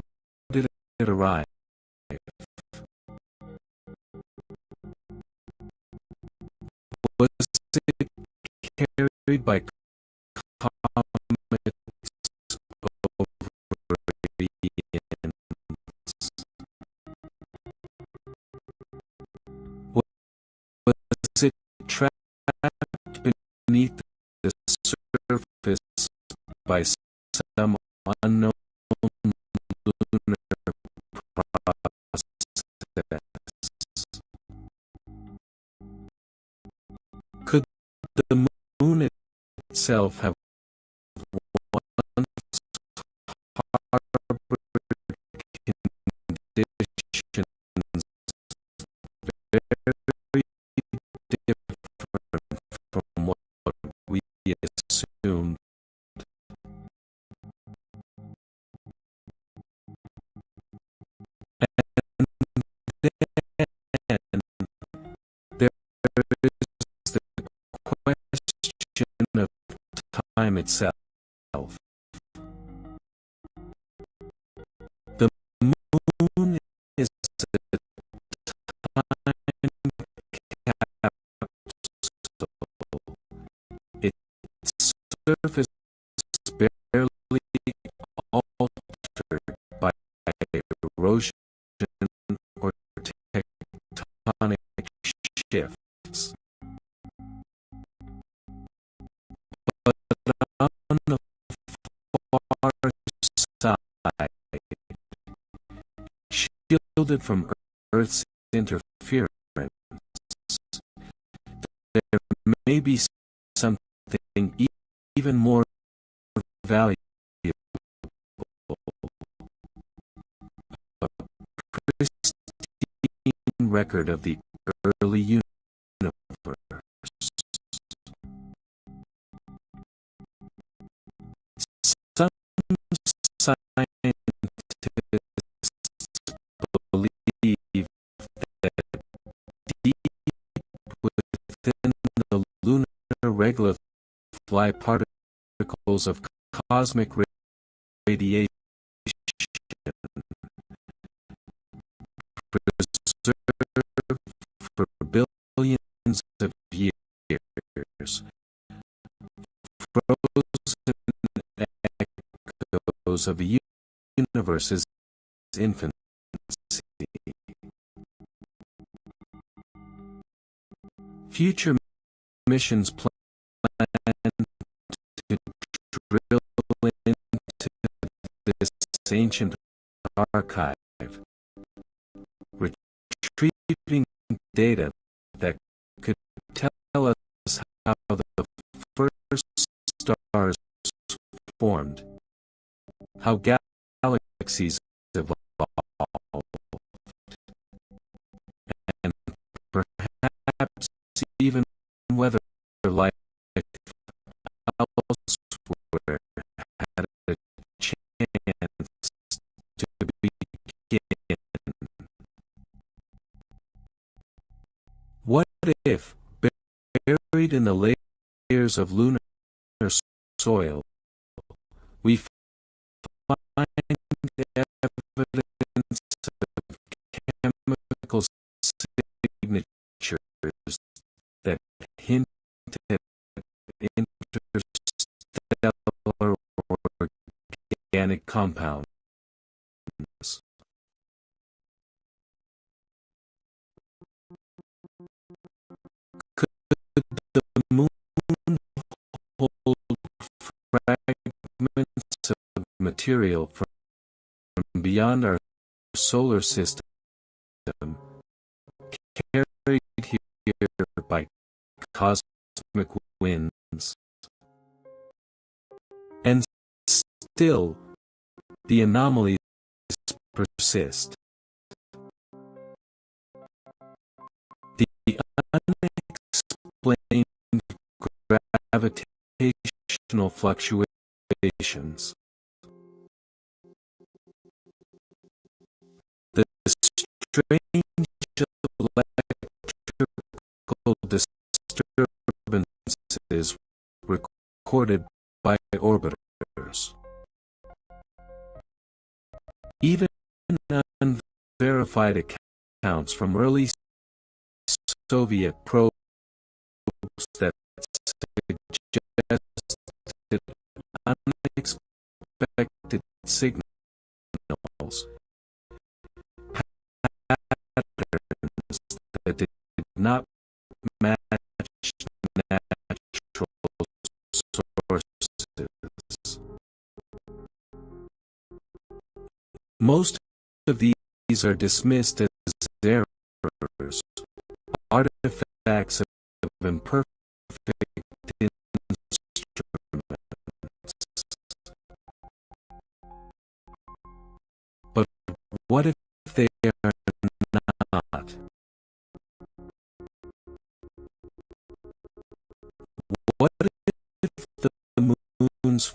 did it arrive? Was it carried by comets over oceans? Was it trapped beneath the surface by some unknown lunar process? Could the moon itself have once harbored conditions very different from what we assumed? And then there is the question of time itself. The moon is a time capsule. Its surface is barely altered by erosion or tectonic shifts. But on the far side, she'll shielded from Earth's interference, there may be something even more valuable, a pristine record of the early universe. Some scientists believe that deep within the lunar regolith lie particles of cosmic radiation preserved for billions of years, frozen echoes of the universe's infancy. Future missions plan to drill into this ancient archive, retrieving data that could tell us how the first stars formed, how galaxies evolved, and perhaps even whether life elsewhere had a chance to begin. What if, buried in the layers of lunar soil, we find evidence of chemical signatures that hint at interstellar organic compounds? Could the moon hold fragments of material from beyond our solar system, carried here by cosmic winds? And still, the anomalies persist. The unexplained gravitational fluctuations. The strange electrical disturbances recorded by orbiters. Even unverified accounts from early Soviet probes that suggested unexpected signals, patterns that did not match natural sources. Most of these are dismissed as errors, artifacts of imperfect instruments. But what if they are not? What if the moon's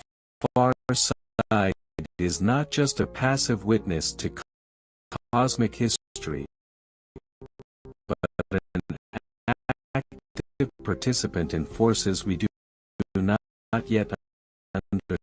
far side is not just a passive witness to cosmic history, but an active participant in forces we do not yet understand?